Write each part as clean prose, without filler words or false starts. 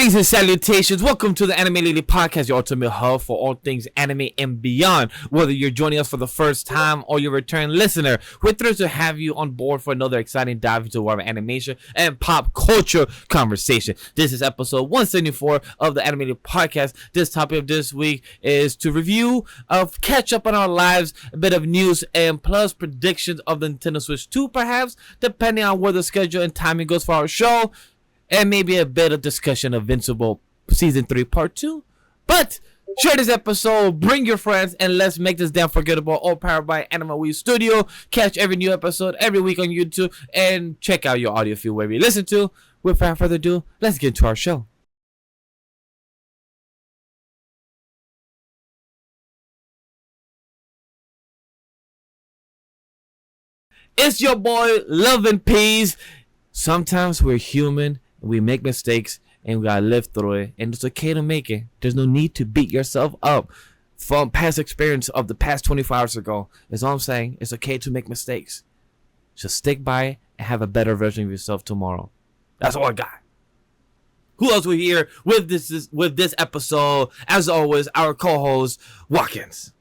Greetings and salutations. Welcome to the Anime Lady Podcast, your ultimate hub for all things anime and beyond. Whether you're joining us for the first time or you're a return listener, we're thrilled to have you on board for another exciting dive into our animation and pop culture conversation. This is episode 174 of the Anime Lady Podcast. This topic of this week is to review, catch up on our lives, a bit of news, and plus predictions of the Nintendo Switch 2, perhaps, depending on where the schedule and timing goes for our show. And maybe a bit of discussion of Invincible Season 3 Part 2. But share this episode, bring your friends, and let's make this damn forgettable. All powered by AniMa Weebs Studio. Catch every new episode every week on YouTube. And check out your audio feed wherever you listen to. Without further ado, let's get into our show. It's your boy, Love and Peace. Sometimes we're human. We make mistakes and we gotta live through it, and it's okay to make it. There's no need to beat yourself up from past experience of the past 24 hours ago. That's all I'm saying. It's okay to make mistakes. Just stick by it and have a better version of yourself tomorrow. That's all I got. Who else we here with this episode? As always, our co-host Whawkins.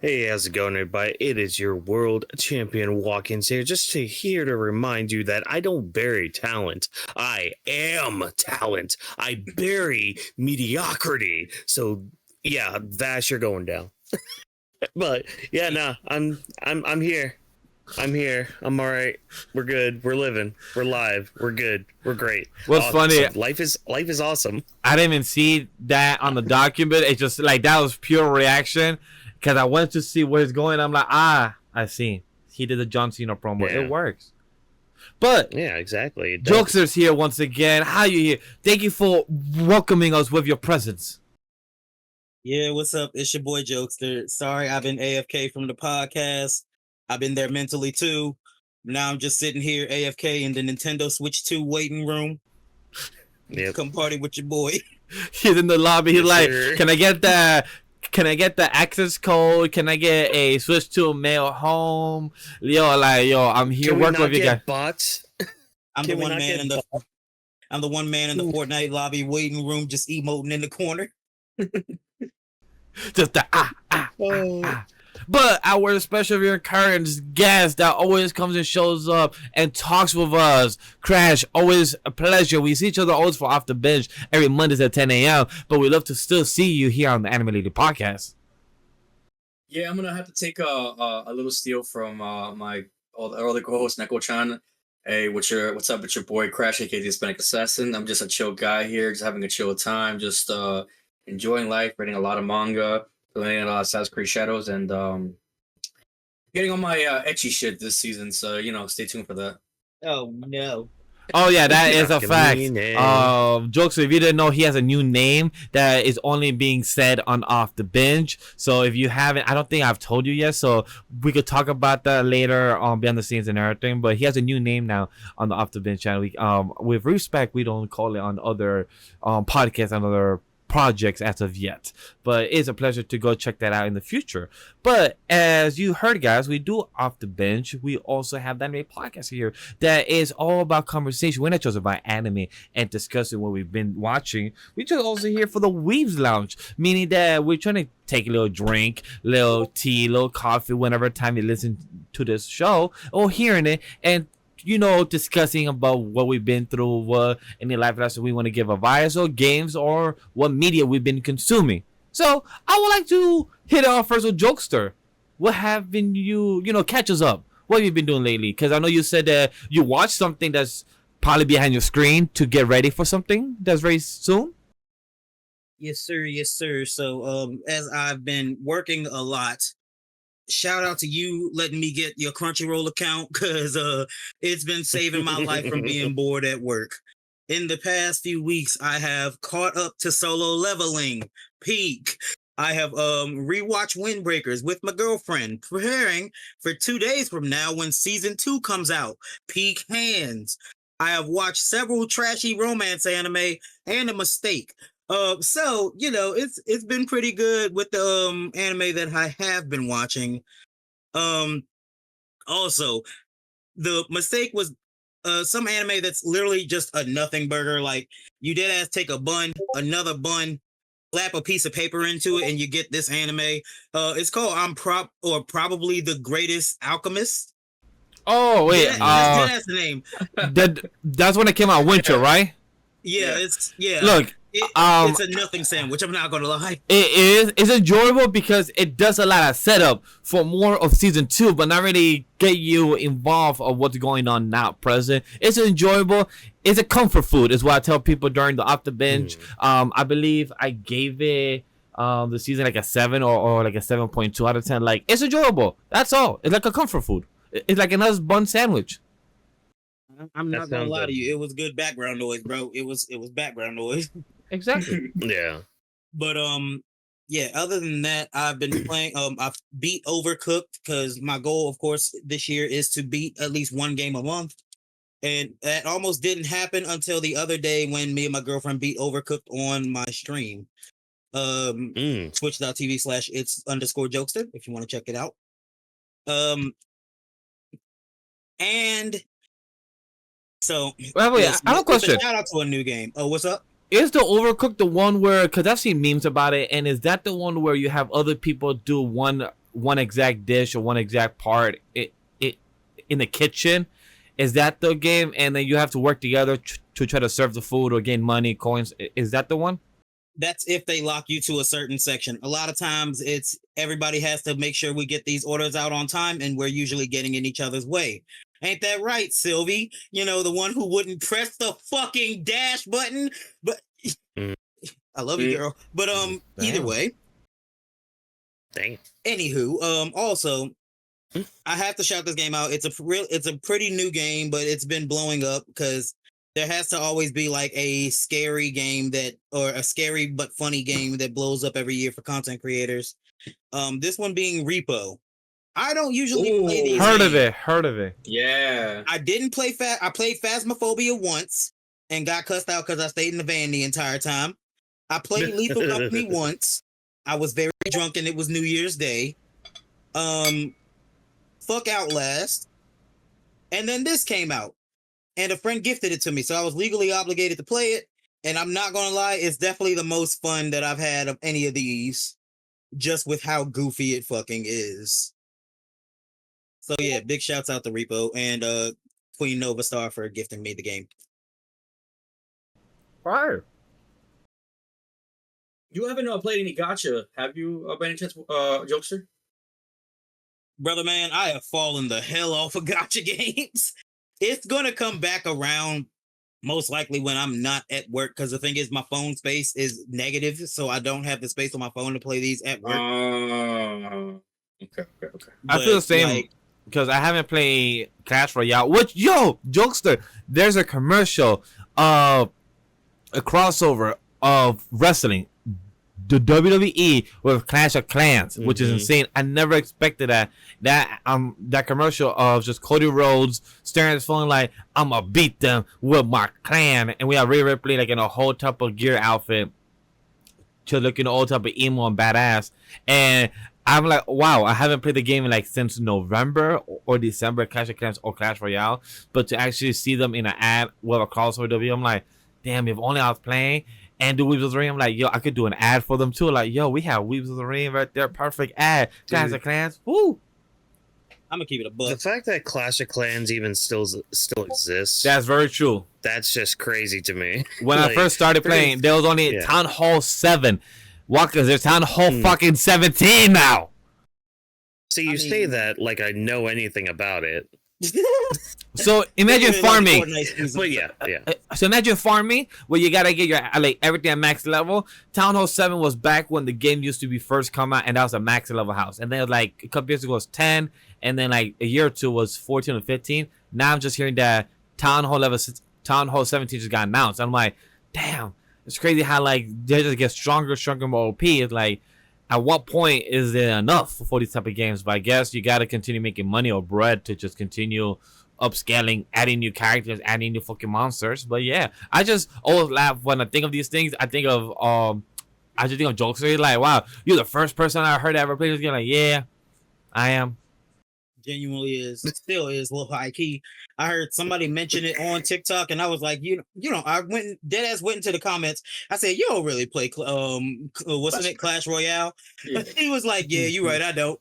Hey, how's it going, everybody? It is your world champion Whawkins here, just here to remind you that I don't bury talent. I am talent. I bury mediocrity. So yeah, Vash, you're going down. But yeah, no, I'm here. I'm here. I'm all right. We're good. We're living. We're live. We're good. We're great. What's funny? Life is awesome. I didn't even see that on the document. It just like that was pure reaction. Because I went to see where it's going. I'm like, I see. He did the John Cena promo. Yeah. It works. But yeah, exactly. Jokester's here once again. How you here? Thank you for welcoming us with your presence. Yeah, what's up? It's your boy Jokester. Sorry, I've been AFK from the podcast. I've been there mentally too. Now I'm just sitting here AFK in the Nintendo Switch 2 waiting room. Yep. Come party with your boy. He's in the lobby. He's like, sir. Can I get the access code? Can I get a Switch to mail home? I'm here working with you guys. Bots? I'm the one man in the Fortnite lobby waiting room, just emoting in the corner. Just the But our special recurrence guest that always comes and shows up and talks with us, Crash, always a pleasure. We see each other always for Off the Bench every Mondays at 10 a.m. But we love to still see you here on the Anime Lady Podcast. Yeah, I'm gonna have to take a little steal from my other co-host Neko-chan. Hey, what's up? It's your boy Crash, aka the Hispanic Assassin. I'm just a chill guy here, just having a chill time, just enjoying life, reading a lot of manga. Playing a lot of Assassin's Creed Shadows, and getting on my etchy shit this season, so stay tuned for that. Oh no. Oh yeah, that is a fact. Jokes, if you didn't know, he has a new name that is only being said on Off the Bench. So if you haven't, I don't think I've told you yet, so we could talk about that later on behind the scenes and everything. But he has a new name now on the Off the Bench channel. With respect, we don't call it on other podcasts and other projects as of yet, but it's a pleasure to go check that out in the future. But as you heard, guys, we do Off the Bench. We also have the Anime Podcast here that is all about conversation. We're not just about anime and discussing what we've been watching. We just also here for the Weebs Lounge, meaning that we're trying to take a little drink, little tea, little coffee whenever time you listen to this show or hearing it, and discussing about what we've been through, what any life lessons we want to give advice or games or what media we've been consuming. So I would like to hit off first with Jokester. What have been catch us up? What have you been doing lately? Because I know you said that you watched something that's probably behind your screen to get ready for something that's very soon. Yes, sir. So as I've been working a lot, shout out to you letting me get your Crunchyroll account, because it's been saving my life from being bored at work. In the past few weeks, I have caught up to Solo Leveling, Peak. I have rewatched Windbreakers with my girlfriend, preparing for 2 days from now when season 2 comes out, Peak Hands. I have watched several trashy romance anime and A Mistake. So it's been pretty good with the anime that I have been watching. Also, The Mistake was some anime that's literally just a nothing burger. Like you dead ass take a bun, another bun, slap a piece of paper into it, and you get this anime. It's called Probably the Greatest Alchemist. Oh wait, that's the name. That's when it came out winter, right? Yeah, yeah. Look, it's a nothing sandwich. I'm not gonna lie. It's enjoyable because it does a lot of setup for more of season 2, but not really get you involved of what's going on now present. It's enjoyable. It's a comfort food, is what I tell people during the off the binge. I believe I gave it the season like a 7 or like a 7.2 out of 10. Like, it's enjoyable. That's all. It's like a comfort food. It's like a nice bun sandwich. I'm not gonna lie to you. It was good background noise, bro. It was background noise. Exactly. Yeah. But yeah. Other than that, I've been playing. I've beat Overcooked because my goal, of course, this year is to beat at least one game a month, and that almost didn't happen until the other day when me and my girlfriend beat Overcooked on my stream. Twitch.tv/it's_Jokester if you want to check it out. And so, wait, I have a question. Shout out to a new game. Oh, what's up? Is the Overcooked the one where, because I've seen memes about it, and is that the one where you have other people do one exact dish or one exact part in the kitchen? Is that the game, and then you have to work together to try to serve the food or gain money, coins? Is that the one? That's if they lock you to a certain section. A lot of times it's everybody has to make sure we get these orders out on time, and we're usually getting in each other's way. Ain't that right, Sylvie? You know, the one who wouldn't press the fucking dash button. But I love you, girl. But either way. Dang. Anywho, also, I have to shout this game out. It's a pretty new game, but it's been blowing up because there has to always be like a scary game or a scary but funny game that blows up every year for content creators. This one being Repo. I don't usually play these Heard games. of it. Yeah. I didn't play I played Phasmophobia once and got cussed out because I stayed in the van the entire time. I played Lethal Company once. I was very drunk and it was New Year's Day. Fuck Outlast. And then this came out. And a friend gifted it to me, so I was legally obligated to play it. And I'm not gonna lie, it's definitely the most fun that I've had of any of these, just with how goofy it fucking is. So yeah, big shouts out to Repo and Queen Nova Star for gifting me the game. Fire. You haven't played any gacha, have you, by any chance, Jokester? Brother man, I have fallen the hell off of gacha games. It's gonna come back around most likely when I'm not at work, because the thing is my phone space is negative, so I don't have the space on my phone to play these at work. Okay. I feel the same because I haven't played Clash Royale. Which, Jokester, there's a commercial of a crossover of wrestling, the WWE with Clash of Clans, which is insane. I never expected that commercial of just Cody Rhodes staring at his phone like, I'm gonna beat them with my clan, and we have Rhea Ripley like in a whole type of gear outfit to looking all type of emo and badass. And I'm like, wow, I haven't played the game like since November or December, Clash of Clans or Clash Royale, but to actually see them in an ad with a crossover WWE, I'm like, damn, if only I was playing and do Weebs of the Ring. I'm like, I could do an ad for them too. Like, we have Weebs of the Ring right there, perfect ad. Clash of Clans, woo. I'm gonna keep it a buck. The fact that Clash of Clans even still exists. That's very true. That's just crazy to me. When I first started playing, there was only Town Hall 7. Whawkins, there's Town Hall fucking 17 now. See, you say that like I know anything about it. So imagine farming. But yeah. So imagine farming where you gotta get your everything at max level. Town Hall 7 was back when the game used to be first come out, and that was a max level house. And then like a couple years ago was 10, and then like a year or two was 14 or 15. Now I'm just hearing that Town Hall 17 just got announced. I'm like, damn, it's crazy how like they just get stronger, more OP. It's like, at what point is there enough for these type of games? But I guess you gotta continue making money or bread to just continue upscaling, adding new characters, adding new fucking monsters. But yeah, I just always laugh when I think of these things. I think of Jokester. Like, wow, you're the first person I heard ever play this game. Like, yeah, I am. Genuinely is, still is a little high key. I heard somebody mention it on TikTok, and I was like, I dead ass went into the comments. I said, you don't really play, what's in it, Clash Royale? Yeah. He was like, yeah, you're right, I don't.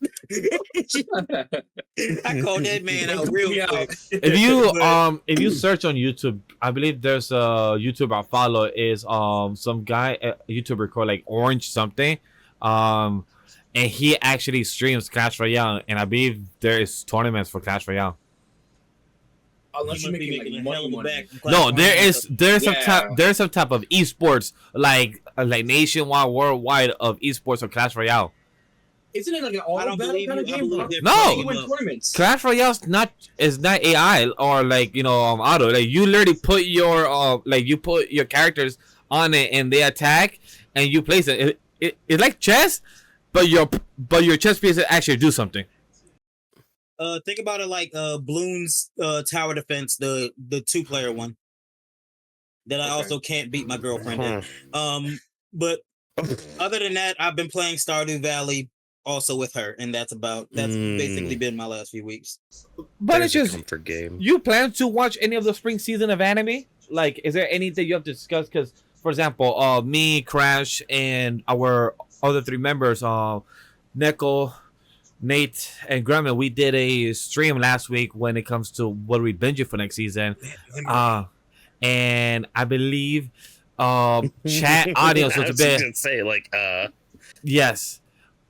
I called that man out real quick. If you search on YouTube, I believe there's a YouTuber I follow is some guy, a YouTuber called like Orange something, and he actually streams Clash Royale, and I believe there is tournaments for Clash Royale. Unless you're making like money. No, there's some type of esports like nationwide, worldwide of esports of Clash Royale. Isn't it like an auto battle kind of game? No, Clash Royale is not AI or like auto. Like you literally put your your characters on it and they attack and you place it. It's like chess, but your chess pieces actually do something. Think about it like Bloons Tower Defense, the 2-player one that I also can't beat my girlfriend in. But other than that, I've been playing Stardew Valley also with her, and that's basically been my last few weeks. But it's just a comfort game. You plan to watch any of the spring season of anime? Like, is there anything you have to discuss? Because, for example, me, Crash, and our other 3 members, Neko, Nate, and Grumman, we did a stream last week when it comes to what we binging for next season. And I believe chat audience was a bit. Yes.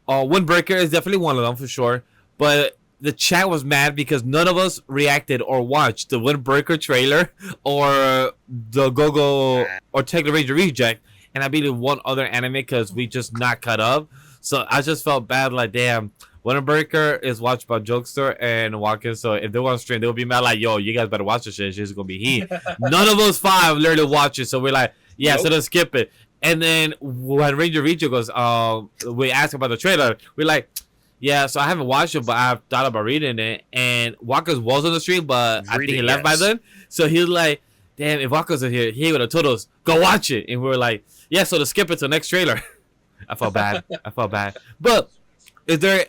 Windbreaker is definitely one of them for sure. But the chat was mad because none of us reacted or watched the Windbreaker trailer or the Go-Go or Take the Ranger Reject. And I believe one other anime because we just not caught up. So I just felt bad, like, damn, Windbreaker is watched by Jokester and Whawkins. So if they want to stream, they'll be mad like, yo, you guys better watch this shit. It's just going to be heat. None of us 5 literally watch it. So we're like, yeah, so let's skip it. And then when Ranger Reject goes, we asked about the trailer. We're like, yeah, so I haven't watched it, but I've thought about reading it. And Whawkins was on the stream, but I think he left by then. So he was like, damn, if Whawkins was here, he would have told us, go watch it. And we were like, yeah, so to skip it to the next trailer. I felt bad. But is there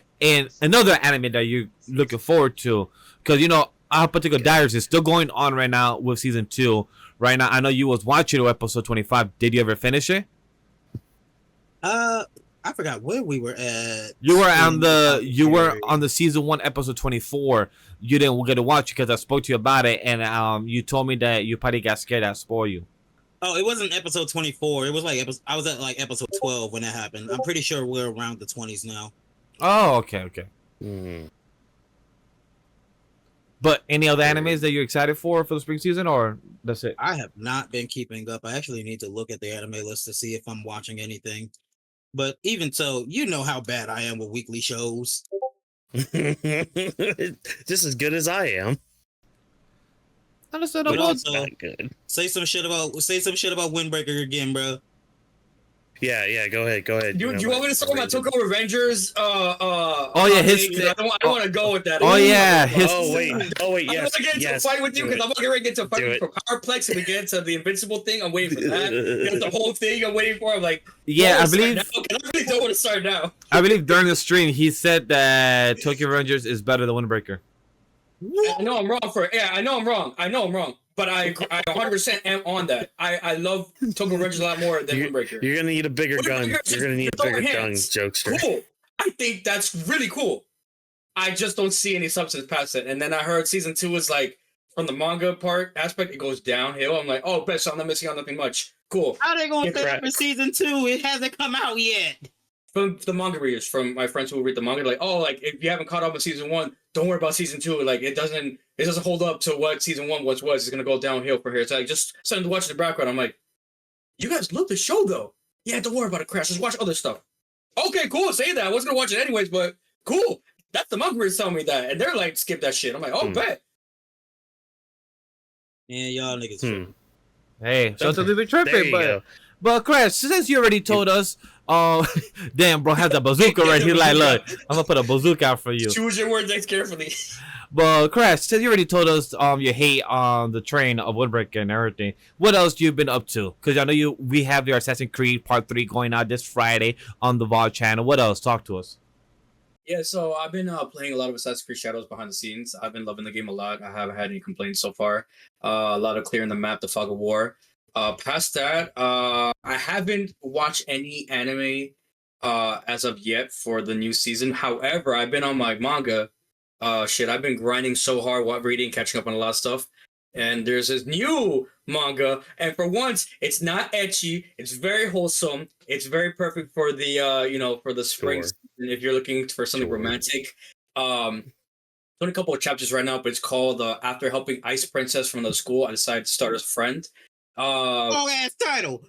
another anime that you're looking forward to? Because, Our Particular Diaries is still going on right now with season 2. Right now, I know you was watching episode 25. Did you ever finish it? I forgot where we were at. You were on the season 1 episode 24. You didn't get to watch it because I spoke to you about it, and you told me that you probably got scared I'd spoil you. Oh, it wasn't episode 24. It was like I was at like episode 12 when that happened. I'm pretty sure we're around the 20s now. Oh, okay. But any other animes that you're excited for the spring season, or that's it? I have not been keeping up. I actually need to look at the anime list to see if I'm watching anything. But even so, you know how bad I am with weekly shows. Just as good as I am. Understandable. Also, say some shit about Windbreaker again, bro. Yeah, go ahead. Do you want me to talk about Tokyo Revengers? Oh yeah, I don't want to go with that. Oh yeah, oh wait, yes. I want to get into a fight with you because I'm not going to get into a fight for Powerplex and we get into the Invincible thing. I'm waiting for that. The whole thing I'm waiting for. I'm like, yeah, I believe. I really don't want to start now. I believe during the stream he said that Tokyo Revengers is better than Windbreaker. I know I'm wrong I know I'm wrong. But I 100% am on that. I love Tokyo Revengers a lot more than Windbreaker. You're gonna need a bigger gun. You're gonna need bigger guns, Jokester. Cool. I think that's really cool. I just don't see any substance past it. And then I heard season 2 is like from the manga aspect, it goes downhill. I'm like, oh, bet so I'm not missing out nothing much. Cool. How they gonna finish for season 2? It hasn't come out yet. From the manga readers, from my friends who read the manga, like, oh, like if you haven't caught up with season 1, don't worry about season 2. Like it doesn't hold up to what season 1 was. It's gonna go downhill from here. It's like just starting to watch the background. I'm like, you guys love the show though. Yeah, don't worry about it, Crash. Just watch other stuff. Okay, cool. Say that. I wasn't gonna watch it anyways, but cool. That's the manga readers telling me that, and they're like, skip that shit. I'm like, oh, bet. Yeah, y'all niggas. Hey, sometimes we tripping, but Crash, since you already told us, damn, bro, has a bazooka right here. Like, look, I'm gonna put a bazooka out for you. Choose your words next carefully. But Crash, since you already told us your hate on the train of Windbreaker and everything, what else you been up to? Because I know we have the Assassin's Creed Part 3 going out this Friday on the VOD channel. What else? Talk to us. Yeah, so I've been playing a lot of Assassin's Creed Shadows behind the scenes. I've been loving the game a lot. I haven't had any complaints so far. A lot of clearing the map, the fog of war. Past that, I haven't watched any anime as of yet for the new season. However, I've been on my manga. I've been grinding so hard while reading, catching up on a lot of stuff. And there's this new manga, and for once, it's not ecchi. It's very wholesome. It's very perfect for the for the spring Sure. season if you're looking for something Sure. romantic. Doing a couple of chapters right now, but it's called After Helping Ice Princess from the school, I decided to start as a friend. Long ass title.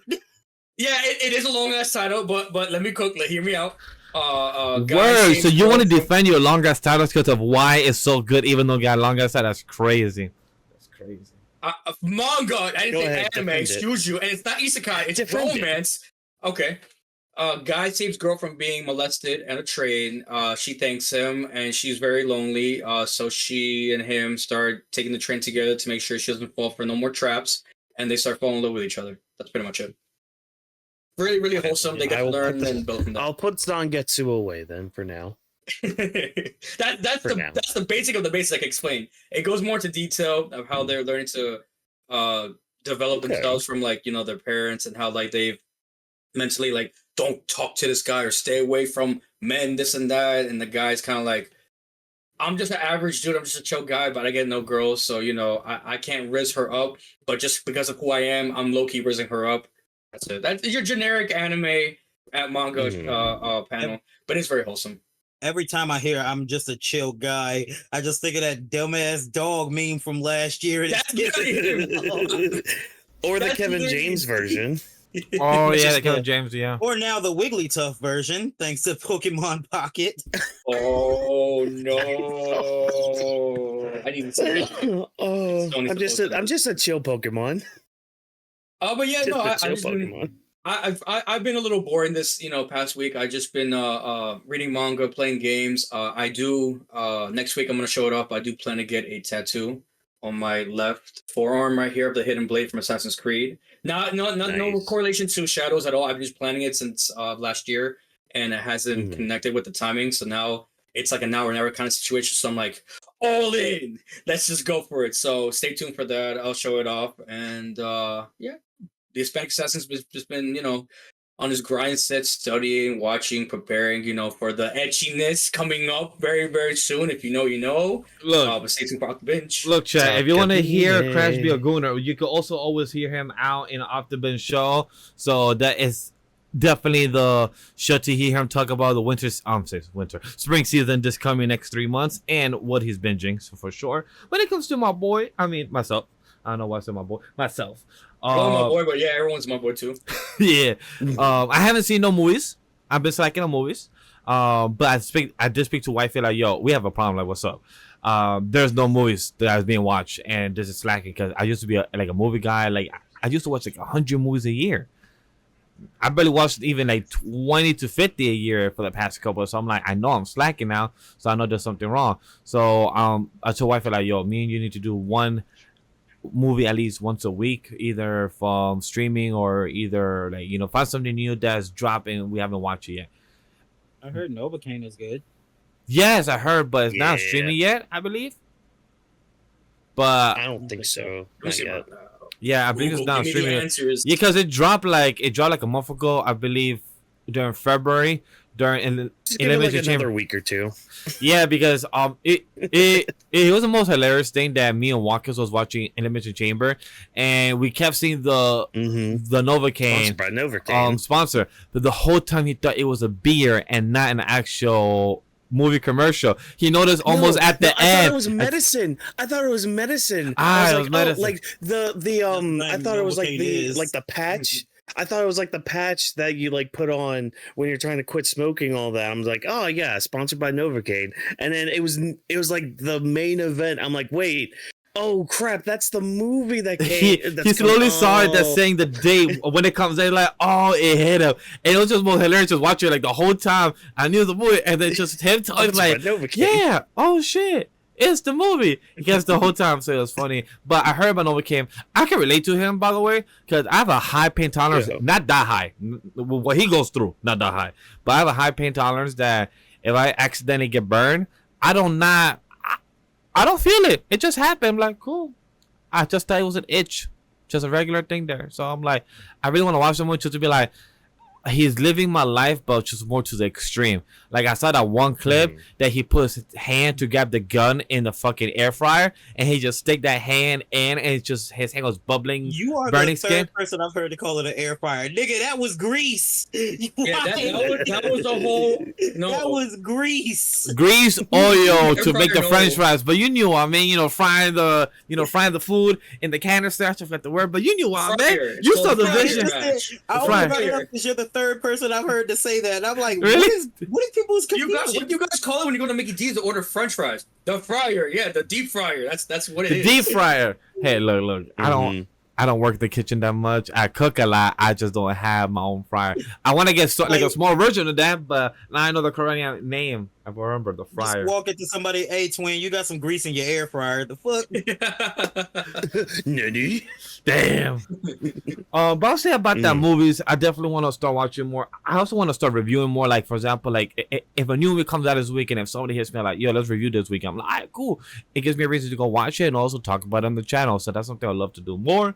Yeah, it is a long ass title, but let me hear me out. Word. So you want to defend your long ass titles because of why it's so good, even though you got long ass title? That's crazy. That's crazy. Manga. I didn't Go say ahead, anime. defend it. Excuse you. And it's not isekai. It's Defend it. romance. Okay. Guy saves girl from being molested at a train. She thanks him, and she's very lonely. So she and him start taking the train together to make sure she doesn't fall for no more traps, and they start falling in love with each other. That's pretty much it. Really, really wholesome. They get to learn and build from that. I'll put Zangetsu away then for now. That's For now. the basic of the basics I can explain. It goes more into detail of how they're learning to develop Okay. themselves from their parents, and how they've mentally don't talk to this guy or stay away from men, this and that. And the guy's kind of like, I'm just an average dude, I'm just a chill guy, but I get no girls, so I can't riz her up, but just because of who I am, I'm low-key rizzing her up. That's it. That's your generic anime at manga panel, but it's very wholesome. Every time I hear I'm just a chill guy, I just think of that dumbass dog meme from last year. That's Or the That's Kevin literally- James version. Oh It's yeah, just the Kevin James. Yeah. Or now the Wigglytuff version, thanks to Pokemon Pocket. Oh no! I didn't say that. Oh, Sony's I'm just a chill Pokemon. But yeah, Just no, a I chill just been, Pokemon. I've been a little boring this past week. I just been reading manga, playing games. I do next week I'm gonna show it up. I do plan to get a tattoo on my left forearm right here of the hidden blade from Assassin's Creed. No Nice. correlation to Shadows at all. I've been just planning it since last year, and it hasn't Mhm. connected with the timing. So now it's like a now or never kind of situation. So I'm like, all in. Let's just go for it. So stay tuned for that. I'll show it off, and yeah. The Hispanic Assassin's just been, on his grind set, studying, watching, preparing, for the etchiness coming up very, very soon. If you know, you know. Look, But stay tuned for Off the Bench. look, Chad. If you want to hear Takabine. Crash be a gooner, you can also always hear him out in an Off the Bench show. So that is definitely the show to hear him talk about the spring season this coming next 3 months and what he's binging. So for sure, when it comes to my boy, myself. I don't know why I said my boy. Myself. My boy, but yeah, everyone's my boy too. Yeah. I haven't seen no movies. I've been slacking on movies. But I did speak to wifey like, yo, we have a problem. Like, what's up? There's no movies that is being watched, and this is slacking because I used to be a movie guy. Like, I used to watch 100 movies a year. I barely watched even 20 to 50 a year for the past couple. So I'm like, I know I'm slacking now. So I know there's something wrong. So I told wifey like, yo, me and you need to do one movie at least once a week, either from streaming or either find something new that's dropping we haven't watched it yet. I heard Novocaine is good. Yes, I heard, but it's not Yeah. streaming yet, I believe. But I don't think so. Let me Not see yet. about that. yeah, I believe it's Google, not give me the streaming. answers. Yeah, because it dropped like a month ago, I believe, during February, during Just give it Elimination another Chamber. week or two. Yeah, because it was the most hilarious thing that me and Whawkins was watching Elimination Chamber, and we kept seeing the Mm-hmm. Novocaine Sponsored by Novocaine. sponsor, but the whole time he thought it was a beer and not an actual movie commercial. He noticed almost at the I thought end. it was medicine. I thought it was medicine. Ah, I it was was like, medicine. oh, like the I thought it was like Novocaine is. the patch. I thought it was like the patch that you put on when you're trying to quit smoking. All that. I'm like, oh yeah, sponsored by Novocaine. And then it was like the main event. I'm like, wait. Oh crap! That's the movie that came. He slowly saw it that's saying the date when it comes in, like, oh, it hit him, and it was just more hilarious just watching it, the whole time. I knew the movie, and then just him talking like, yeah, oh shit, it's the movie. He gets the whole time, so it was funny. But I heard about Novocaine. I can relate to him, by the way, because I have a high pain tolerance, Yeah. not that high. What he goes through, not that high, but I have a high pain tolerance that If I accidentally get burned, I don't feel it. It just happened. I'm like, cool. I just thought it was an itch, just a regular thing there. So I'm like, I really want to watch someone just to be like, he's living my life, but just more to the extreme. Like I saw that one clip that he put his hand to grab the gun in the fucking air fryer, and he just stick that hand in, and it's just his hand was bubbling. You are burning the third skin. person I've heard to call it an air fryer, nigga. That was grease. Yeah, that was a whole. No, that was grease. Grease, oil to make the fryer, French no. fries. But you knew what I mean. You know, frying the food in the canister. I just forgot the word, but you knew what I meant. Fryer. You It's saw called the fryer. vision. I only Fryer. brought it up because you're the third person I've heard to say that. And I'm like, Really? what is people's You guys, confusion? what do you guys call it when you go to Mickey D's to order French fries? The fryer, yeah, the deep fryer. That's what it The is. deep fryer. Hey, look. I don't work the kitchen that much. I cook a lot. I just don't have my own fryer. I want to get like a small version of that, but now I know the correct name. I remember the fryer. Just walk into somebody, hey twin, you got some grease in your air fryer. The fuck? Nutty. Damn. But I'll say about that movies, I definitely want to start watching more. I also want to start reviewing more. Like for example, like if a new movie comes out this week, and if somebody hits me like, yo, let's review this week, I'm like, all right, cool. It gives me a reason to go watch it and also talk about it on the channel. So that's something I love to do more.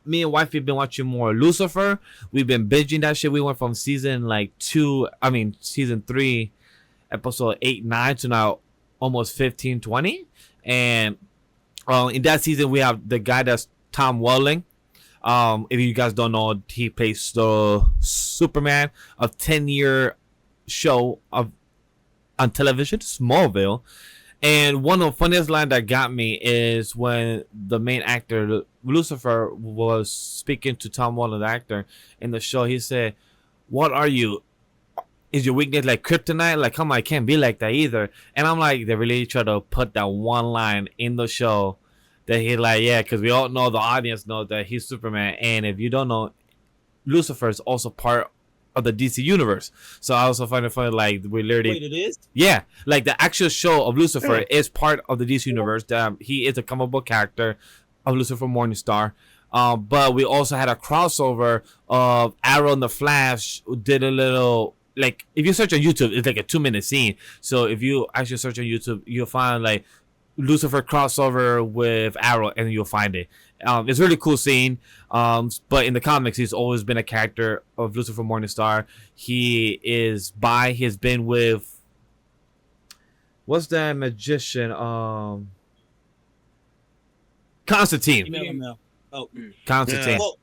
Me and wifey been watching more Lucifer. We've been binging that shit. We went from season 3, episode 8, 9 to now almost 15, 20. And in that season we have the guy that's Tom Welling. If you guys don't know, he plays the Superman of 10-year show on television, Smallville. And one of the funniest lines that got me is when the main actor, Lucifer, was speaking to Tom Welling, the actor, in the show. He said, "What are you? Is your weakness like kryptonite? Like, come on, I can't be like that either." And I'm like, they really try to put that one line in the show that he like, yeah, because we all know, the audience knows that he's Superman. And if you don't know, Lucifer is also part of the DC universe. So I also find it funny, like we literally, Wait, it is? yeah, like the actual show of Lucifer is part of the DC universe. He is a comic book character of Lucifer Morningstar. But we also had a crossover of Arrow and the Flash who did a little, like if you search on YouTube, it's like a 2-minute scene. So if you actually search on YouTube, you'll find like Lucifer crossover with Arrow, and you'll find it. It's a really cool scene. But in the comics, he's always been a character of Lucifer Morningstar. He's been with, what's that magician? Constantine. Email. Oh, Constantine. well,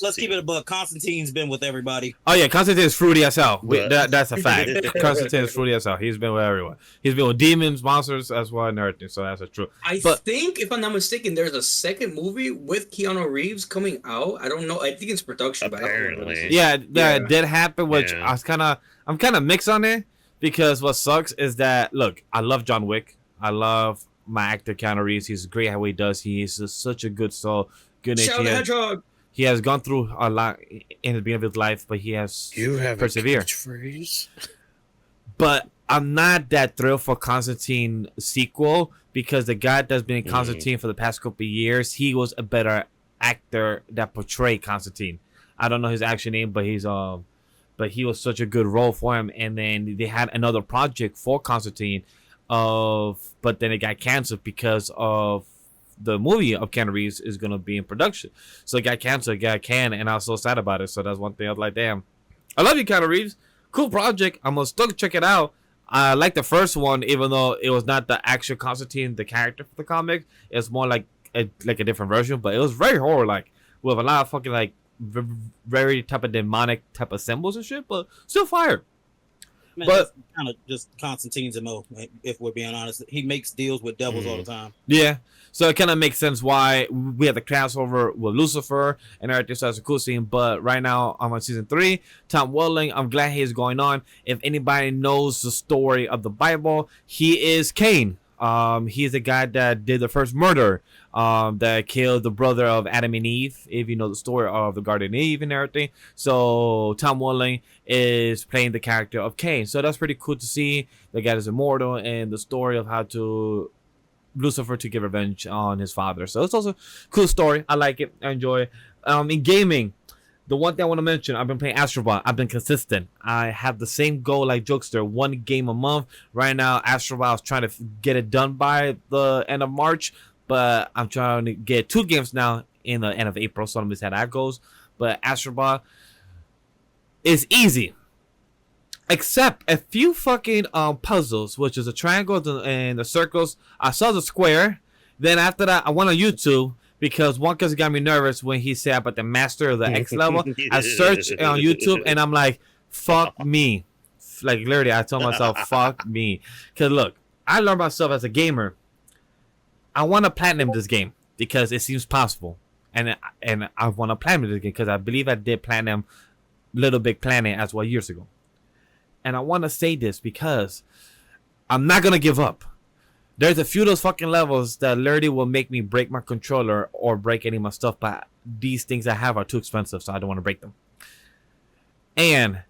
let's keep it above. Constantine's been with everybody. Oh yeah, Constantine is fruity as hell. But- That's a fact. Constantine is fruity as hell. He's been with everyone. He's been with demons, monsters as well, and everything. So that's a true. I But- think, if I'm not mistaken, there's a second movie with Keanu Reeves coming out. I don't know. I think it's production. But I don't know what it Apparently. is. Yeah, that did happen. Which Yeah. I'm kind of mixed on it, because what sucks is that, look, I love John Wick. I love my actor Keanu Reeves. He's great at what he does. He's just such a good soul, good Shadow the nature. Hedgehog. He has gone through a lot in the beginning of his life, but he has You have persevered. a catchphrase? But I'm not that thrilled for Constantine sequel, because the guy that's been in Constantine for the past couple of years, he was a better actor that portrayed Constantine. I don't know his actual name, but he was such a good role for him. And then they had another project for Constantine, but then it got canceled because of the movie of Keanu Reeves is gonna be in production. So it got canceled, it got canned, and I was so sad about it. So that's one thing I was like, damn, I love you, Keanu Reeves. Cool project. I'm gonna still check it out. I like the first one, even though it was not the actual Constantine, the character for the comic. It's more like a different version, but it was very horror like, with a lot of fucking like very type of demonic type of symbols and shit, but still fire. Man, But- kind of just Constantine's MO, if we're being honest. He makes deals with devils all the time. Yeah. So it kind of makes sense why we had the crossover with Lucifer and everything. So that's a cool scene. But right now, I'm on season 3. Tom Welling, I'm glad he's going on. If anybody knows the story of the Bible, he is Cain. He's the guy that did the first murder, that killed the brother of Adam and Eve, if you know the story of the Garden of Eve and everything. So Tom Welling is playing the character of Cain. So that's pretty cool to see. The guy is immortal, and the story of how to Lucifer to get revenge on his father. So it's also a cool story. I like it. I enjoy it. In gaming, The one thing I want to mention, I've been playing Astro Bot. I've been consistent. I have the same goal like Jokester, 1 game a month. Right now, Astro Bot, I was trying to get it done by the end of March, but I'm trying to get 2 games now in the end of April, so I'm going to see how that goes. But Astro Bot is easy. Except a few fucking puzzles, which is a triangle and the circles. I saw the square. Then after that, I went on YouTube. Because Whawkins got me nervous when he said about the master of the X level. I searched on YouTube and I'm like, fuck me. Like literally, I told myself, fuck me. Because look, I learned myself as a gamer. I want to platinum this game because it seems possible. And I want to platinum this game because I believe I did platinum Little Big Planet as well years ago. And I want to say this because I'm not going to give up. There's a few of those fucking levels that literally will make me break my controller or break any of my stuff, but these things I have are too expensive, so I don't want to break them. And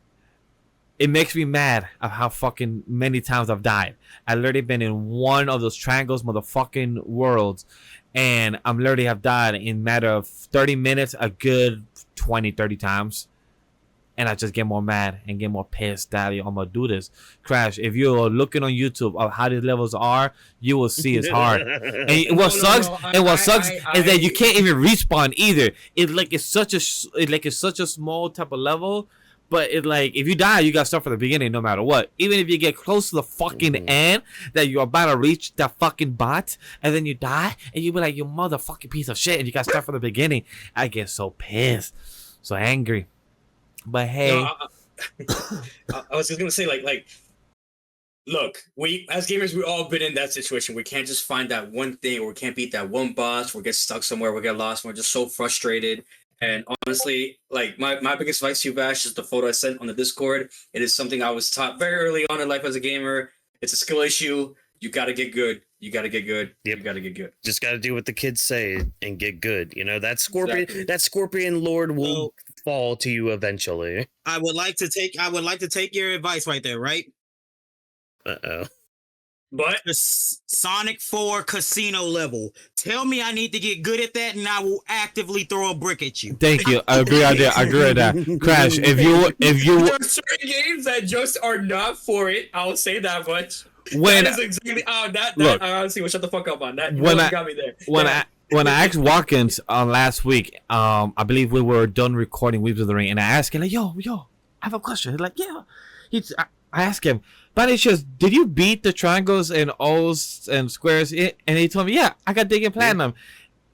it makes me mad of how fucking many times I've died. I've literally been in one of those triangles motherfucking worlds, and I'm literally have died in a matter of 30 minutes a good 20, 30 times. And I just get more mad and get more pissed that I'm gonna do this. Crash, if you're looking on YouTube of how these levels are, you will see it's hard. And what sucks is that you can't even respawn either. It's such a small type of level, but it like if you die, you gotta start from the beginning no matter what. Even if you get close to the fucking end that you're about to reach that fucking bot, and then you die, and you be like, you motherfucking piece of shit, and you gotta start from the beginning. I get so pissed, so angry. But hey, I was just gonna say, like, look, we as gamers, we all been in that situation. We can't just find that one thing, or we can't beat that one boss. We get stuck somewhere, we get lost, and we're just so frustrated. And honestly, like my biggest advice to you, Vash, is the photo I sent on the Discord. It is something I was taught very early on in life as a gamer. It's a skill issue. You gotta get good. You gotta get good. Yep. You gotta get good. Just gotta do what the kids say and get good. You know, that scorpion lord will fall to you eventually. I would like to take your advice right there, right? But the Sonic 4 casino level. Tell me I need to get good at that, and I will actively throw a brick at you. Thank you. I agree on that. I agree with that. Crash, if you there are certain games that just are not for it. I'll say that much. When that is exactly look, I honestly will shut the fuck up on that. Got me there. When I asked Whawkins last week, I believe we were done recording Weebs of the Ring, and I asked him like, yo, I have a question. He's like, yeah. I asked him, but it's just, did you beat the triangles and O's and squares? And he told me, yeah, I got Dig and Platinum.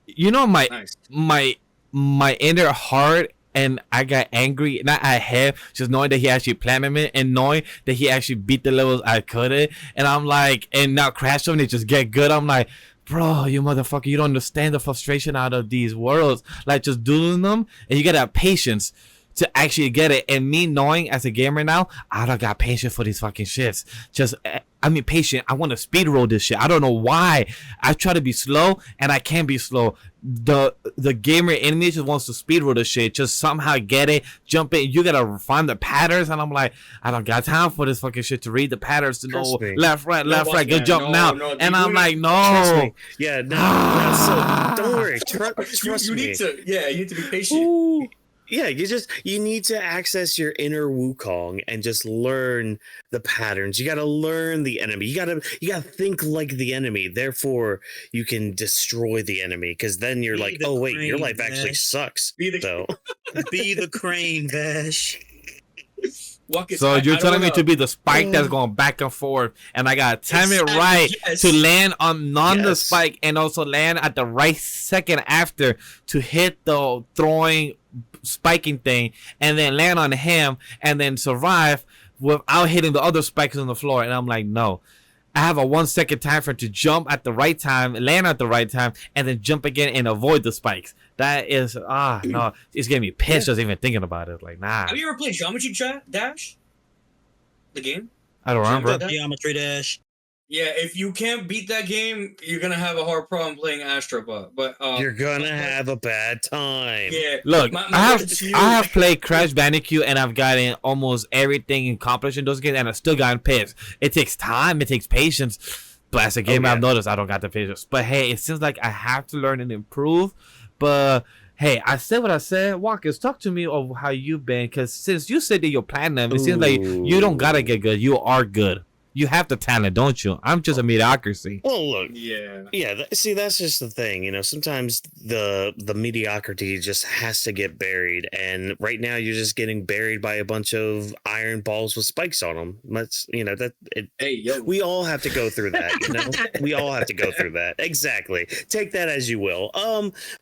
You know, my inner heart, and I got angry, not at him, just knowing that he actually platinum it and knowing that he actually beat the levels I couldn't. And I'm like, and now Crash on it just get good. I'm like, bro, you motherfucker, you don't understand the frustration out of these worlds. Like, just doing them, and you gotta have patience to actually get it. And me knowing as a gamer now, I don't got patience for these fucking shits. Patient. I want to speed roll this shit. I don't know why. I try to be slow, and I can't be slow. The gamer in me just wants to speed roll this shit. Just somehow get it, jump in. You gotta find the patterns, and I'm like, I don't got time for this fucking shit to read the patterns to know left, right, go jump now. And I'm like, no. Yeah, no. So don't worry. Trust me. You need to be patient. Ooh. Yeah, you need to access your inner Wukong and just learn the patterns. You got to learn the enemy. You got to think like the enemy. Therefore, you can destroy the enemy, because then you're like, oh wait, your life actually sucks. Be the crane, Vash. So you're telling me to be the spike that's going back and forth, and I gotta time it right to land on the spike, and also land at the right second after to hit the throwing spiking thing, and then land on him, and then survive without hitting the other spikes on the floor. And I'm like, no, I have a 1 second time for to jump at the right time, land at the right time, and then jump again and avoid the spikes. That is no, it's getting me pissed just even thinking about it. Like, nah. Have you ever played Geometry Dash? The game? I don't remember. Geometry Dash. Yeah, if you can't beat that game, you're gonna have a hard problem playing Astrobot. But you're gonna have a bad time. Yeah. Look, I have played Crash Bandicoot, and I've gotten almost everything accomplished in those games, and I've still gotten pissed. It takes time, it takes patience. But as a gamer, I've noticed I don't got the patience. But hey, it seems like I have to learn and improve. But Hey, I said what I said. Whawkins, talk to me of how you've been, because since you said that you're platinum, it seems like you don't gotta get good. You are good. You have the talent, don't you? I'm just a mediocrity. Well, look, Yeah. See, that's just the thing. Sometimes the mediocrity just has to get buried, and right now you're just getting buried by a bunch of iron balls with spikes on them. That's Hey, yo. we all have to go through that. We all have to go through that. Exactly. Take that as you will.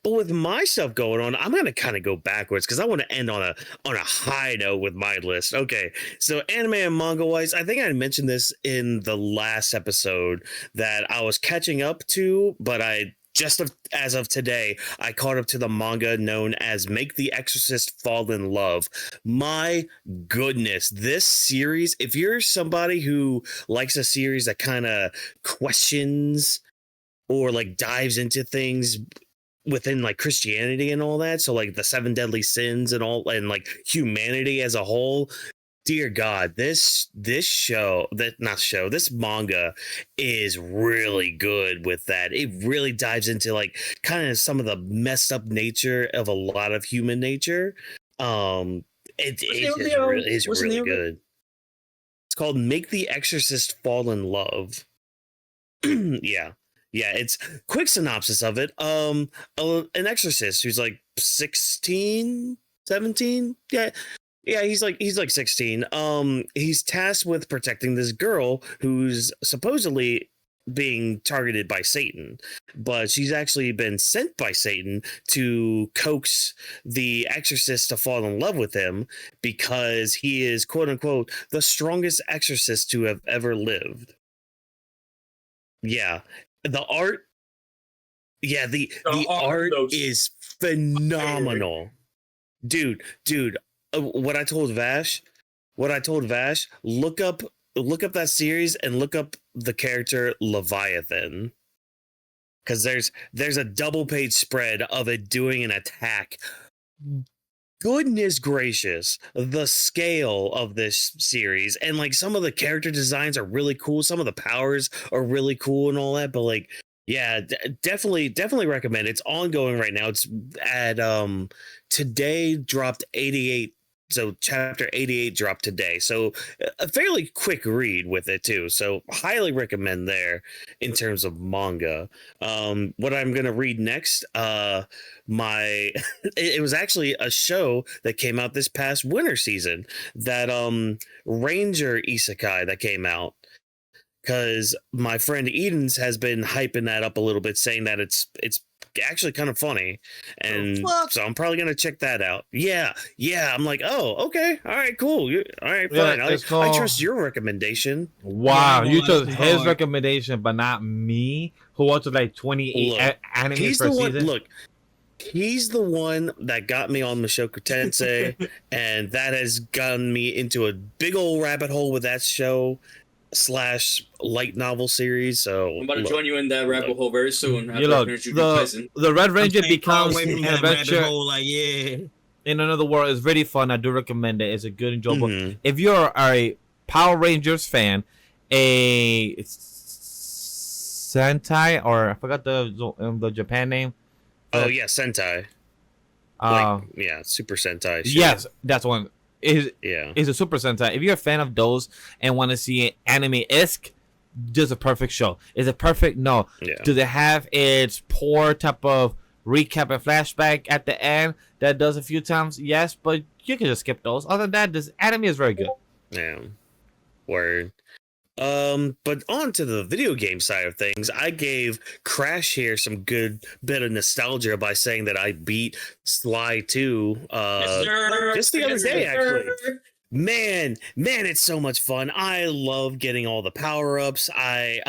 But with my stuff going on, I'm gonna kind of go backwards because I want to end on a high note with my list. Okay, so anime and manga wise, I think I mentioned this in the last episode that I was catching up to, but as of today, I caught up to the manga known as Make the Exorcist Fall in Love. My goodness, this series, if you're somebody who likes a series that kind of questions or like dives into things within like Christianity and all that, so like the 7 deadly sins and all, and like humanity as a whole, dear God, this manga is really good with that. It really dives into like kind of some of the messed up nature of a lot of human nature. It's really good. It's called Make the Exorcist Fall in Love. Yeah. It's quick synopsis of it. An exorcist who's like 16, 17. Yeah, he's like 16. He's tasked with protecting this girl who's supposedly being targeted by Satan, but she's actually been sent by Satan to coax the exorcist to fall in love with him because he is, quote unquote, the strongest exorcist to have ever lived. Yeah, the art. Yeah, the art is phenomenal, dude. What I told Vash, look up that series and look up the character Leviathan, because there's a double page spread of it doing an attack. Goodness gracious, the scale of this series, and like some of the character designs are really cool, some of the powers are really cool and all that, but like, yeah, definitely recommend it. It's ongoing right now. It's at today dropped 88. So chapter 88 dropped today. So a fairly quick read with it too. So highly recommend there in terms of manga. What I'm going to read next, it was actually a show that came out this past winter season, that Ranger Isekai that came out. Because my friend Edens has been hyping that up a little bit, saying that it's actually kind of funny, and so I'm probably gonna check that out. Yeah. I'm like, oh, okay, all right, cool, all right, fine. I trust your recommendation. Wow, you chose his recommendation, but not me, who watches like 28 anime per season. Look, he's the one that got me on Mushoku Tensei, and that has gotten me into a big old rabbit hole with that show / light novel series. So I'm about to join you in that rabbit hole very soon. The Red Ranger becomes an adventure in another world. Is really fun. I do recommend it. It's a good enjoyable. Mm-hmm. If you're a Power Rangers fan, a Sentai, or I forgot the Japan name. Oh yeah, Sentai. Super Sentai. Sure. Yes, that's one. Is a Super Sentai. If you're a fan of those and want to see an anime-esque, just a perfect show. Is it perfect? No. Yeah. Does it have its poor type of recap and flashback at the end that does a few times? Yes, but you can just skip those. Other than that, this anime is very good. Yeah. Word. But on to the video game side of things, I gave Crash here some good bit of nostalgia by saying that I beat Sly 2 just the other day, actually. Man, it's so much fun. I love getting all the power-ups. I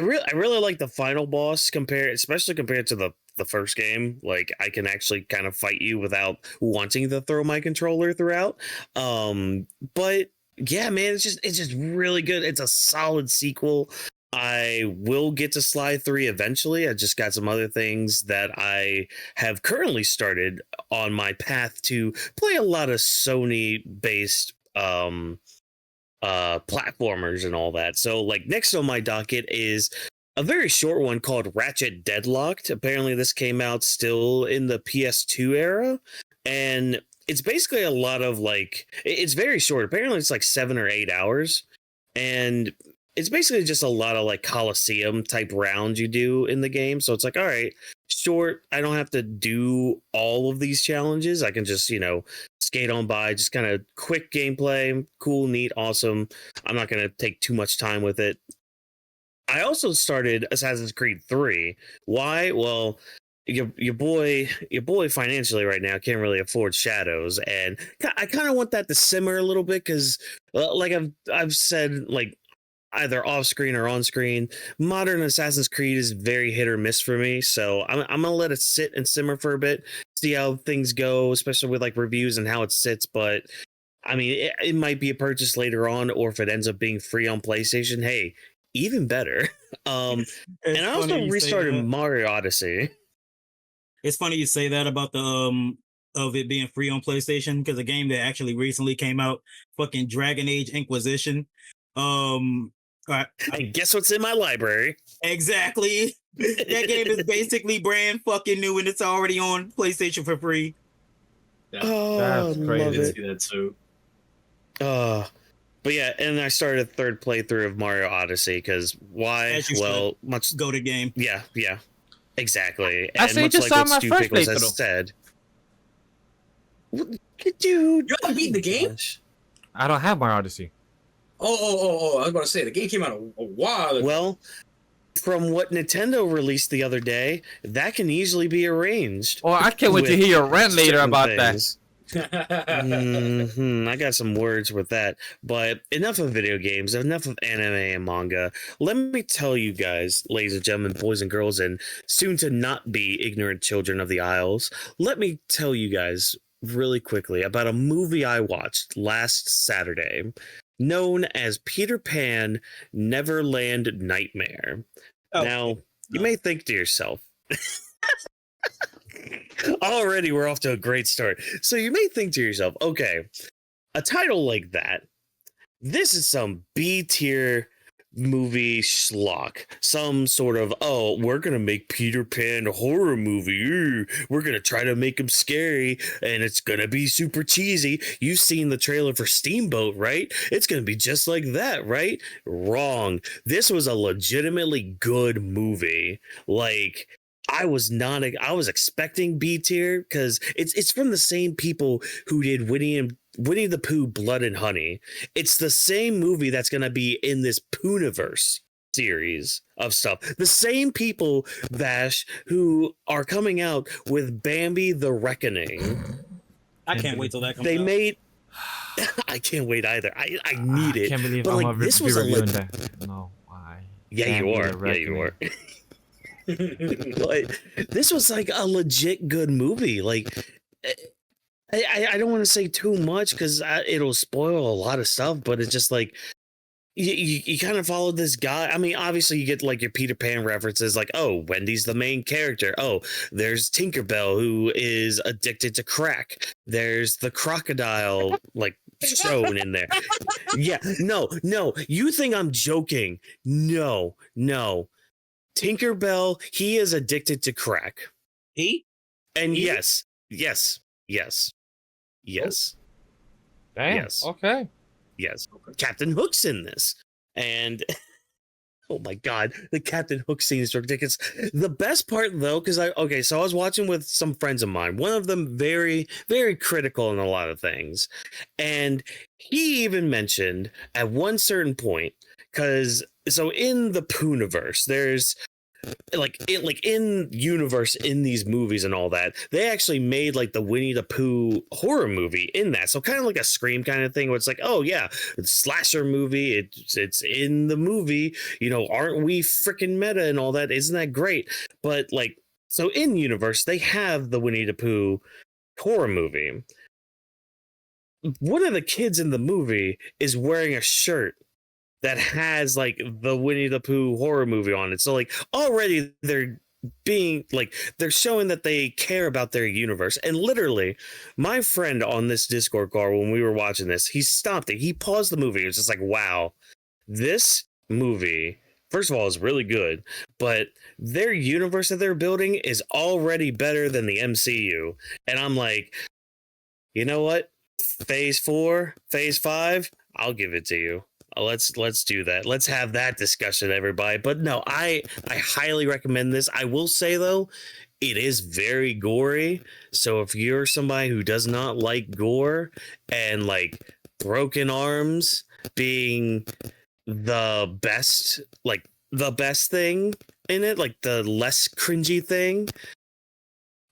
really like the final boss especially compared to the first game. Like, I can actually kind of fight you without wanting to throw my controller throughout. But yeah, man, it's just really good. It's a solid sequel. I will get to Sly 3 eventually. I just got some other things that I have currently started on my path to play a lot of Sony-based platformers and all that. So, like, next on my docket is a very short one called Ratchet Deadlocked. Apparently, this came out still in the PS2 era, and it's basically a lot of like it's very short. Apparently, it's like 7 or 8 hours, and it's basically just a lot of like Coliseum type rounds you do in the game. So it's like, all right, short. I don't have to do all of these challenges. I can just, skate on by, just kind of quick gameplay, cool, neat, awesome. I'm not going to take too much time with it. I also started Assassin's Creed 3. Why? Well, your boy financially right now can't really afford Shadows, and I kind of want that to simmer a little bit because, like I've said, like either off screen or on screen, modern Assassin's Creed is very hit or miss for me. So I'm gonna let it sit and simmer for a bit, see how things go, especially with like reviews and how it sits. But I mean, it might be a purchase later on, or if it ends up being free on PlayStation, hey, even better. And I also restarted Mario Odyssey. It's funny you say that about the of it being free on PlayStation, because a game that actually recently came out, fucking Dragon Age Inquisition. Guess what's in my library? Exactly. That game is basically brand fucking new, and it's already on PlayStation for free. Yeah. Oh, that's crazy. I did see that too. But yeah, and I started a third playthrough of Mario Odyssey because why? Well, much go to game. Yeah, exactly. I and say much just like on what my Stu first Pickles has playthrough. said, dude, You haven't beaten the game? gosh. I don't have Mario Odyssey. Oh! I was about to say the game came out a while ago. Well, from what Nintendo released the other day, that can easily be arranged. Oh, I can't wait to hear your rant later certain about things. I got some words with that, but enough of video games, enough of anime and manga. Let me tell you guys, ladies and gentlemen, boys and girls, and soon to not be ignorant children of the Isles, let me tell you guys really quickly about a movie I watched last Saturday known as Peter Pan Neverland Nightmare. Now, you may think to yourself, already we're off to a great start. So you may think to yourself, okay, a title like that, this is some B tier movie schlock, some sort of, oh, we're gonna make Peter Pan a horror movie. Ooh, we're gonna try to make him scary, and it's gonna be super cheesy. You've seen the trailer for Steamboat, right? It's gonna be just like that, right? Wrong. This was a legitimately good movie. Like, I was expecting B tier because it's from the same people who did Winnie the Pooh Blood and Honey. It's the same movie that's going to be in this Pooniverse series of stuff. The same people, Vash, who are coming out with Bambi the Reckoning. I can't wait till that comes out. They made I can't wait either. I need it. I can't believe but I'm like this was reviewing that. No, why? Yeah, you are. Yeah, you are. But this was like a legit good movie. Like, I don't want to say too much because it'll spoil a lot of stuff, but it's just like you kind of follow this guy. I mean, obviously you get like your Peter Pan references, like, oh, Wendy's the main character. Oh, there's Tinkerbell who is addicted to crack. There's the crocodile like shown in there. Yeah, no, you think I'm joking? No. Tinkerbell, he is addicted to crack. And yes. Damn. Yes. Okay. Yes. Captain Hook's in this. And oh my God, the Captain Hook scene is ridiculous. The best part though, so I was watching with some friends of mine, one of them very, very critical in a lot of things. And he even mentioned at one certain point, so in the Pooniverse, there's like in universe in these movies and all that, they actually made like the Winnie the Pooh horror movie in that. So kind of like a Scream kind of thing where it's like, oh yeah, it's slasher movie. It's in the movie, aren't we freaking meta and all that? Isn't that great? But like, so in universe, they have the Winnie the Pooh horror movie. One of the kids in the movie is wearing a shirt that has like the Winnie the Pooh horror movie on it. So like already they're showing that they care about their universe. And literally my friend on this Discord call, when we were watching this, he stopped it. He paused the movie. It was just like, wow, this movie first of all, is really good, but their universe that they're building is already better than the MCU. And I'm like, you know what? Phase 4, Phase 5, I'll give it to you. Let's do that. Let's have that discussion, everybody. But no, I highly recommend this. I will say though, it is very gory. So if you're somebody who does not like gore and like broken arms being the best thing in it, like the less cringy thing,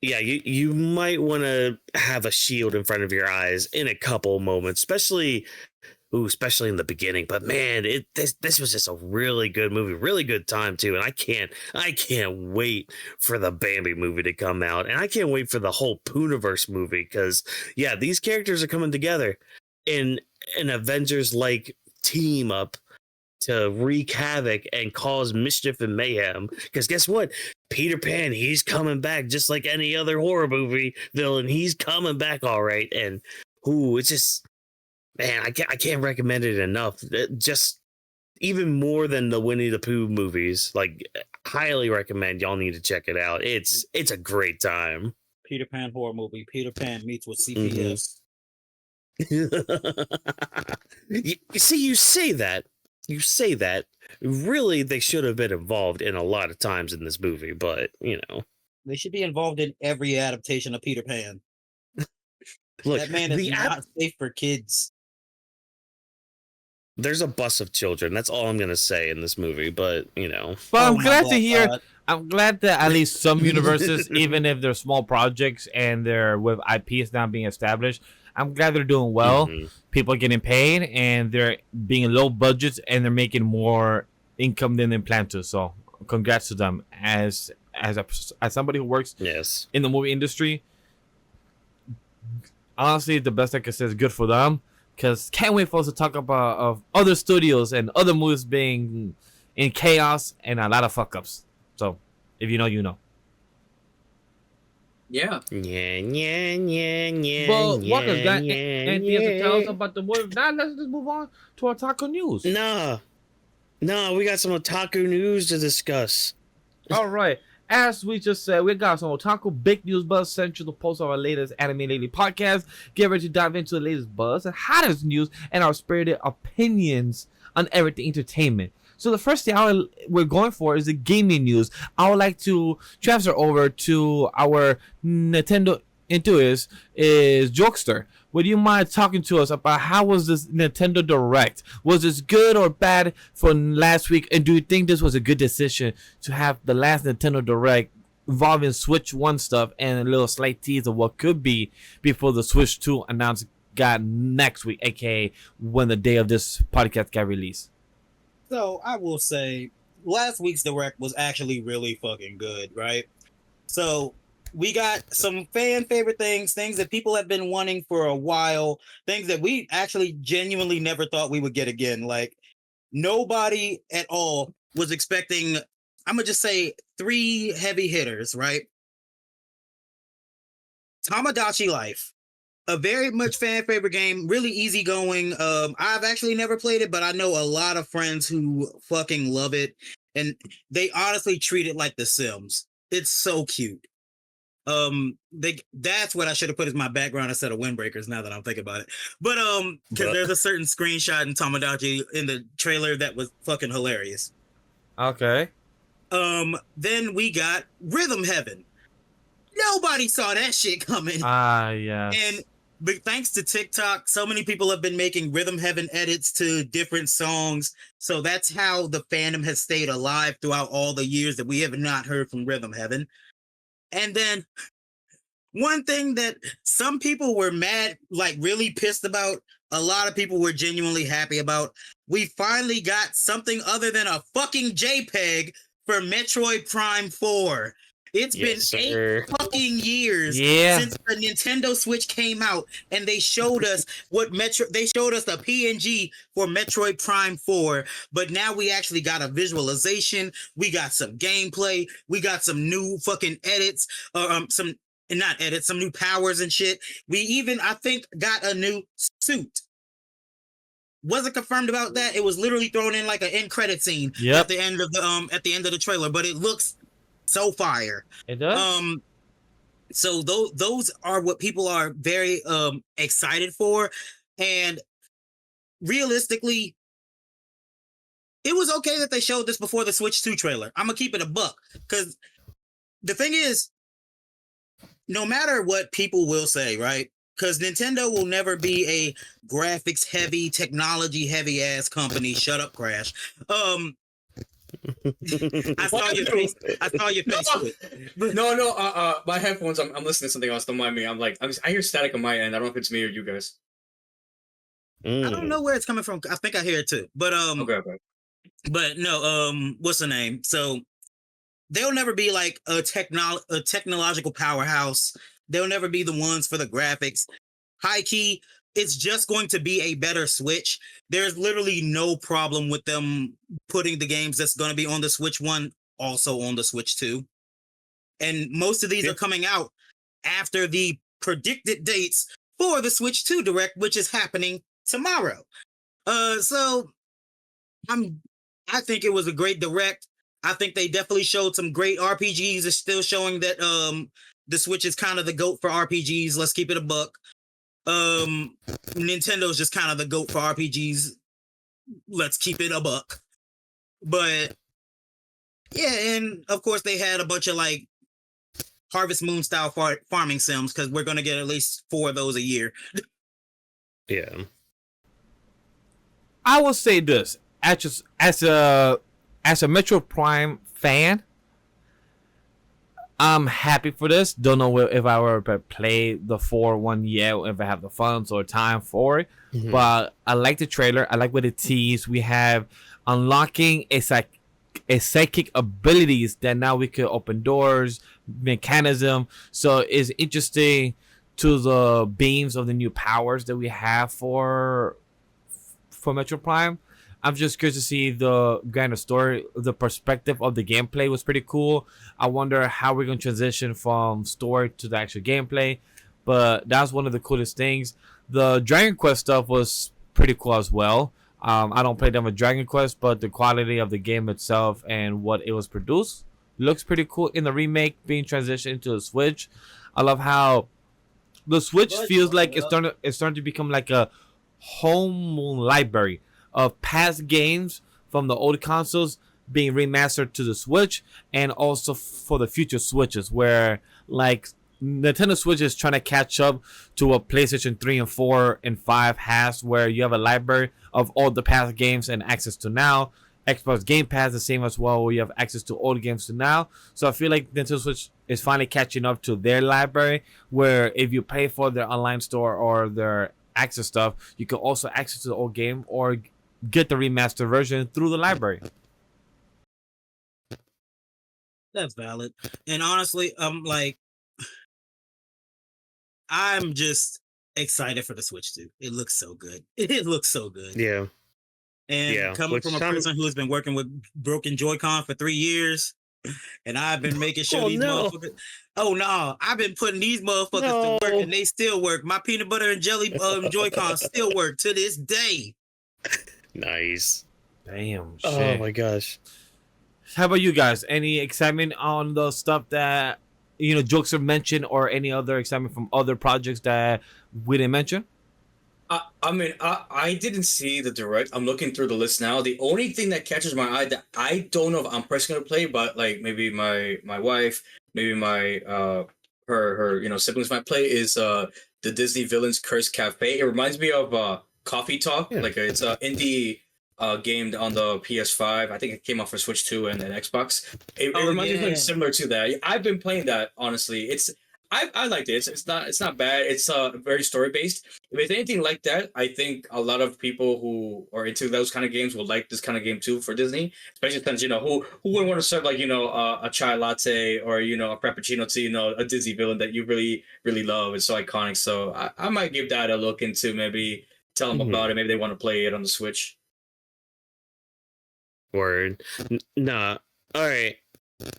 yeah, you might want to have a shield in front of your eyes in a couple moments, especially in the beginning. But man, this was just a really good movie, really good time too. And I can't wait for the Bambi movie to come out, and I can't wait for the whole Pooniverse movie, because yeah, these characters are coming together in an Avengers like team up to wreak havoc and cause mischief and mayhem. Because guess what? Peter Pan, he's coming back just like any other horror movie villain. He's coming back all right. And it's just, man, I can't recommend it enough. Just even more than the Winnie the Pooh movies. Like, highly recommend. Y'all need to check it out. It's a great time. Peter Pan horror movie. Peter Pan meets with CPS. You see, you say that. Really, they should have been involved in a lot of times in this movie, but they should be involved in every adaptation of Peter Pan. Look, that man is not safe for kids. There's a bus of children. That's all I'm gonna say in this movie, but But I'm glad to hear. I'm glad that at least some universes, even if they're small projects and they're with IPs now being established, I'm glad they're doing well. Mm-hmm. People are getting paid, and they're being low budgets, and they're making more income than they plan to. So, congrats to them. As somebody who works in the movie industry, honestly, the best I can say is good for them. Because can't wait for us to talk about of other studios and other movies being in chaos and a lot of fuck ups. So, if you know, you know. Yeah. But Whawkins got anything else to tell us about the movie? Now let's just move on to our Otaku news. No, we got some Otaku news to discuss. All right. As we just said, we got some Otaku big news buzz central to post our latest Anime Lately podcast. Get ready to dive into the latest buzz and hottest news and our spirited opinions on everything entertainment. So the first thing we're going for is the gaming news. I would like to transfer over to our Nintendo enthusiast, is Jokester. Would you mind talking to us about how was this Nintendo Direct? Was this good or bad for last week? And do you think this was a good decision to have the last Nintendo Direct involving Switch 1 stuff and a little slight tease of what could be before the Switch 2 announced got next week, aka when the day of this podcast got released? So I will say last week's Direct was actually really fucking good, right? So we got some fan favorite things that people have been wanting for a while, things that we actually genuinely never thought we would get again. Like, nobody at all was expecting, I'm going to just say 3 heavy hitters, right? Tamagotchi Life. A very much fan favorite game, really easy going. I've actually never played it, but I know a lot of friends who fucking love it, and they honestly treat it like The Sims. It's so cute. That's what I should have put as my background instead of Windbreakers. Now that I'm thinking about it, but because there's a certain screenshot in Tamagotchi in the trailer that was fucking hilarious. Okay. Then we got Rhythm Heaven. Nobody saw that shit coming. Yeah. But thanks to TikTok, so many people have been making Rhythm Heaven edits to different songs. So that's how the fandom has stayed alive throughout all the years that we have not heard from Rhythm Heaven. And then one thing that some people were mad, like really pissed about, a lot of people were genuinely happy about. We finally got something other than a fucking JPEG for Metroid Prime 4. It's been 8 fucking years since the Nintendo Switch came out, and they showed us they showed us a PNG for Metroid Prime 4, but now we actually got a visualization, we got some gameplay, we got some new fucking edits, some new powers and shit. We even, I think, got a new suit. wasn't confirmed about that. It was literally thrown in like an end credit scene at the end of the trailer, but it looks so fire. It does. So those are what people are very excited for, and realistically, it was okay that they showed this before the Switch 2 trailer. I'm gonna keep it a buck, because the thing is, no matter what people will say, right? Because Nintendo will never be a graphics heavy, technology heavy ass company. Shut up, Crash. I saw your face. I saw your face. No. My headphones. I'm listening to something else. Don't mind me. I hear static on my end. I don't know if it's me or you guys. I don't know where it's coming from. I think I hear it too. But Okay. But no. What's the name? So they'll never be like a technological powerhouse. They'll never be the ones for the graphics. High key, it's just going to be a better Switch. There's literally no problem with them putting the games that's going to be on the Switch 1 also on the Switch 2. And most of these are coming out after the predicted dates for the Switch 2 Direct, which is happening tomorrow. So I think it was a great Direct. I think they definitely showed some great RPGs. It's still showing that the Switch is kind of the GOAT for RPGs. Let's keep it a buck. Nintendo's just kind of the GOAT for RPGs. Let's keep it a buck. But yeah, and of course they had a bunch of like Harvest Moon style farming sims, because we're gonna get at least 4 of those a year. Yeah. I will say this as a Metro Prime fan, I'm happy for this. Don't know if I were to play the 4 one yet, if I have the funds or time for it. Mm-hmm. But I like the trailer. I like what it teased. We have unlocking a psychic abilities that now we could open doors, mechanism. So it's interesting to the beams of the new powers that we have for Metro Prime. I'm just curious to see the grander story. The perspective of the gameplay was pretty cool. I wonder how we're going to transition from story to the actual gameplay. But that's one of the coolest things. The Dragon Quest stuff was pretty cool as well. I don't play them with Dragon Quest, but the quality of the game itself and what it was produced looks pretty cool in the remake being transitioned to the Switch. I love how the Switch feels like it's starting to become like a home library of past games from the old consoles being remastered to the Switch, and also for the future Switches, where like Nintendo Switch is trying to catch up to what PlayStation 3 and 4 and 5 has, where you have a library of all the past games and access to now. Xbox Game Pass the same as well, where you have access to old games to now. So I feel like Nintendo Switch is finally catching up to their library, where if you pay for their online store or their access stuff, you can also access the old game or get the remastered version through the library. That's valid. And honestly, I'm just excited for the Switch 2. It looks so good. It looks so good. Yeah. And coming from a person who has been working with broken Joy-Con for 3 years, and I've been making sure motherfuckers. Oh no, I've been putting these motherfuckers to work, and they still work. My peanut butter and jelly Joy-Con still work to this day. Nice. Damn. Shit. Oh my gosh. How about you guys? Any excitement on the stuff that Jokester mentioned, or any other excitement from other projects that we didn't mention? I didn't see the Direct. I'm looking through the list now. The only thing that catches my eye that I don't know if I'm personally gonna play, but like maybe my wife, maybe my her siblings might play, is the Disney Villains Curse Cafe. It reminds me of Coffee Talk. Yeah. Like it's an indie game on the PS5. I think it came out for Switch 2 and Xbox. It reminds me of something similar to that. I've been playing that, honestly. I liked it. It's not bad. It's very story based. If it's anything like that, I think a lot of people who are into those kind of games will like this kind of game too for Disney. Especially since who wouldn't want to serve like a chai latte or a frappuccino to a Disney villain that you really really love. It's so iconic. So I might give that a look into, maybe tell them about it. Maybe they want to play it on the Switch. Word. Nah. All right.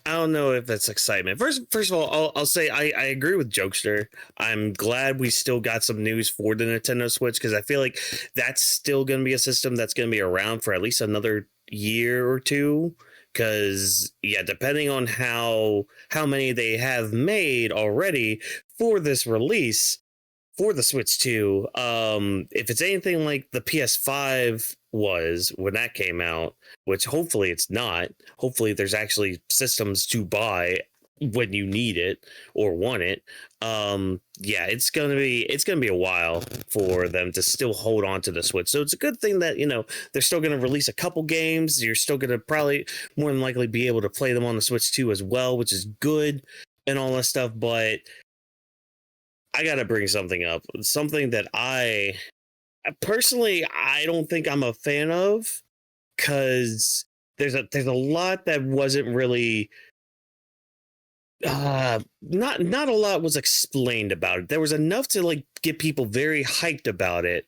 I don't know if that's excitement. First of all, I'll say I agree with Jokester. I'm glad we still got some news for the Nintendo Switch, because I feel like that's still going to be a system that's going to be around for at least another year or two. Because yeah, depending on how many they have made already for this release for the Switch 2, if it's anything like the PS5 was when that came out, which hopefully it's not. Hopefully there's actually systems to buy when you need it or want it. Yeah, it's gonna be a while for them to still hold on to the Switch. So it's a good thing that, you know, they're still gonna release a couple games. You're still gonna probably more than likely be able to play them on the Switch 2 as well, which is good and all that stuff. But I gotta bring something up. Something that I personally I don't think I'm a fan of, because there's a lot that wasn't really not a lot was explained about it. There was enough to like get people very hyped about it,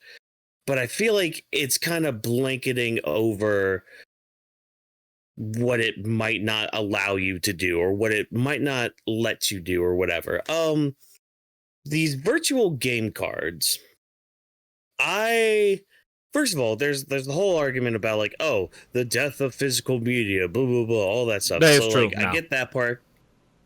but I feel like it's kind of blanketing over what it might not allow you to do or what it might not let you do or whatever. These virtual game cards, first of all, there's the whole argument about like, oh, the death of physical media, blah blah blah, all that stuff. That is so true. like, I get that part.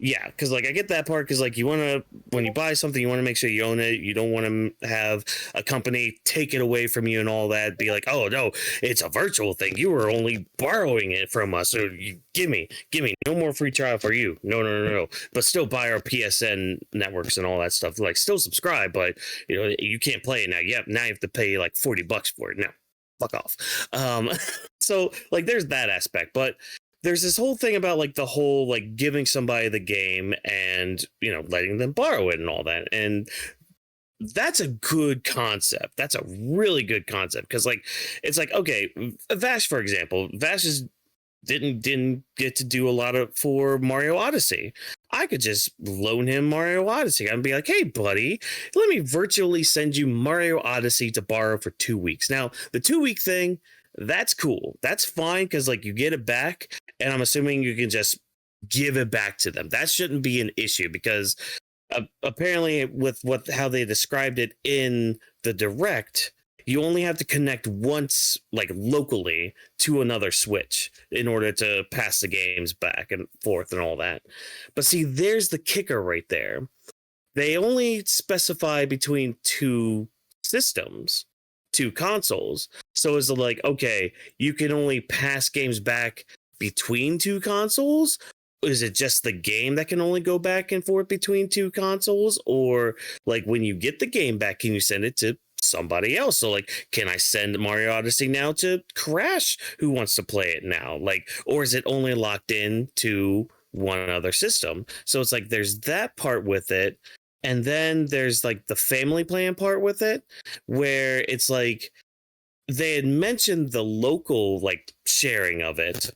Yeah, because like I get that part, because like you want to, when you buy something, you want to make sure you own it. You don't want to have a company take it away from you and all that. Be like, oh no, it's a virtual thing. You were only borrowing it from us. So you give me, no more free trial for you. No. But still buy our PSN networks and all that stuff. Like still subscribe, but you know you can't play it now. Yep, now you have to pay like $40 for it. No, fuck off. So like there's that aspect, but there's this whole thing about like the whole like giving somebody the game and, you know, letting them borrow it and all that. And that's a good concept. That's a really good concept, because like it's like, okay, Vash, for example, didn't get to do a lot of for Mario Odyssey. I could just loan him Mario Odyssey and be like, hey buddy, let me virtually send you Mario Odyssey to borrow for 2 weeks. Now the 2-week thing, that's cool. That's fine, because like you get it back, and I'm assuming you can just give it back to them. That shouldn't be an issue, because apparently with how they described it in the direct, you only have to connect once, like locally, to another Switch in order to pass the games back and forth and all that. But see, there's the kicker right there. They only specify between two systems, two consoles. So is it like, okay, you can only pass games back between two consoles? Is it just the game that can only go back and forth between two consoles? Or like when you get the game back, can you send it to somebody else? So like, can I send Mario Odyssey now to Crash, who wants to play it now? Like, or is it only locked in to one other system? So it's like there's that part with it. And then there's like the family plan part with it, where it's like they had mentioned the local like sharing of it,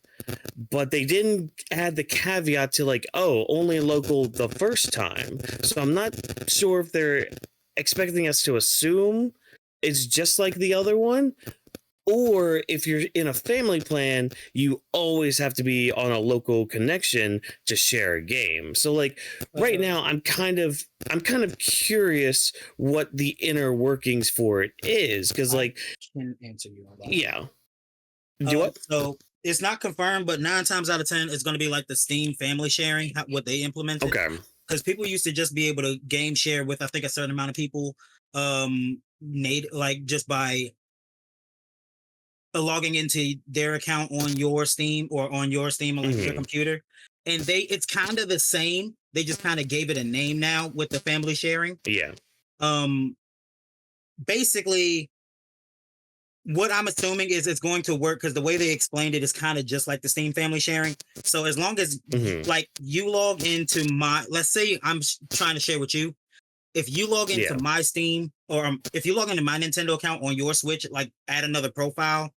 but they didn't add the caveat to like, oh, only local the first time. So I'm not sure if they're expecting us to assume it's just like the other one, or if you're in a family plan, you always have to be on a local connection to share a game. So like right now, I'm kind of curious what the inner workings for it is, because like I can answer you on that. Yeah. Do what? So it's not confirmed, but 9 times out of 10, it's going to be like the Steam family sharing, what they implemented. Okay. Because people used to just be able to game share with, I think, a certain amount of people, like just by logging into their account on your Steam or on your Steam on your computer. And it's kind of the same. They just kind of gave it a name now with the family sharing. Yeah. Basically, what I'm assuming is it's going to work, because the way they explained it is kind of just like the Steam family sharing. So as long as like you log into let's say I'm trying to share with you. If you log into my Steam, or if you log into my Nintendo account on your Switch, like add another profile,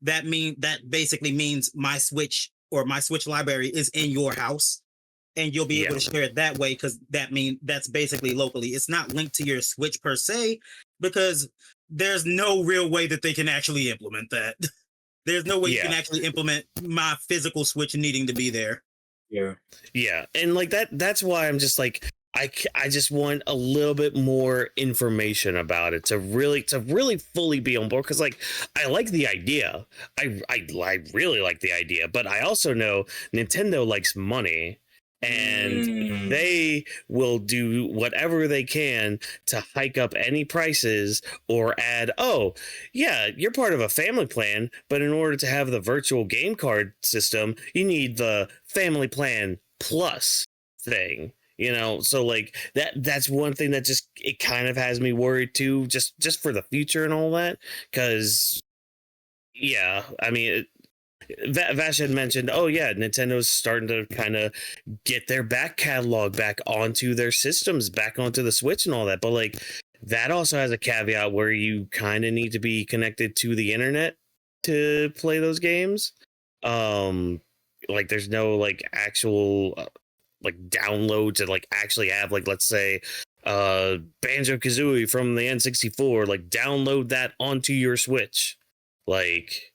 that basically means my Switch or my Switch library is in your house, and you'll be able to share it that way, because that's basically locally. It's not linked to your Switch per se, because there's no real way that they can actually implement that. There's no way you can actually implement my physical Switch needing to be there. Yeah, and like that's why I'm just like I just want a little bit more information about it to really fully be on board, because like I like the idea. I really like the idea, but I also know Nintendo likes money, and they will do whatever they can to hike up any prices or add, oh yeah, you're part of a family plan, but in order to have the virtual game card system, you need the family plan plus thing. So like that's one thing that just, it kind of has me worried too, just for the future and all that, because yeah, I mean, Vash had mentioned, oh yeah, Nintendo's starting to kind of get their back catalog back onto their systems, back onto the Switch and all that, but like that also has a caveat where you kind of need to be connected to the internet to play those games. Like there's no like actual like download to like actually have, like, let's say Banjo-Kazooie from the N64, like download that onto your Switch. Like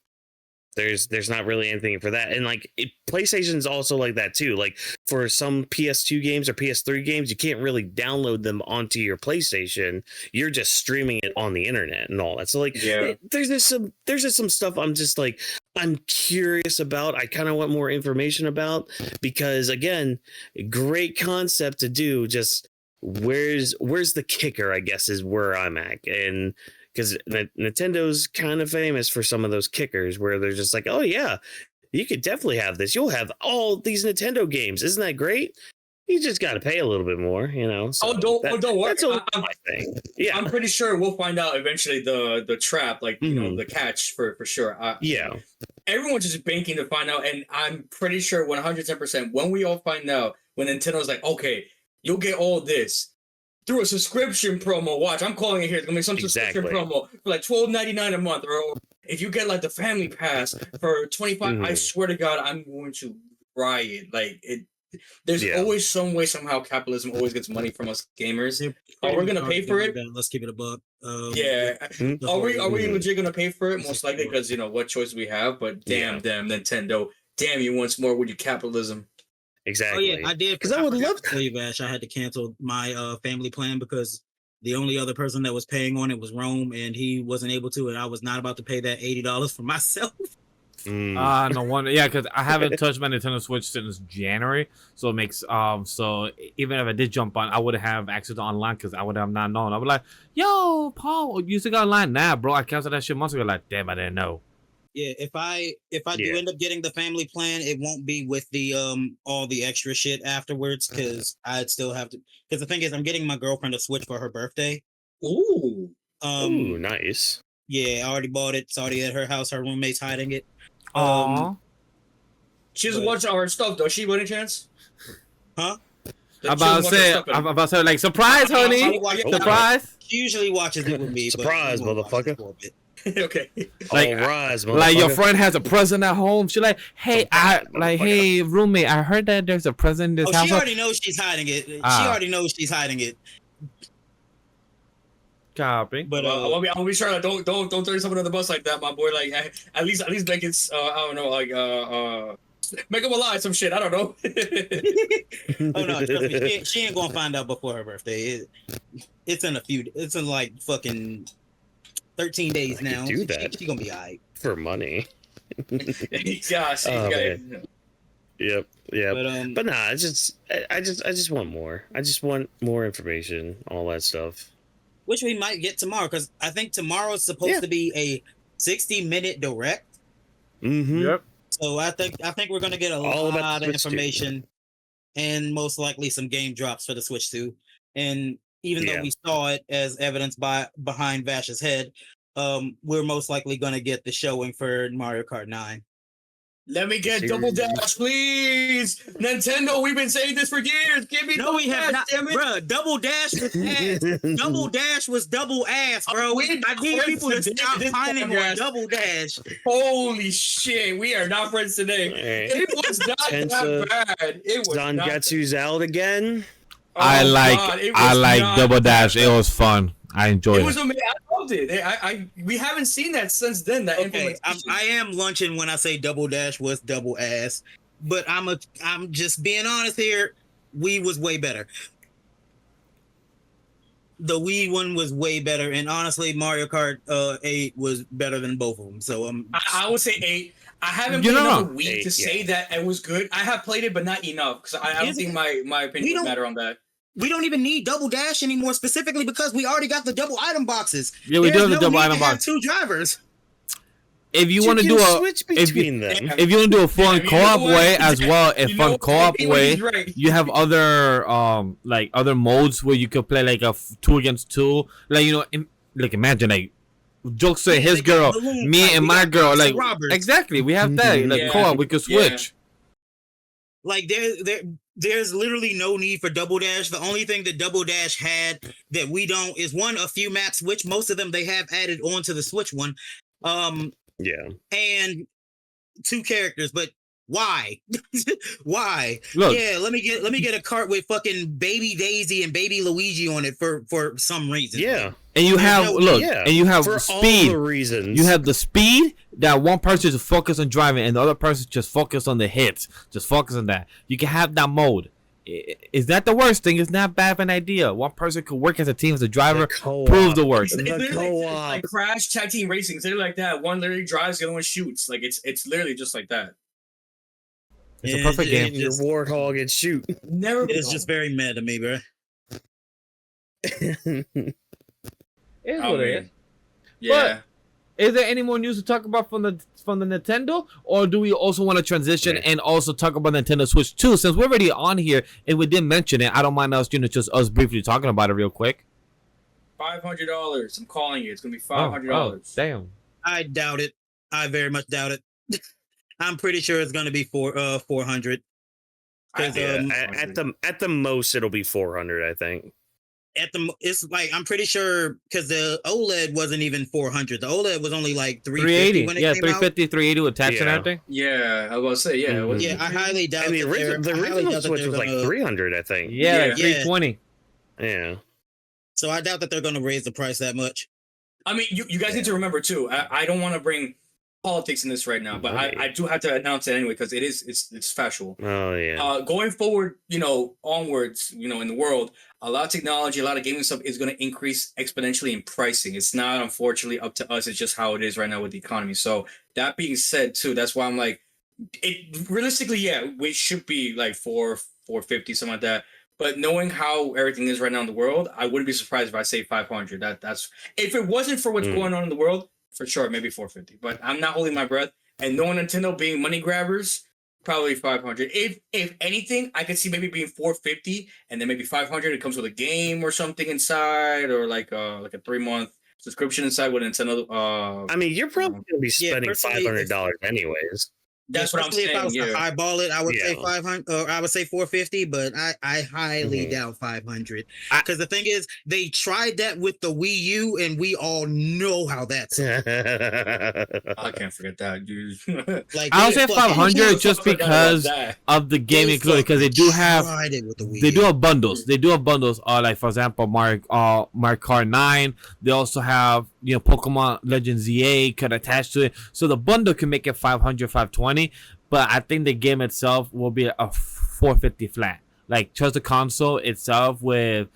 there's not really anything for that. And like PlayStation's also like that too. Like for some PS2 games or PS3 games, you can't really download them onto your PlayStation. You're just streaming it on the internet and all that. So like there's just some stuff I'm curious about. I kind of want more information about, because again, great concept to do, just where's the kicker, I guess, is where I'm at. And because Nintendo's kind of famous for some of those kickers where they're just like, oh yeah, you could definitely have this. You'll have all these Nintendo games. Isn't that great? You just got to pay a little bit more, So don't worry. That's my thing. Yeah, I'm pretty sure we'll find out eventually the trap, like the catch for sure. Yeah, everyone's just banking to find out, and I'm pretty sure 110% when we all find out, when Nintendo's like, okay, you'll get all this through a subscription promo. Watch, I'm calling it here. It's gonna be some subscription promo for like $12.99 a month, or if you get like the family pass for $25, I swear to God, I'm going to riot. Like it. There's always some way, somehow, capitalism always gets money from us gamers. Are we gonna pay for it? Let's keep it a buck. Are we legit gonna pay for it? Most likely, because what choice we have. But damn Nintendo, damn you once more with your capitalism. Exactly. Oh yeah, I did, because I would love to tell you, Vash. I had to cancel my family plan because the only other person that was paying on it was Rome, and he wasn't able to, and I was not about to pay that $80 for myself. No wonder. Yeah, because I haven't touched my Nintendo Switch since January, so it makes so even if I did jump on, I wouldn't have access to online because I would have not known. I would like, yo, Paul, you still got online? Nah, bro, I canceled that shit months ago. Like, damn, I didn't know. Yeah, if I do end up getting the family plan, it won't be with the all the extra shit afterwards, because I'd still have to. Because the thing is, I'm getting my girlfriend a Switch for her birthday. Ooh, nice. Yeah, I already bought it. It's already at her house. Her roommate's hiding it. She doesn't watch our stuff, does she, by any chance? Huh? I'm about to say, like, surprise, honey. Surprise. She usually watches it with me. Surprise, motherfucker. Okay. Like, rise, like your friend has a present at home. She's like, hey, hey, roommate, I heard that there's a present in this house. She already knows she's hiding it. She already knows she's hiding it. Copy. But I'll be sure. Don't throw yourself under the bus like that, my boy. Like at least make it. I don't know. Like make him a lie, some shit. I don't know. Oh no, trust me, she ain't gonna find out before her birthday. It's in like fucking 13 days now. Do that. She gonna be alright for money. Yeah. Yep. But nah, I just want more. I just want more information, all that stuff. Which we might get tomorrow, because I think tomorrow is supposed to be a 60-minute direct. Yep. So I think we're gonna get a lot of information, and most likely some game drops for the Switch 2. And even though we saw it as evidenced behind Vash's head, we're most likely gonna get the showing for Mario Kart 9. Let me get Double Dash, please. Nintendo, we've been saying this for years. Give me we have not, bro. Double Dash was ass. Double Dash was double ass, bro. I need people to stop pining on Double Dash. Holy shit, we are not friends today. It was not that bad. It was Zangetsu's out again. I like Double Dash. It was fun. I enjoyed it. It was amazing. I loved it. We haven't seen that since then. That I am lunching when I say Double Dash was double ass. but I'm just being honest here. Wii was way better. The Wii one was way better, and honestly, Mario Kart 8 was better than both of them. So I would say 8. I haven't played enough of Wii to say that it was good. I have played it, but not enough, because I don't think my opinion would matter on that. We don't even need Double Dash anymore, specifically because we already got the double item boxes. Yeah, we do have the double item box. 2 drivers. If you want to do if you want to do a fun co-op way as well, a fun co-op way, you have other like other modes where you could play like a 2 against 2. Like, you know, like imagine like Jokester, his girl, me and my girl, like exactly. We have that like co-op. We could switch. Like there's literally no need for Double Dash. The only thing that Double Dash had that we don't is a few maps, which most of them they have added onto the Switch one. Yeah. And 2 characters, but why? Why? Look, yeah, let me get a cart with fucking Baby Daisy and Baby Luigi on it for some reason. Yeah. And you have and you have for speed. All the reasons. You have the speed that one person just focus on driving and the other person just focus on the hits. Just focus on that. You can have that mode. Is that the worst thing? It's not bad of an idea. One person could work as a team as a driver, prove the work. It's like Crash Tag Team Racing. It's literally like that. One literally drives, the other one shoots. Like it's literally just like that. It's a perfect game. Your Warthog and shoot. It's just very mad to me, bro. It's what it is. Yeah. But is there any more news to talk about from the Nintendo, or do we also want to transition and also talk about Nintendo Switch 2? Since we're already on here and we didn't mention it, I don't mind us, just us briefly talking about it real quick. $500. I'm calling you. It's gonna be $500. Damn. I doubt it. I very much doubt it. I'm pretty sure it's gonna be 400. At the most, it'll be 400. I think. It's like I'm pretty sure because the OLED wasn't even 400. The OLED was only like 350 when it came 350, 380 with tax and everything. Yeah, I was about to say Yeah, I highly doubt. And the original Switch was like 300, I think. Yeah, like 320. Yeah. So I doubt that they're going to raise the price that much. I mean, you guys need to remember too. I don't want to bring politics in this right now, but I do have to announce it anyway because it's factual. Oh yeah. Going forward, onwards, in the world, a lot of technology, a lot of gaming stuff is going to increase exponentially in pricing. It's not unfortunately up to us. It's just how it is right now with the economy. So that being said, too, that's why I'm like, it realistically, we should be like 450, something like that. But knowing how everything is right now in the world, I wouldn't be surprised if I say 500. That's if it wasn't for what's going on in the world. For sure, maybe 450, but I'm not holding my breath. And knowing Nintendo being money grabbers, probably 500. If anything, I could see maybe being 450, and then maybe 500. It comes with a game or something inside, or like a 3-month subscription inside with Nintendo. I mean, you're probably gonna be spending $500 anyways. That's what I'm saying. If I was to highball it, I would say 500, or I would say 450, but I highly doubt 500. Because the thing is, they tried that with the Wii U, and we all know how that's. I can't forget that, dude. I would say 500 just because of the gaming included, because they do have bundles. They do have bundles. Like for example, Mario Kart 9. They also have Pokemon Legends ZA could attach to it, so the bundle can make it 500, 520. But I think the game itself will be a 450 flat. Like just the console itself with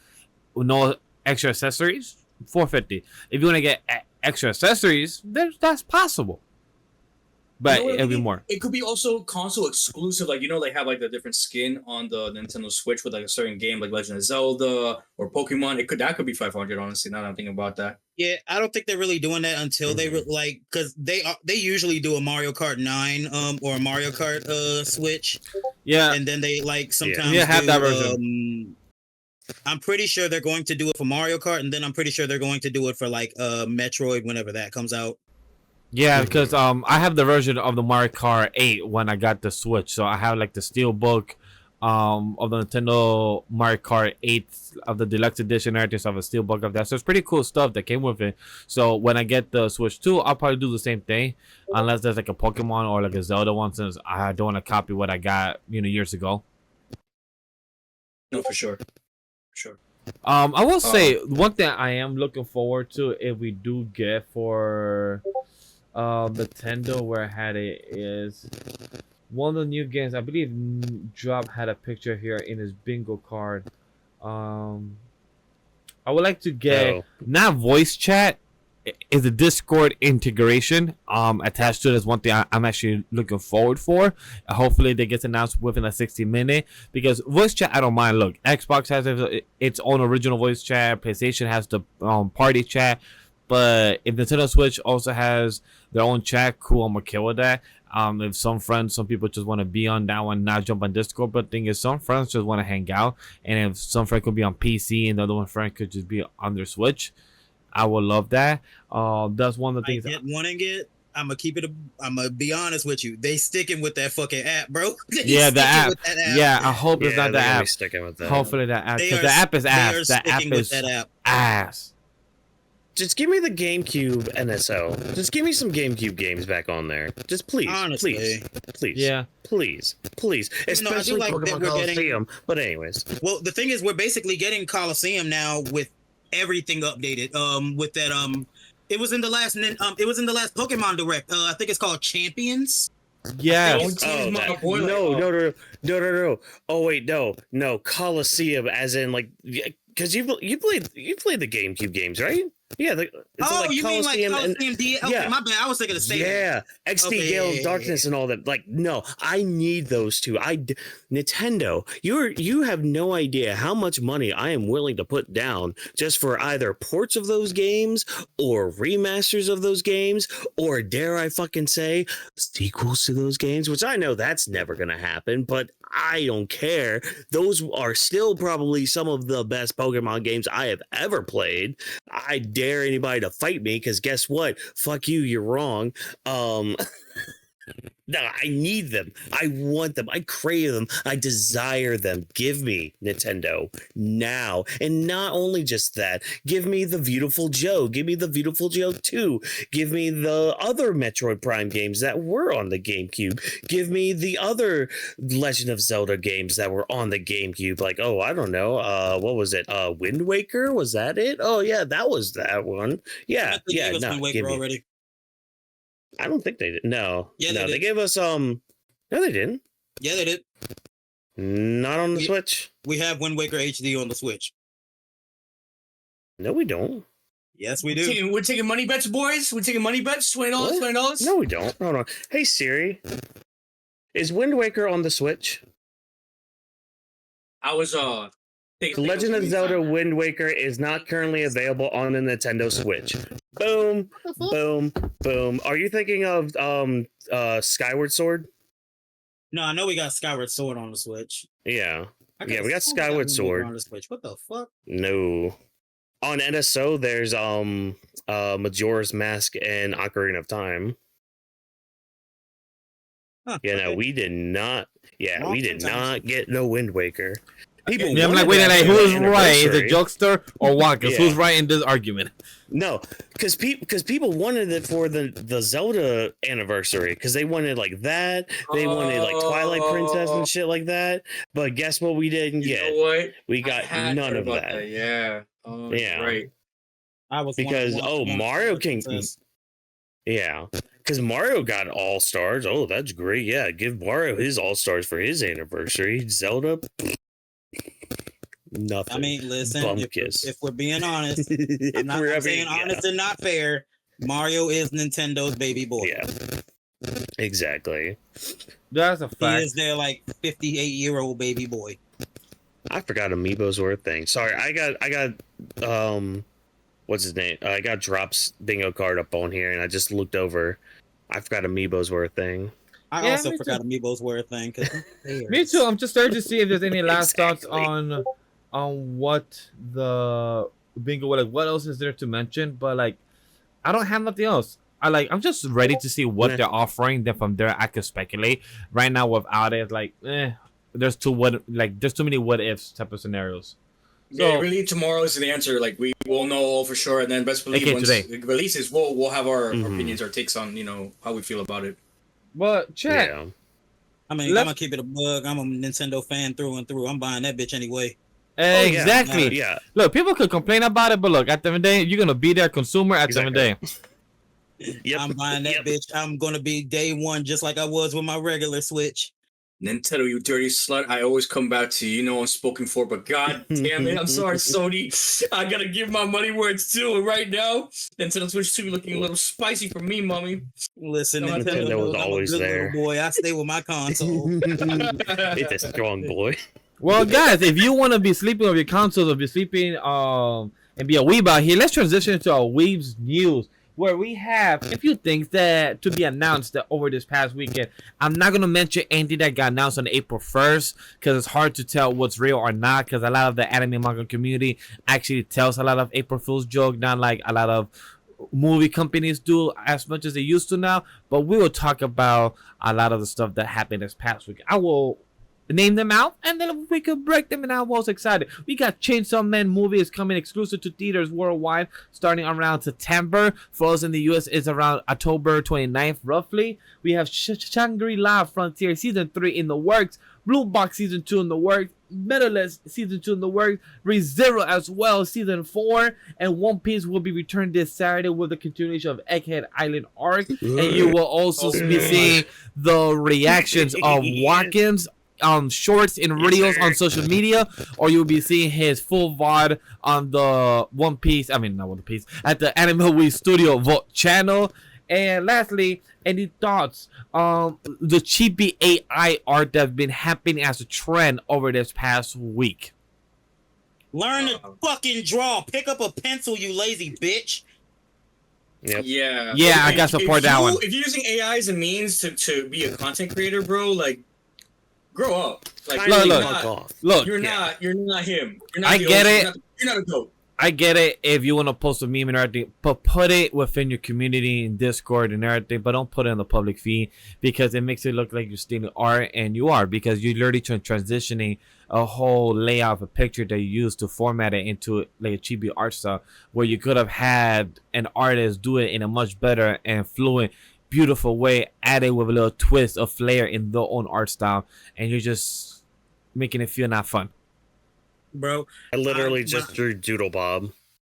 no extra accessories, 450. If you want to get extra accessories, then that's possible. But it'll be more. It could be also console exclusive, like they have like the different skin on the Nintendo Switch with like a certain game, like Legend of Zelda or Pokemon. That could be 500. Honestly, now that I'm thinking about that. Yeah, I don't think they're really doing that until they because they usually do a Mario Kart 9 or a Mario Kart Switch. Yeah, and then they sometimes have that version. I'm pretty sure they're going to do it for Mario Kart, and then I'm pretty sure they're going to do it for like Metroid whenever that comes out. Yeah, because I have the version of the Mario Kart 8 when I got the Switch, so I have like the steelbook of the Nintendo Mario Kart 8 of the deluxe edition. Everything, so I have a steelbook of that. So it's pretty cool stuff that came with it. So when I get the Switch 2, I'll probably do the same thing, unless there's like a Pokemon or like a Zelda one, since I don't want to copy what I got years ago. No, for sure. I will say one thing I am looking forward to if we do get for Nintendo, where I had it is one of the new games, I believe Drop had a picture here in his bingo card. I would like to get not voice chat, is the Discord integration attached to it is one thing I'm actually looking forward for. Hopefully they get announced within a 60-minute, because voice chat I don't mind. Look, Xbox has its own original voice chat, PlayStation has the party chat, but if Nintendo Switch also has their own chat, cool, I'm okay with that. If some people just want to be on that one, not jump on Discord, but the thing is, some friends just want to hang out, and if some friend could be on PC and the other one friend could just be on their Switch, I would love that. That's one of the things. I'm gonna be honest with you. They sticking with that fucking app, bro. Yeah, the app. Yeah, I hope it's not the app. Sticking with that. Hopefully that app, because the app is ass. The app is ass. Just give me the GameCube NSO. Just give me some GameCube games back on there. Just please, honestly. please. Yeah. Please. Especially like Pokemon Coliseum. But anyways. Well, the thing is, we're basically getting Coliseum now with everything updated. With that, it was in the last Pokemon Direct. I think it's called Champions. Yeah. No. Oh wait, no. Coliseum, as in like, because you played the GameCube games, right? Yeah. You mean like Coliseum D? Okay, yeah. My bad. I was thinking the same. Yeah, XD Gale Darkness and all that. Like, no, I need those two. Nintendo, you have no idea how much money I am willing to put down just for either ports of those games or remasters of those games, or dare I fucking say sequels to those games, which I know that's never gonna happen, but I don't care. Those are still probably some of the best Pokemon games I have ever played. I dare anybody to fight me, because guess what? Fuck you, you're wrong. No, I need them. I want them. I crave them. I desire them. Give me Nintendo now. And not only just that, give me the Beautiful Joe. Give me the Beautiful Joe 2. Give me the other Metroid Prime games that were on the GameCube. Give me the other Legend of Zelda games that were on the GameCube. Like, oh, I don't know. What was it? Wind Waker? Was that it? Oh, yeah, that was that one. Yeah, yeah. No, Wind Waker already. I don't think they did. No. Yeah, no, they gave us no, they didn't. Yeah, they did. Not on the Switch. We have Wind Waker HD on the Switch. No, we don't. Yes, we do. We're taking money bets, boys. We're taking money bets. $20. $20. No, we don't. Hold on. Hey Siri, is Wind Waker on the Switch? I was The Legend of Zelda Wind Waker is not currently available on the Nintendo Switch. Boom, boom, boom. Are you thinking of Skyward Sword? No, I know we got Skyward Sword on the Switch. Yeah. Yeah, we got Skyward Sword on the Switch. What the fuck? No. On NSO, there's Majora's Mask and Ocarina of Time. Huh, yeah, no, we did not. Yeah, we did not get no Wind Waker. People I'm like, wait a minute, who's right? Is it Jokester or Whawkins? Yeah. Who's right in this argument? No, because people wanted it for the Zelda anniversary, because they wanted like that. They wanted like Twilight Princess and shit like that. But guess what? We didn't get. Know what? We got none of that. Yeah. Oh, yeah. Right. I was because Mario King. Yeah, because Mario got All Stars. Oh, that's great. Yeah, give Mario his All Stars for his anniversary. Zelda. Nothing. I mean, listen, if we're being honest, I'm not saying honest and not fair. Mario is Nintendo's baby boy. Yeah, exactly. That's a fact. He is their like 58-year-old baby boy. I forgot Amiibos were a thing. Sorry, I got what's his name? I got Drop's bingo card up on here, and I just looked over. I forgot Amiibos were a thing. I also forgot Amiibos were a thing. Me too. I'm just starting to see if there's any last thoughts on what the bingo. Like, what else is there to mention? But like, I don't have nothing else. I'm just ready to see what they're offering. Then from there, I could speculate. Right now, without it, like, there's too many what ifs type of scenarios. So, yeah, really, tomorrow is the answer. Like, we will know all for sure, and then best believe once it releases, we'll have our opinions, our takes on how we feel about it. But chat. Yeah. I mean, I'm gonna keep it a bug. I'm a Nintendo fan through and through. I'm buying that bitch anyway. Exactly. Oh, yeah. Look, people could complain about it, but look, at the end of the day, you're gonna be their consumer at the end of the day. Yep. I'm buying that bitch. I'm gonna be day one just like I was with my regular Switch. Nintendo, you dirty slut. I always come back to you. You know I'm spoken for, but god damn it. I'm sorry, Sony. I gotta give my money where it's due. And right now, Nintendo Switch 2 looking a little spicy for me, mommy. Listen, No, Nintendo was knows I'm a always good there. little boy. I stay with my console. It's a strong boy. Well, guys, if you want to be sleeping with your consoles or be sleeping and be a weeb out here, let's transition to our Weebs news, where we have a few things that to be announced that over this past weekend. I'm not going to mention anything that got announced on April 1st because it's hard to tell what's real or not, because a lot of the anime manga community actually tells a lot of April Fool's joke, not like a lot of movie companies do as much as they used to now. But we will talk about a lot of the stuff that happened this past week. I will name them out and then we could break them, and I was excited. We got Chainsaw Man movie is coming exclusive to theaters worldwide starting around September. For us in the US, it's around October 29th roughly. We have Shangri-La Frontier season 3 in the works, Blue Box season 2 in the works, Medalist season 2 in the works, ReZero as well season 4, and One Piece will be returned this Saturday with the continuation of Egghead Island arc. And you will also be seeing the reactions of Whawkins shorts and videos on social media, or you'll be seeing his full VOD on the One Piece, I mean not One Piece, at the Anime Studio Vote channel. And lastly, any thoughts on the cheapy AI art that's been happening as a trend over this past week? Learn to fucking draw. Pick up a pencil, you lazy bitch. Yep. Yeah, I got support that one. If you're using AI as a means to be a content creator, bro, like, grow up. Like, look, you're not him. You're not I get it. You're not a goat. I get it if you want to post a meme and everything, but put it within your community in Discord and everything, but don't put it in the public feed, because it makes it look like you're stealing art, and you are, because you're literally transitioning a whole layout of a picture that you use to format it into like a chibi art style, where you could have had an artist do it in a much better and fluent, beautiful way, added with a little twist of flair in their own art style, and you're just making it feel not fun. Bro, I literally just drew Doodle Bob.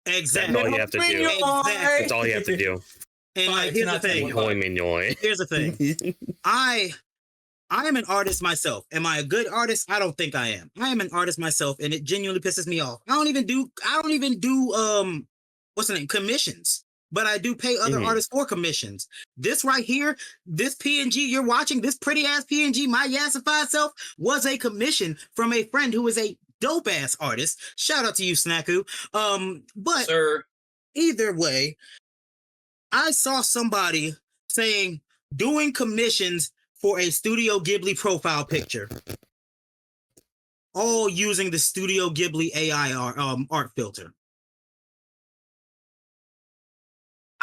Exactly. That's all you have to do. Exactly. That's all you have to do. And like, here's the thing. Here's the thing. I am an artist myself. Am I a good artist? I don't think I am. I am an artist myself, and it genuinely pisses me off. I don't even do what's the name? Commissions. But I do pay other artists for commissions. This right here, this PNG you're watching, this pretty ass PNG, my yassified self, was a commission from a friend who is a dope ass artist. Shout out to you, Snaku. But Sir, either way, I saw somebody saying doing commissions for a Studio Ghibli profile picture, all using the Studio Ghibli AI art filter.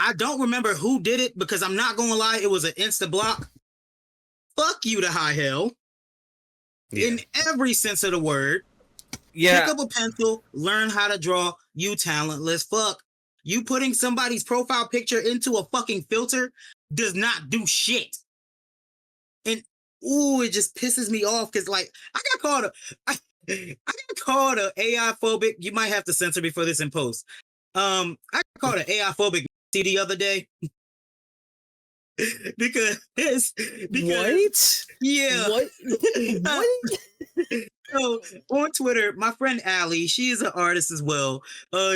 I don't remember who did it, because I'm not gonna lie, it was an insta block. Fuck you to high hell. Yeah. In every sense of the word. Yeah. Pick up a pencil, learn how to draw, you talentless fuck. You putting somebody's profile picture into a fucking filter does not do shit. And ooh, it just pisses me off, because like I got called a AI phobic. You might have to censor me for this in post. I got called an AI phobic the other day. because what? Yeah. What? So on Twitter, my friend Allie, she is an artist as well.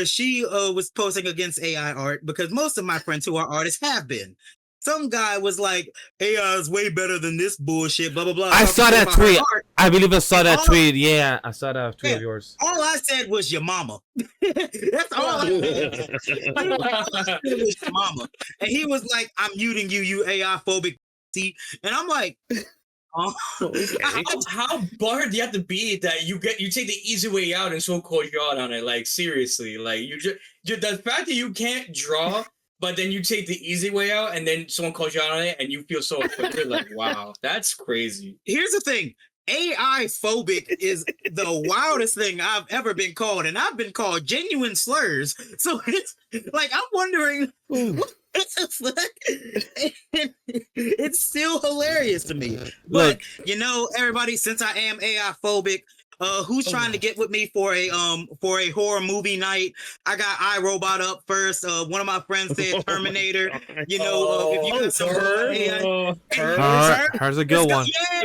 She was posting against AI art, because most of my friends who are artists have been. Some guy was like, AI is way better than this bullshit, blah, blah, blah. I saw that tweet. I believe I saw that tweet. Yeah, I saw that tweet of yours. All I said was your mama. That's all I said. All I said was your mama. And he was like, I'm muting you, you AI phobic. See? And I'm like, oh, okay. How barred do you have to be that you take the easy way out and so call you out on it? Like, seriously, like you just the fact that you can't draw, but then you take the easy way out, and then someone calls you out on it, and you feel so you're like, wow, that's crazy. Here's the thing. AI phobic is the wildest thing I've ever been called, and I've been called genuine slurs. So it's like, I'm wondering, it's still hilarious to me. But, you know, everybody, since I am AI phobic, Who's trying to get with me for a horror movie night? I got iRobot up first. One of my friends said Terminator. You know, if you got some Her's a good one. Yeah,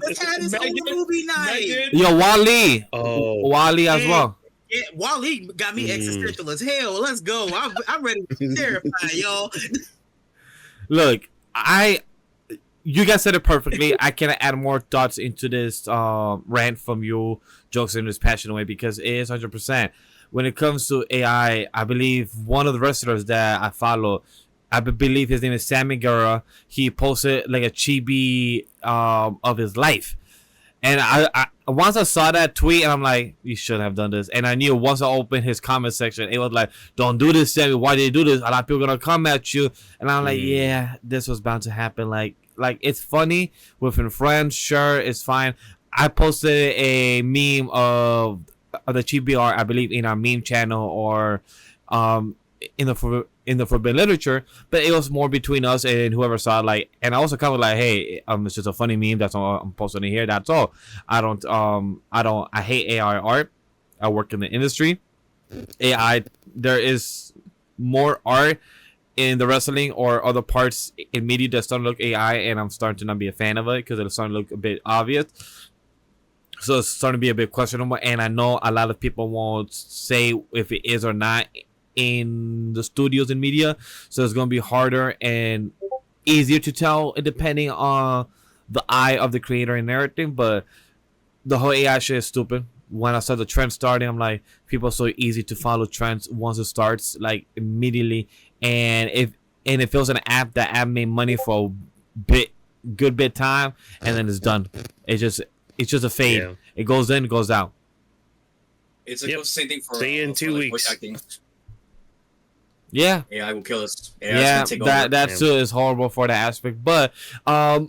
let's have this whole movie night. Yo, Wally. Wally as well. Yeah, Wally got me existential as hell. Let's go. I'm ready to terrify y'all. Look, you guys said it perfectly. I cannot add more thoughts into this rant from you, Jokes in this passionate way, because it is 100%. When it comes to AI, I believe one of the wrestlers that I follow, I believe his name is Sammy Guerra. He posted like a chibi of his life. And I once I saw that tweet, and I'm like, you shouldn't have done this. And I knew once I opened his comment section, it was like, don't do this, Sammy. Why did you do this? A lot of people are going to come at you. And I'm like, yeah, this was bound to happen. Like it's funny within friends. Sure, it's fine. I posted a meme of the chibi art, I believe, in our meme channel or in the forbidden literature, but it was more between us and whoever saw it. Like, and I also kind of like, hey, it's just a funny meme. That's all I'm posting in here. That's all. I hate AI art. I work in the industry. AI, there is more art in the wrestling or other parts in media that's starting to look AI, and I'm starting to not be a fan of it because it's starting to look a bit obvious. So it's starting to be a bit questionable, and I know a lot of people won't say if it is or not in the studios and media, so it's going to be harder and easier to tell depending on the eye of the creator and everything. But the whole AI shit is stupid. When I saw the trend starting, I'm like, people are so easy to follow trends once it starts, like immediately. And if it feels an app, that app made money for a good bit time, and then it's done. It's just a fade. Yeah. It goes in, it goes out. It's the same thing for see you in 2 weeks. Yeah, AI will kill us. Yeah, that too is horrible for that aspect. But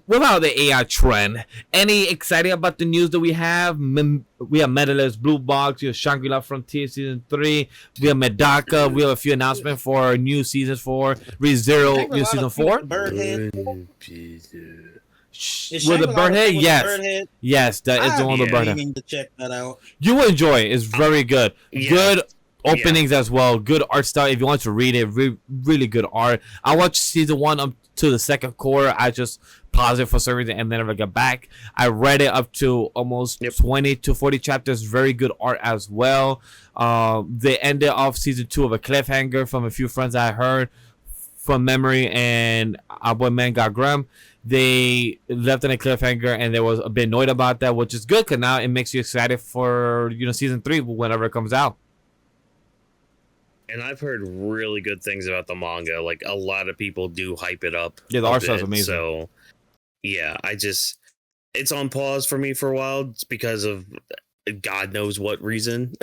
without the AI trend, any exciting about the news that we have? We have Medalist, Blue Box, we have Shangri-La Frontier Season 3, we have Medaka, we have a few announcements for new seasons for ReZero new Season 4. Birdhead. With the Birdhead, yes. Yes, that is the one with the Birdhead. To check that out. You will enjoy it. It's very good. Yeah. Good openings as well. Good art style. If you want to read it, really good art. I watched Season 1 up to the second quarter. I just paused it for some reason and then never got back. I read it up to almost 20 to 40 chapters. Very good art as well. They ended off Season 2 of a cliffhanger from a few friends I heard from memory, and our boy Man got Graham. They left in a cliffhanger, and they was a bit annoyed about that, which is good because now it makes you excited for Season 3 whenever it comes out. And I've heard really good things about the manga. Like, a lot of people do hype it up. Yeah, the art style's amazing. So, yeah, it's on pause for me for a while. It's because of God knows what reason.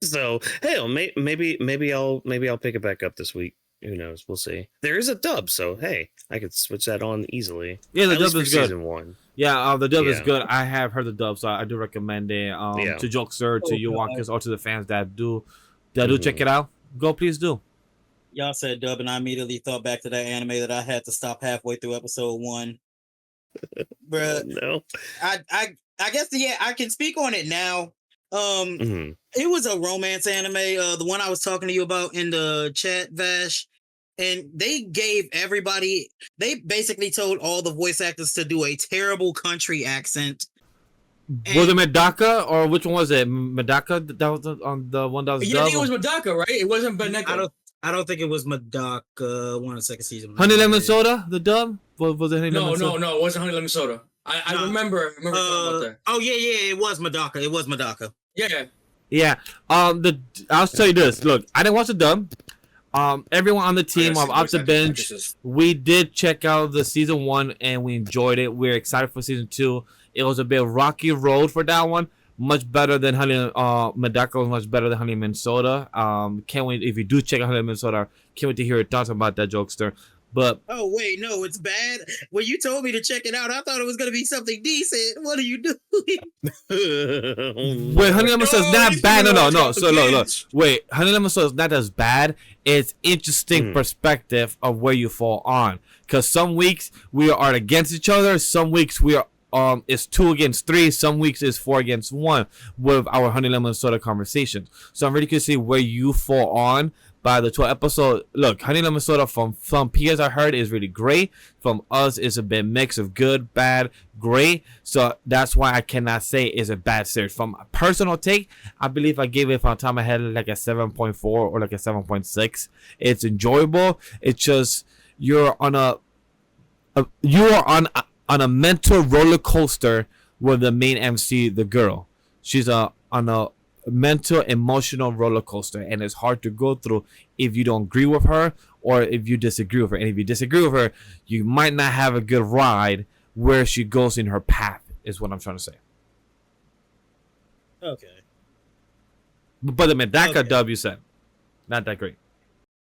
So, hey, maybe I'll pick it back up this week. Who knows? We'll see. There is a dub, so hey, I could switch that on easily. Yeah, the dub is good. Season 1. Yeah, the dub is good. I have heard the dub, so I do recommend it. To Jokester, to you Whawkins, or to the fans that do check it out. Go, please do. Y'all said dub, and I immediately thought back to that anime that I had to stop halfway through episode 1. Bruh, no. I guess I can speak on it now. It was a romance anime, the one I was talking to you about in the chat, Vash, and they basically told all the voice actors to do a terrible country accent. Was it Medaka, or which one was it? Medaka? That was on the one that was. Yeah, I think it was Medaka, right? It wasn't Beneko. I don't think it was Medaka. One of the second season. Honey Lemon Soda, the dub. Was it Honey Lemon Soda? No, it wasn't Honey Lemon Soda. I remember about that. Oh yeah, it was Medaka. It was Medaka. Yeah. I'll tell you this. Look, I didn't watch the dub. Everyone on the team of Off the Bench, we did check out the Season 1 and we enjoyed it. We're excited for Season 2. It was a bit rocky road for that one. Much better than Medaka was much better than Honey Minnesota. Can't wait if you do check out Honey Minnesota. Can't wait to hear your thoughts about that, Jokester. But oh wait, no, it's bad. When you told me to check it out, I thought it was gonna be something decent. What are you doing? Wait, Honey Lemon Soda is not bad. No. So look. Wait, Honey Lemon Soda is not as bad. It's interesting perspective of where you fall on. Because some weeks we are against each other. Some weeks we are it's 2 against 3. Some weeks is 4 against 1 with our Honey Lemon Soda conversation. So I'm really curious to see where you fall on by the 12th episode. Look, Honey Lemon Soda from peers I heard is really great. From us, it's a bit mix of good, bad, great. So that's why I cannot say it's a bad series. From a personal take, I believe I gave it from the top of my head like a 7.4 or like a 7.6. It's enjoyable. It's just you're on a mental roller coaster with the main MC, the girl. She's on a mental, emotional roller coaster, and it's hard to go through if you don't agree with her or if you disagree with her. And if you disagree with her, you might not have a good ride where she goes in her path, is what I'm trying to say. Okay. But the Medaka dub, you said, not that great.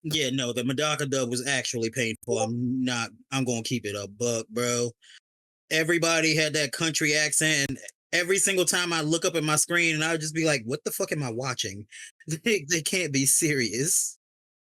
Yeah, no, the Medaka dub was actually painful. I'm gonna keep it a buck, bro. Everybody had that country accent, and every single time I look up at my screen, and I would just be like, "What the fuck am I watching? They can't be serious."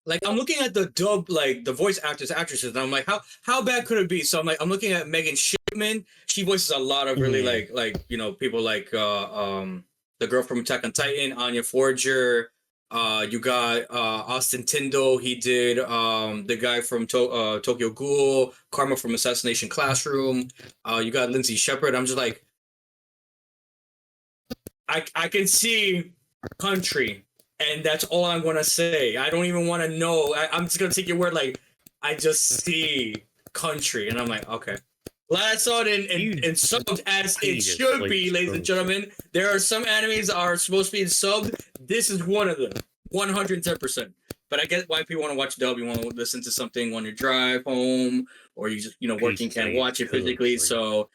Like, I'm looking at the dub, like the voice actresses, and I'm like, how bad could it be? So I'm looking at Megan Shipman. She voices a lot of really like people like the girl from Attack on Titan, Anya Forger. You got Austin Tyndall. He did the guy from Tokyo Ghoul, Karma from Assassination Classroom. You got Lindsay Shepard. I'm just like, I can see country, and that's all I'm gonna say. I don't even want to know. I'm just gonna take your word. Like, I just see country, and I'm like, okay. Glad I saw it in subbed as it should be, ladies and gentlemen. There are some animes that are supposed to be in subbed. This is one of them, 110%. But I get why people want to watch dub. You want to listen to something on your drive home, or you just working can't watch it physically. So,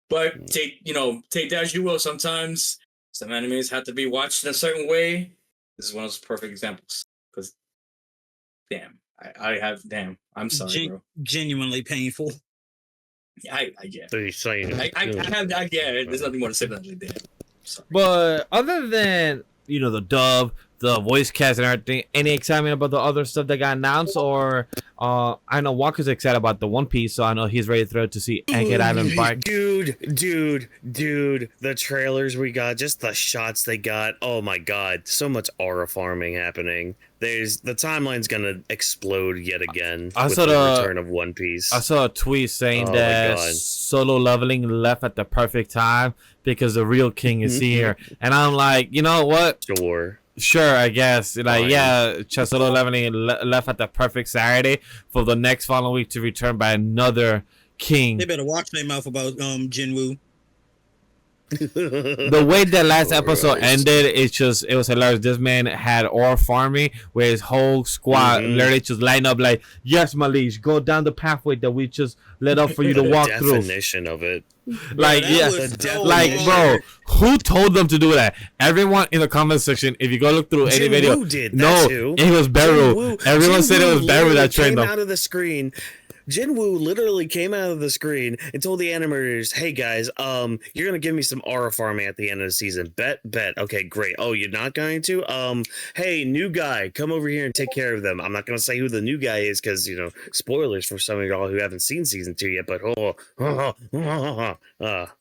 but take that as you will. Sometimes some animes have to be watched in a certain way. This is one of those perfect examples. Because, damn, I'm sorry, bro. Genuinely painful. I get So you're saying I get it. There's nothing more to say than that. But other than the dub, the voice cast and everything, any excitement about the other stuff that got announced? Or I know Walker's excited about the One Piece, so I know he's ready to see Egghead Island Park. Dude, the trailers we got, just the shots they got. Oh my god, so much aura farming happening. The timeline's gonna explode yet again with the return of One Piece. I saw a tweet saying that Solo Leveling left at the perfect time because the real king is here, and I'm like, you know what? Sure, I guess. Like, yeah, Solo Leveling left at the perfect Saturday for the next following week to return by another king. They better watch their mouth about Jinwoo. The way that last episode ended, it was hilarious. This man had ore farming where his whole squad literally just line up like, yes, my liege, go down the pathway that we just let up for you to walk through. Definition of it. Like, bro, who told them to do that? Everyone in the comment section, if you go look through any video, it was Beru. Everyone said it was Beru that trained them. Out of the screen. Jinwoo literally came out of the screen and told the animators, "Hey guys, you're gonna give me some aura farming at the end of the season. Bet. Okay, great. Oh, you're not going to? Hey, new guy, come over here and take care of them. I'm not gonna say who the new guy is because spoilers for some of y'all who haven't seen season 2 yet. But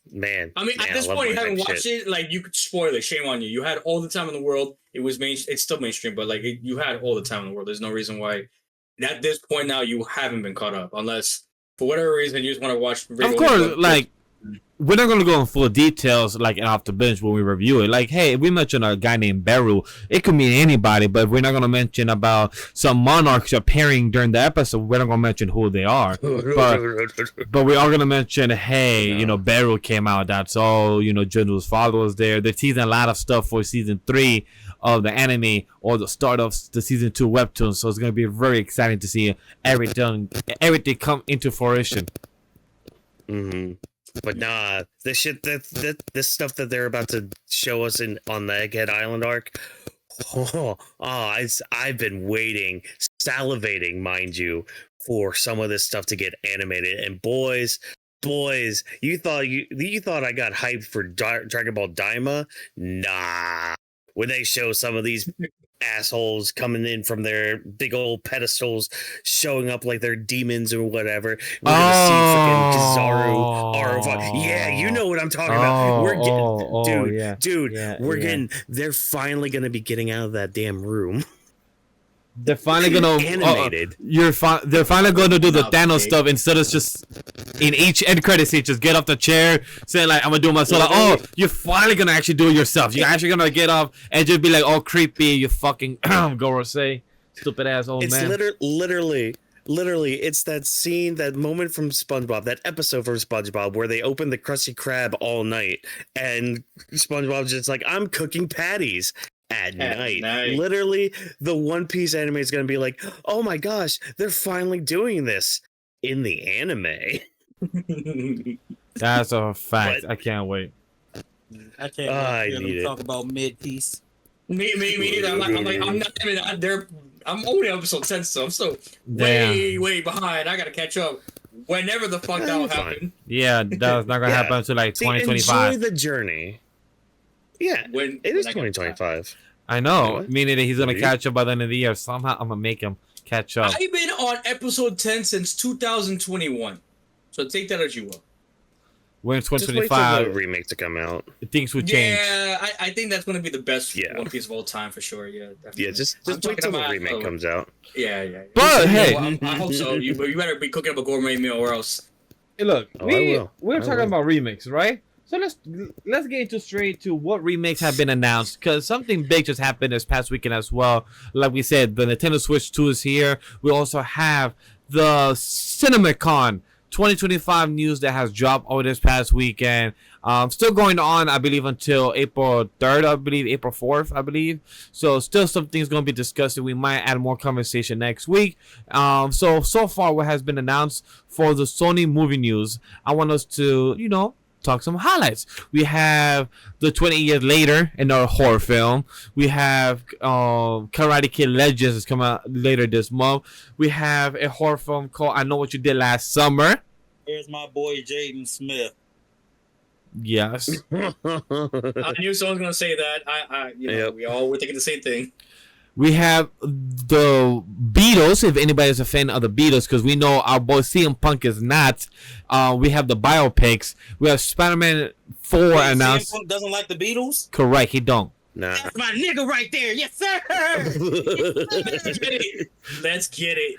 man. I mean, at this point, you haven't watched it. Like, you could spoil it. Shame on you. You had all the time in the world. It was It's still mainstream, but like you had all the time in the world. There's no reason why. At this point now, you haven't been caught up, unless for whatever reason you just want to watch. Of course, like we're not gonna go in full details like off the bench when we review it. Like, hey, if we mention a guy named Beru, it could mean anybody, but we're not gonna mention about some monarchs appearing during the episode. We're not gonna mention who they are, but we are gonna mention, hey, Beru came out. That's all. Jinwoo's father was there. They're teasing a lot of stuff for season 3 of the anime or the start of the season 2 webtoon. So it's gonna be very exciting to see everything come into fruition. But nah, this shit this stuff that they're about to show us on the Egghead Island arc. I've been waiting, salivating, mind you, for some of this stuff to get animated. And boys, you thought I got hyped for Dragon Ball Daima? Nah. When they show some of these assholes coming in from their big old pedestals, showing up like they're demons or whatever. We're gonna see freaking Kizaru, Arava. Yeah, you know what I'm talking about. We're getting, they're finally gonna be getting out of that damn room. They're finally gonna animated. They're finally gonna do the Thanos stuff instead of just in each end credit scene just get off the chair saying like I'm gonna do my solo. Oh, you're finally gonna actually do it yourself. You're actually gonna get off and just be like all creepy. You fucking say stupid ass old man. It's literally, it's that scene, that moment from SpongeBob, that episode from SpongeBob where they open the Krusty Krab all night, and SpongeBob's just like, I'm cooking patties. At night. Literally, the One Piece anime is going to be like, oh my gosh, they're finally doing this in the anime. That's a fact. I can't wait. I can't wait to talk about mid-piece. Me neither. I'm only episode 10, so I'm so way behind. I gotta catch up. Whenever the fuck that'll happen. Yeah, that's not gonna happen until like 2025. Enjoy the journey. Yeah, it is 2025. I know, meaning that he's gonna catch up by the end of the year. Somehow I'm gonna make him catch up. I've been on episode 10 since 2021, so take that as you will. When Just wait for 2025 the remake to come out. things would change. Yeah, I think that's gonna be the best One Piece of all time for sure. Yeah, definitely. Yeah, just wait till the remake comes out. Yeah. But hey, I hope so. You better be cooking up a gourmet meal or else. Hey, look, we're I talking will. about remakes, right? So let's get into straight to what remakes have been announced, because something big just happened this past weekend as well. Like we said, the Nintendo Switch 2 is here. We also have the CinemaCon 2025 news that has dropped over this past weekend. Still going on, I believe, until April 3rd, I believe, April 4th, I believe. So still some things going to be discussed, and we might add more conversation next week. So far what has been announced for the Sony movie news, I want us to, talk some highlights. We have the 20 years later in our horror film. We have Karate Kid Legends is coming out later this month. We have a horror film called I Know What You Did Last Summer. There's my boy Jaden Smith. Yes. I knew someone was gonna say that. We all were thinking the same thing. We have the Beatles, if anybody is a fan of the Beatles, because we know our boy CM Punk is not. We have the biopics. We have Spider-Man 4 announced. CM Punk doesn't like the Beatles? Correct, he don't. Nah. That's my nigga right there. Yes, sir. Let's get it.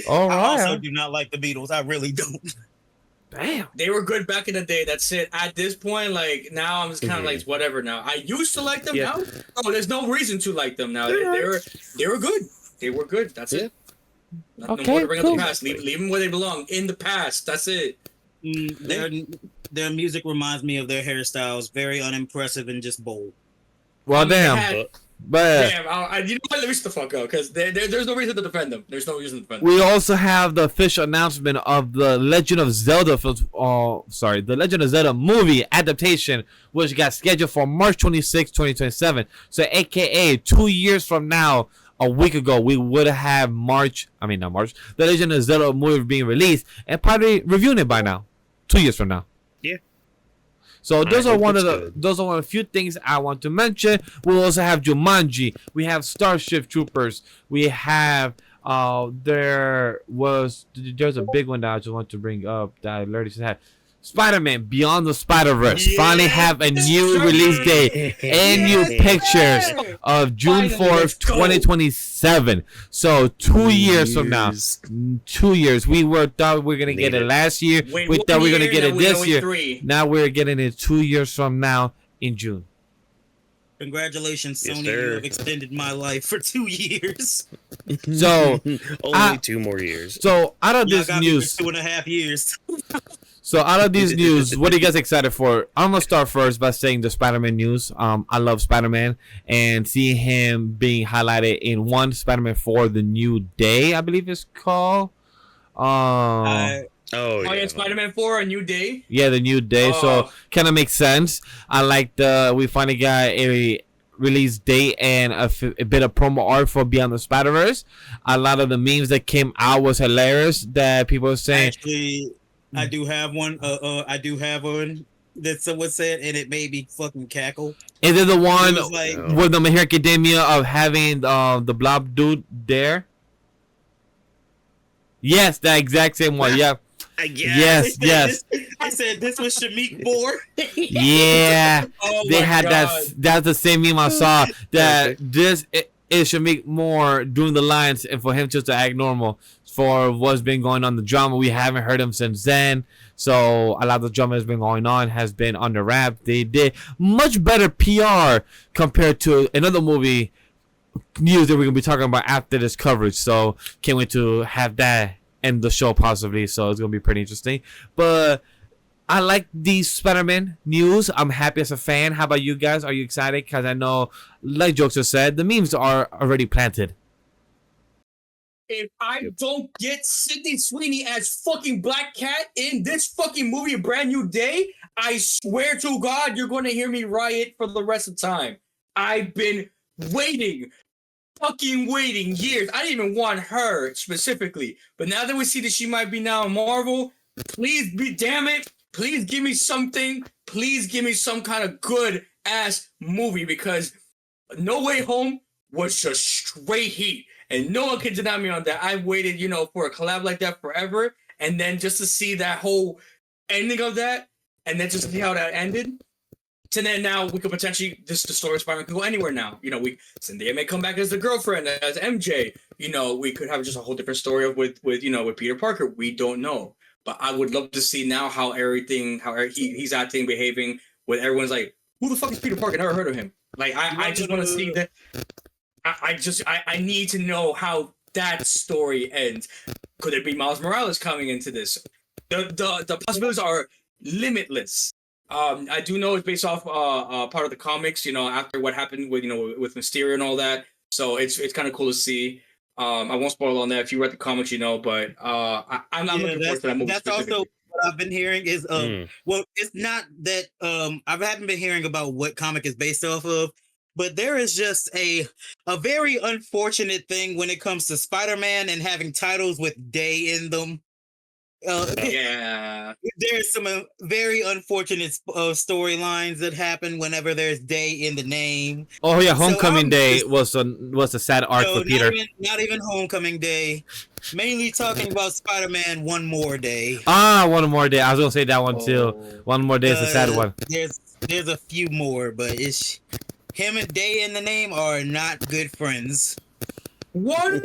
All right. I also do not like the Beatles. I really don't. Damn. They were good back in the day. That's it. At this point, like now, I'm just kind of like whatever. Now I used to like them. Yeah. Now, there's no reason to like them now. They were good. They were good. That's it. No more to bring up the past. Leave them where they belong, in the past. That's it. Their music reminds me of their hairstyles. Very unimpressive and just bold. Well, damn. But you know what? Let me shut the fuck up, because there's no reason to defend them. There's no reason to defend them. we also have the official announcement of the Legend of Zelda the Legend of Zelda movie adaptation, which got scheduled for March 26, 2027. So aka 2 years from now, a week ago, we would have the Legend of Zelda movie being released and probably reviewing it by now. 2 years from now. Yeah. So those are one of the few things I want to mention. We'll also have Jumanji. We have Starship Troopers. We have there's a big one that I just want to bring up that I already had. Spider-Man Beyond the Spider-Verse finally have a new release date and new pictures of June 4th, 2027. So 2 years from now. 2 years. We thought we were going to get it last year. We thought we were going to get it this year. Now we're getting it 2 years from now in June. Congratulations, Yes, Sony. sir. You have extended my life for 2 years. So only 2 more years. So out of Y'all this got me news, for 2.5 years. So out of these news, what are you guys excited for? I'm gonna start first by saying the Spider-Man news. I love Spider-Man, and seeing him being highlighted in Spider-Man 4: The New Day, I believe it's called. Yeah, Spider-Man 4: A New Day. Yeah, The New Day. So kind of makes sense. I like we finally got a release date and a bit of promo art for Beyond the Spider-Verse. A lot of the memes that came out was hilarious. That people were saying. Actually, I do have one. I do have one. that someone said, and it made me fucking cackle. Is it the one like, with the My Hero Academia of having the blob dude there? Yes, that exact same one. Yeah. Yes. I said this was Shamik Moore. Yeah. Oh They my had God. that's the same meme I saw. That this is Shamik Moore doing the lines, and for him just to act normal for what's been going on, the drama. We haven't heard him since then. So a lot of the drama has been going on, has been under wrap. They did much better PR compared to another movie news that we're gonna be talking about after this coverage. So can't wait to have that end the show possibly. So it's gonna be pretty interesting. But I like the Spider-Man news. I'm happy as a fan. How about you guys? Are you excited? Because I know, like Jokester said, the memes are already planted. If I don't get Sydney Sweeney as fucking Black Cat in this fucking movie, A Brand New Day, I swear to God, you're going to hear me riot for the rest of the time. I've been waiting years. I didn't even want her specifically. But now that we see that she might be now in Marvel, please be, damn it, please give me something. Please give me some kind of good ass movie, because No Way Home was just straight heat. And no one can deny me on that. I've waited, for a collab like that forever. And then just to see that whole ending of that, and then just see how that ended. So then now we could potentially, the story of Spider-Man could go anywhere now. Zendaya may come back as the girlfriend, as MJ. We could have just a whole different story with Peter Parker. We don't know. But I would love to see now how he's acting, behaving, with everyone's like, who the fuck is Peter Parker? Never heard of him. Like, I just want to see that. I need to know how that story ends. Could it be Miles Morales coming into this? The possibilities are limitless. I do know it's based off part of the comics, after what happened with with Mysterio and all that. So it's kind of cool to see. I won't spoil on that if you read the comics, but I'm not looking forward to that movie. That's also what I've been hearing is well, it's not that I haven't been hearing about what comic is based off of. But there is just a very unfortunate thing when it comes to Spider-Man and having titles with day in them. Yeah. There's some very unfortunate storylines that happen whenever there's day in the name. Oh yeah, Homecoming Day was a sad arc for Peter. Not even Homecoming Day. Mainly talking about Spider-Man One More Day. One More Day. I was gonna say that one too. One More Day is a sad one. There's a few more, but it's him and Day in the name are not good friends. One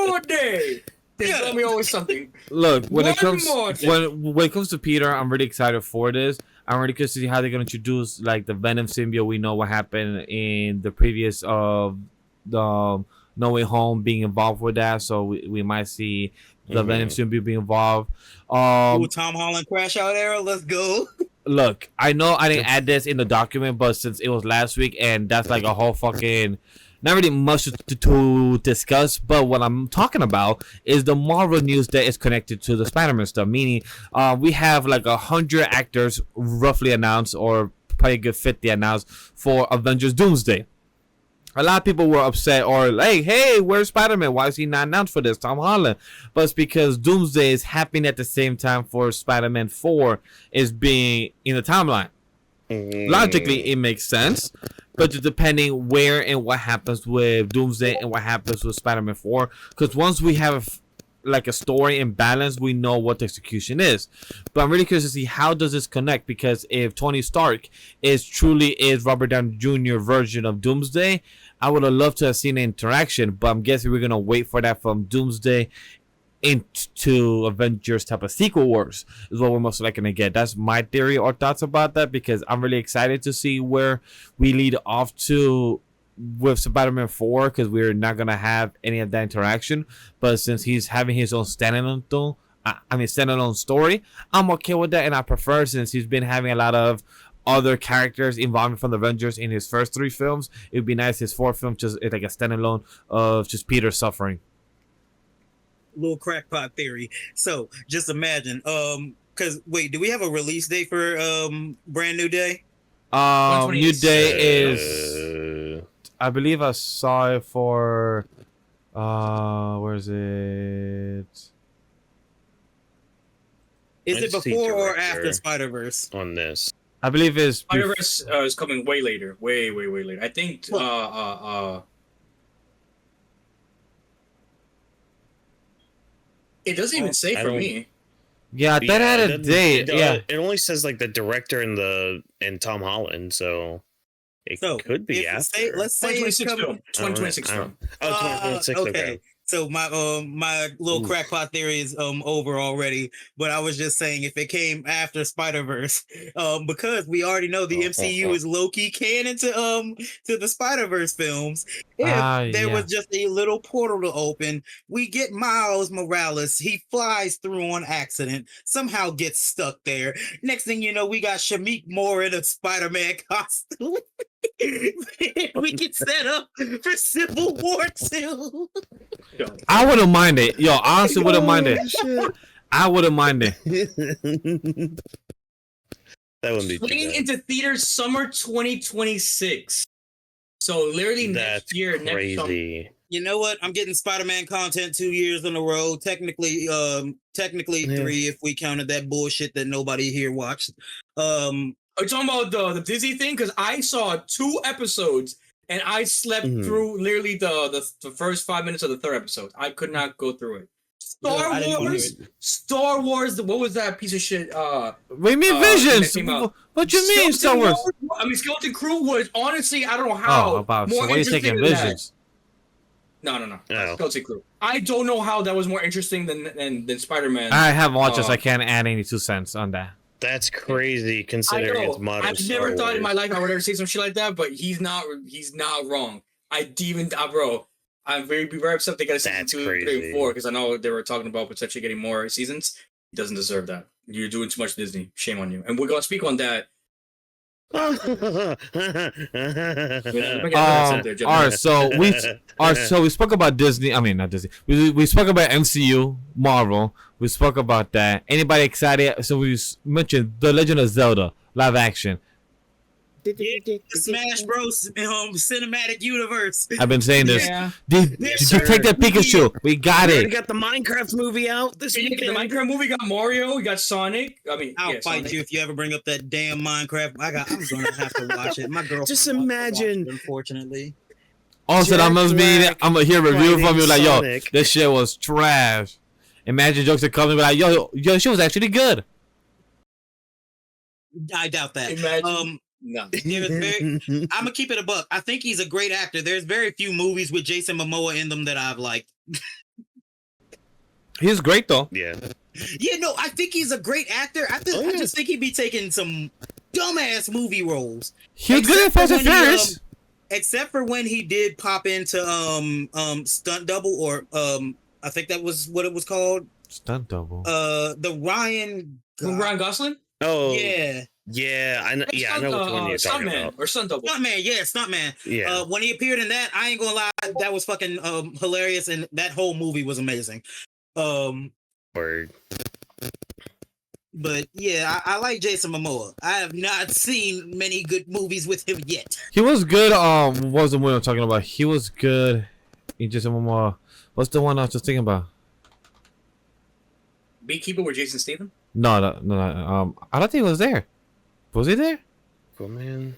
more day. Tell me always something. Look, when it comes to Peter, I'm really excited for this. I'm really curious to see how they're gonna introduce like the Venom symbiote. We know what happened in the previous the No Way Home being involved with that, so we might see the Venom symbiote being involved. Tom Holland crash out era. Let's go. Look, I know I didn't add this in the document, but since it was last week and that's like a whole fucking not really much to discuss, but what I'm talking about is the Marvel news that is connected to the Spider-Man stuff. Meaning, we have like 100 actors roughly announced, or probably a good 50 announced for Avengers Doomsday. A lot of people were upset or like, hey, where's Spider-Man? Why is he not announced for this? Tom Holland. But it's because Doomsday is happening at the same time for Spider-Man 4 is being in the timeline. Logically, it makes sense. But just depending where and what happens with Doomsday and what happens with Spider-Man 4. Because once we have like a story and balance, we know what the execution is. But I'm really curious to see how does this connect, because if Tony Stark truly Robert Downey Jr. version of Doomsday, I would have loved to have seen an interaction, but I'm guessing we're gonna wait for that from Doomsday into Avengers type of sequel wars is what we're most likely gonna get. That's my theory or thoughts about that, because I'm really excited to see where we lead off to with Spider-Man 4, because we're not gonna have any of that interaction. But since he's having his own standalone story, I'm okay with that, and I prefer, since he's been having a lot of other characters involved from the Avengers in his first 3 films, it would be nice his 4th film just like a standalone of just Peter suffering. Little crackpot theory. So just imagine, because wait, do we have a release date for Brand New Day? New Day is, I believe I saw it for, where is it? Is it before or after Spider-Verse? On this. I believe it's Spider-Verse is coming way later. Way later. I think it doesn't even say for me. Yeah, that had a date. It only says like the director and Tom Holland, so it could be after. Let's say 2026 film. 2026 film. Oh, 2026. Okay. So my little crackpot theory is over already, but I was just saying if it came after Spider-Verse, because we already know the MCU is low-key canon to the Spider-Verse films. If there was just a little portal to open, we get Miles Morales. He flies through on accident, somehow gets stuck there. Next thing you know, we got Shamik Moore in a Spider-Man costume. We get set up for Civil War 2. I wouldn't mind it. Yo, honestly wouldn't mind it. I wouldn't mind it. That wouldn't be Swinging into theaters summer 2026. So literally next year, crazy. next summer. You know what? I'm getting Spider-Man content 2 years in a row. Technically 3 if we counted that bullshit that nobody here watched. Are you talking about the Disney thing? Because I saw 2 episodes and I slept through literally the first 5 minutes of the 3rd episode. I could not go through it. Star Wars. What was that piece of shit? What do you mean Visions? What you mean Star Wars? I mean, Skeleton Crew was honestly, I don't know how. So what are you taking Visions? No. Skeleton Crew. I don't know how that was more interesting than Spider-Man. I haven't watched this. I can't add any 2 cents on that. That's crazy considering it's modern. I've never thought in my life I would ever say some shit like that, but he's not wrong. Bro, I'm very upset they got a season 2, 3, and 4 because I know they were talking about potentially getting more seasons. He doesn't deserve that. You're doing too much Disney. Shame on you. And we're gonna speak on that. All right, so we spoke about Disney. I mean, not Disney. We spoke about MCU, Marvel. We spoke about that. Anybody excited? So we mentioned The Legend of Zelda live action. The Smash Bros. Cinematic universe. I've been saying this. Yeah. Did you take that Pikachu? We got it. We got the Minecraft movie out this weekend. The Minecraft movie got Mario. We got Sonic. I mean, I'll fight Sonic. You if you ever bring up that damn Minecraft. I'm gonna have to watch it. My girl. Just imagine. Unfortunately. Also, I'm gonna hear a review from you like, yo, this shit was trash. Imagine Jokester coming like, yo, she was actually good. I doubt that. Imagine. No. I'm gonna keep it a buck. I think he's a great actor. There's very few movies with Jason Momoa in them that I've liked. He's great though. Yeah. Yeah, no, I think he's a great actor. I just think he'd be taking some dumbass movie roles. He was good in Fast and Furious. Except for when he did pop into Stunt Double, or I think that was what it was called. Stunt Double. The Ryan Gosling. Oh yeah. Yeah, I know. Yeah, I know which one you're talking about. Or Stunt Double. Stuntman. Yeah. When he appeared in that, I ain't gonna lie, that was fucking hilarious, and that whole movie was amazing. Word. But yeah, I like Jason Momoa. I have not seen many good movies with him yet. He was good. What was the movie I'm talking about? He was good. Jason Momoa. What's the one I was just thinking about? Beekeeper with Jason Statham? No. I don't think he was there. Was he there? Cool, man.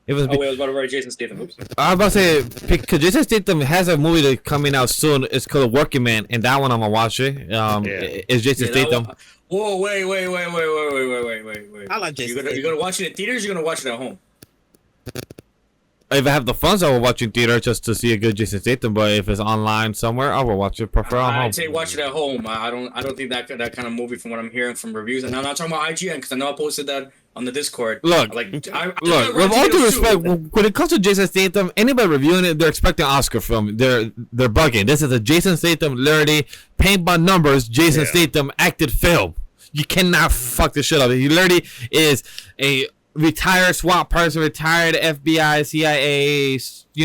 It was. I was about to write Jason Statham. Oops. I was about to say because Jason Statham has a movie that coming out soon. It's called Working Man, and that one I'm gonna watch it. It's Jason Statham. Whoa! Wait! I like Jason. You're gonna watch it in theaters. You're gonna watch it at home. If I have the funds, I will watch it in theater just to see a good Jason Statham. But if it's online somewhere, I will watch it. Prefer at home. I'd say watch it at home. I don't think that kind of movie, from what I'm hearing from reviews, and I'm not talking about IGN because I know I posted that on the Discord. Look, with all due respect, when it comes to Jason Statham, anybody reviewing it, they're expecting an Oscar film. They're bugging. This is a Jason Statham, literally paint by numbers. Jason Statham acted film. You cannot fuck this shit up. He literally is a retired SWAT person, retired FBI, CIA,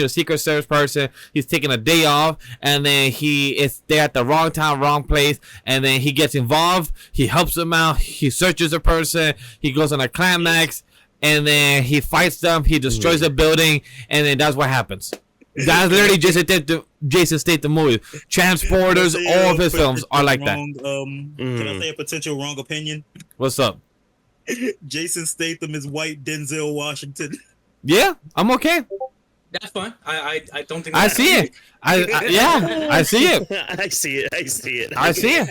Secret Service person. He's taking a day off, and then he is there at the wrong time, wrong place, and then he gets involved. He helps them out. He searches a person. He goes on a climax, and then he fights them. He destroys the building, and then that's what happens. That's literally Jason Statham movie. Transporters, all of his films are like that. Can I say a potential wrong opinion? What's up? Jason Statham is white Denzel Washington. Yeah, I'm okay. That's fine. I don't think I see it. Yeah, I see it. I see it. I see it. I see it.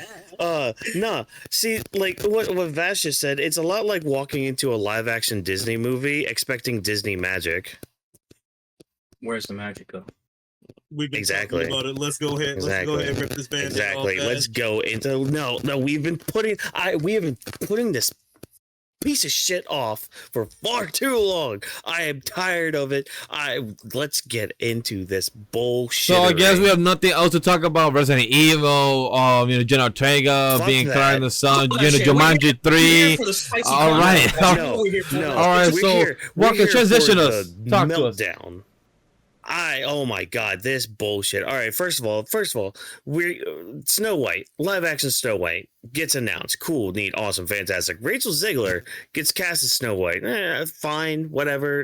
No. See, like what Vash just said, it's a lot like walking into a live action Disney movie expecting Disney magic. Where's the magic though? We've been Exactly. talking about it. Let's go ahead. Exactly. Let's go ahead and rip this band. Exactly. Let's go into we have been putting this piece of shit off for far too long. I am tired of it. Let's get into this bullshit. So I guess we have nothing else to talk about. Resident Evil, Jenna Ortega being Clara in the Sun, Jumanji 3. All right. No. All right. So Walker, transition us. Talk to us. Oh my god, this bullshit. All right, first of all, we're Snow White, live action Snow White gets announced. Cool, neat, awesome, fantastic. Rachel Zegler gets cast as Snow White. Fine, whatever.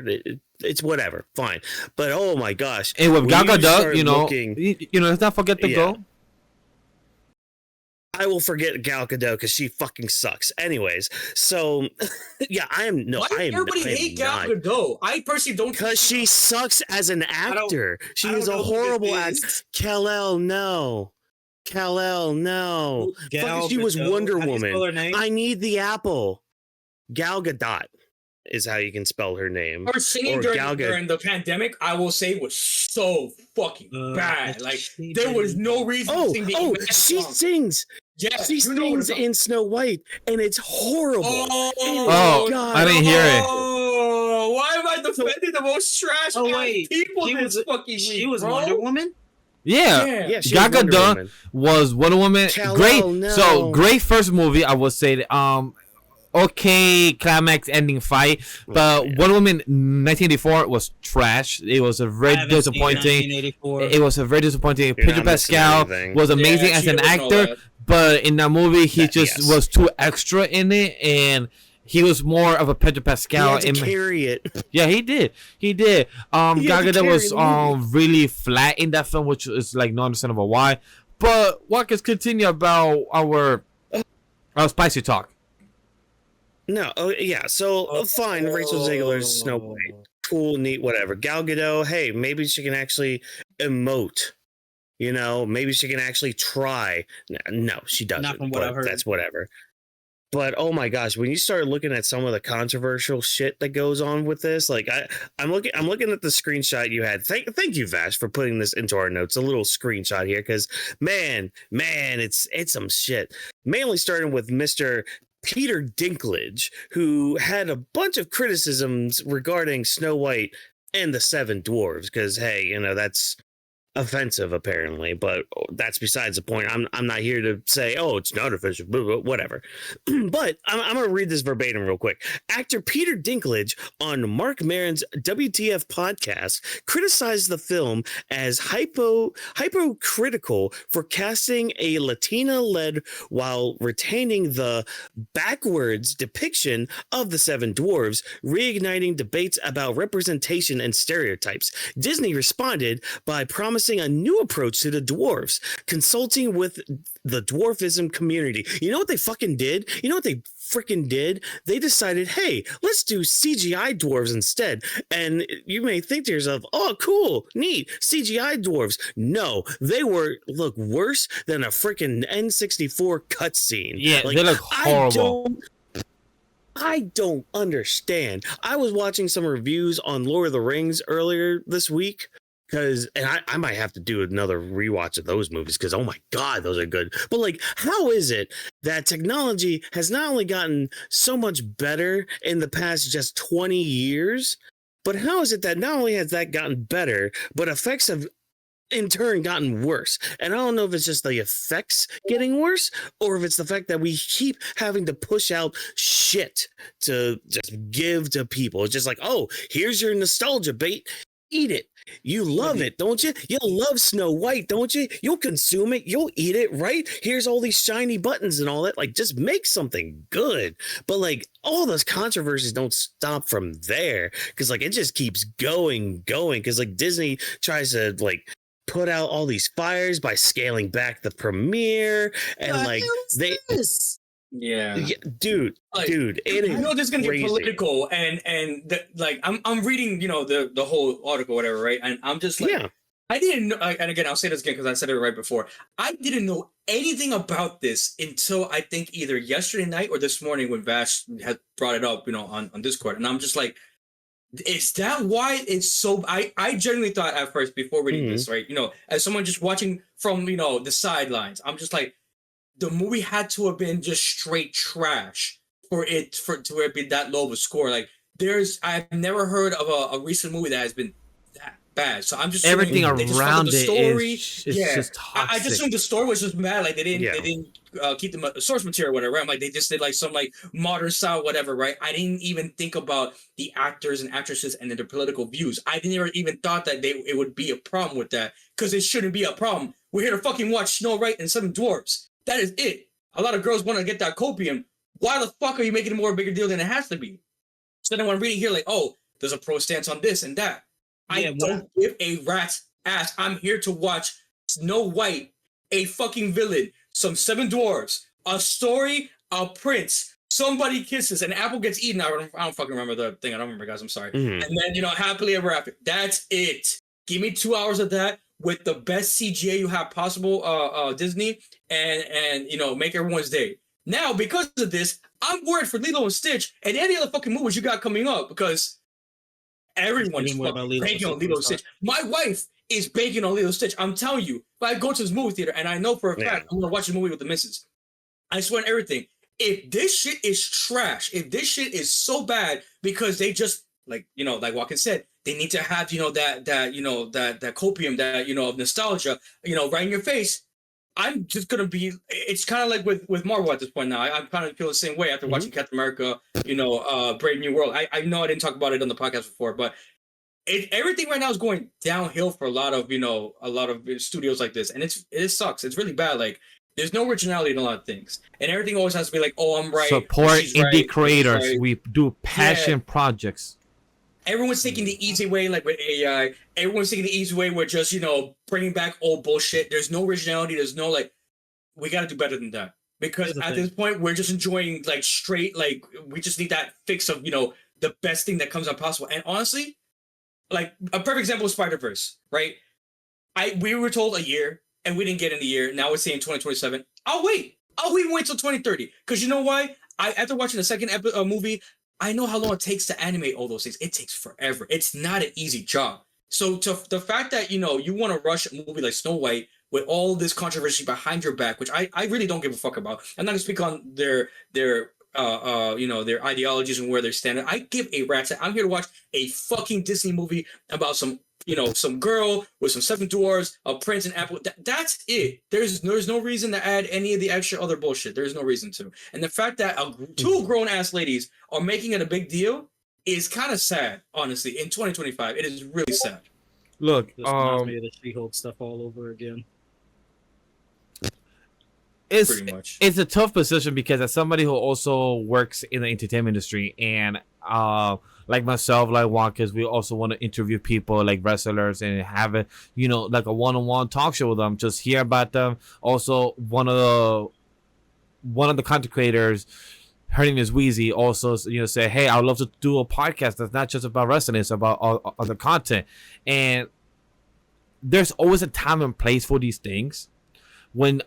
It's whatever, fine. But oh my gosh, and with Gal Gadot, let's not forget the girl. I will forget Gal Gadot because she fucking sucks. Anyways, so yeah, Why everybody hate Gal Gadot? I personally don't. Because she sucks as an actor. She is a horrible actor. Kal-El, no. She was Wonder Woman. I need the apple. Gal Gadot is how you can spell her name. Her singing during the pandemic, I will say, was so fucking bad. Like there was no reason to sing the she song. Sings. Yes, she sings in Snow White, and it's horrible. Oh, God. I didn't hear it. Oh, why am I defending the most trash people this fucking week? She was Wonder Woman? Yeah. Gal Gadot was Wonder Woman. Great. So great first movie, I would say. Okay, climax ending fight, but Wonder Woman 1984 was trash. It was a very disappointing. It was a very disappointing. Pedro Pascal was amazing as an actor, but in that movie he was too extra in it, and he was more of a Pedro Pascal. He had to carry it. Yeah, he did. Gal Gadot was really flat in that film, which is like not understandable why. But let's continue about our spicy talk. No, so fine. Rachel Zegler's Snow White, cool, neat, whatever. Gal Gadot, hey, maybe she can actually emote. Maybe she can actually try. No, she doesn't. Not from what I've heard. That's whatever. But oh my gosh, when you start looking at some of the controversial shit that goes on with this, like I'm looking at the screenshot you had. Thank you, Vash, for putting this into our notes. A little screenshot here, because man, it's some shit. Mainly starting with Mr. Peter Dinklage, who had a bunch of criticisms regarding Snow White and the Seven Dwarves, because hey, that's offensive apparently, but that's besides the point. I'm not here to say, it's not offensive, whatever. But I'm going to read this verbatim real quick. Actor Peter Dinklage on Mark Maron's WTF podcast criticized the film as hypocritical for casting a Latina led while retaining the backwards depiction of the Seven Dwarves, reigniting debates about representation and stereotypes. Disney responded by promising a new approach to the dwarves, consulting with the dwarfism community. You know what they fucking did? You know what they freaking did? They decided, hey, let's do CGI dwarves instead. And you may think to yourself, oh, cool, neat, CGI dwarves. No, they look worse than a freaking N64 cutscene. Yeah, they look horrible. I don't understand. I was watching some reviews on Lord of the Rings earlier this week, and I might have to do another rewatch of those movies, because oh my god, those are good. But like, how is it that technology has not only gotten so much better in the past just 20 years, but how is it that not only has that gotten better, but effects have in turn gotten worse? And I don't know if it's just the effects getting worse, or if it's the fact that we keep having to push out shit to just give to people. It's just like, oh, here's your nostalgia bait. Eat it. You love it, don't you? You'll love Snow White, don't you? You'll consume it. You'll eat it, right? Here's all these shiny buttons and all that. Like, just make something good. But like, all those controversies don't stop from there, because like it just keeps going. Because like Disney tries to like put out all these fires by scaling back the premiere, and like Yeah. Dude, I know this is gonna get political, and I'm reading, the whole article, whatever, right? And I'm just like, I didn't know. And again, I'll say this again because I said it right before. I didn't know anything about this until I think either yesterday night or this morning when Vash had brought it up, on Discord, and I'm just like, is that why it's so? I genuinely thought at first before reading this, right? As someone just watching from the sidelines, I'm just like, the movie had to have been just straight trash for it to be that low of a score. Like I've never heard of a recent movie that has been that bad. So I'm just everything around the story. Is just toxic. I just assumed the story was just mad. Like they didn't keep the source material, whatever. I'm like, they just did like some like modern style, whatever, right? I didn't even think about the actors and actresses and their political views. I didn't even thought that it would be a problem with that, because it shouldn't be a problem. We're here to fucking watch Snow White and Seven Dwarfs. That is it. A lot of girls want to get that copium. Why the fuck are you making it more bigger deal than it has to be? So then when I'm reading here, like, oh, there's a pro stance on this and that. I don't give a rat's ass. I'm here to watch Snow White, a fucking villain, some Seven Dwarfs, a story, a prince, somebody kisses, an apple gets eaten. I don't fucking remember the thing. I don't remember, guys. I'm sorry. And then, happily ever after. That's it. Give me 2 hours of that with the best CGA you have possible, Disney, and make everyone's day. Now, because of this, I'm worried for Lilo and Stitch and any other fucking movies you got coming up, because everyone's banking on Lilo and Stitch. My wife is banking on Lilo and Stitch. I'm telling you, if I go to this movie theater and I know for a fact I'm gonna watch a movie with the missus, I swear on everything. If this shit is trash, if this shit is so bad because they just like Whawkins said, they need to have that copium, that of nostalgia, right in your face. I'm just gonna be. It's kind of like with Marvel at this point now. I'm kind of feel the same way after watching Captain America, Brave New World. I know I didn't talk about it on the podcast before, but everything right now is going downhill for a lot of studios like this, and it sucks. It's really bad. Like, there's no originality in a lot of things, and everything always has to be like, oh, I'm right. Support indie creators. Right. We do passion projects. Everyone's taking the easy way, like with AI. Everyone's taking the easy way with just, bringing back old bullshit. There's no originality. There's no, we got to do better than that. Because at this point, we're just enjoying, straight, we just need that fix of, the best thing that comes out possible. And honestly, a perfect example is Spider-Verse, right? We were told a year, and we didn't get in the year. Now we're saying 2027. I'll wait till 2030. Because you know why? After watching the second movie, I know how long it takes to animate all those things. It takes forever. It's not an easy job. So the fact that, you want to rush a movie like Snow White with all this controversy behind your back, which I really don't give a fuck about. I'm not going to speak on their ideologies and where they're standing. I give a rat's ass. I'm here to watch a fucking Disney movie about some girl with some seven dwarves, a prince and apple. That's it. There's no reason to add any of the extra other bullshit. There's no reason to. And the fact that two grown ass ladies are making it a big deal is kind of sad, honestly. In 2025, it is really sad. Look, the She-Hulk stuff all over again. It's a tough position, because as somebody who also works in the entertainment industry, and like myself, like Whawkins, we also want to interview people like wrestlers and have a a one-on-one talk show with them, just hear about them. Also, one of the content creators, her name is Wheezy, also say, hey, I would love to do a podcast that's not just about wrestling, it's about all other content. And there's always a time and place for these things. When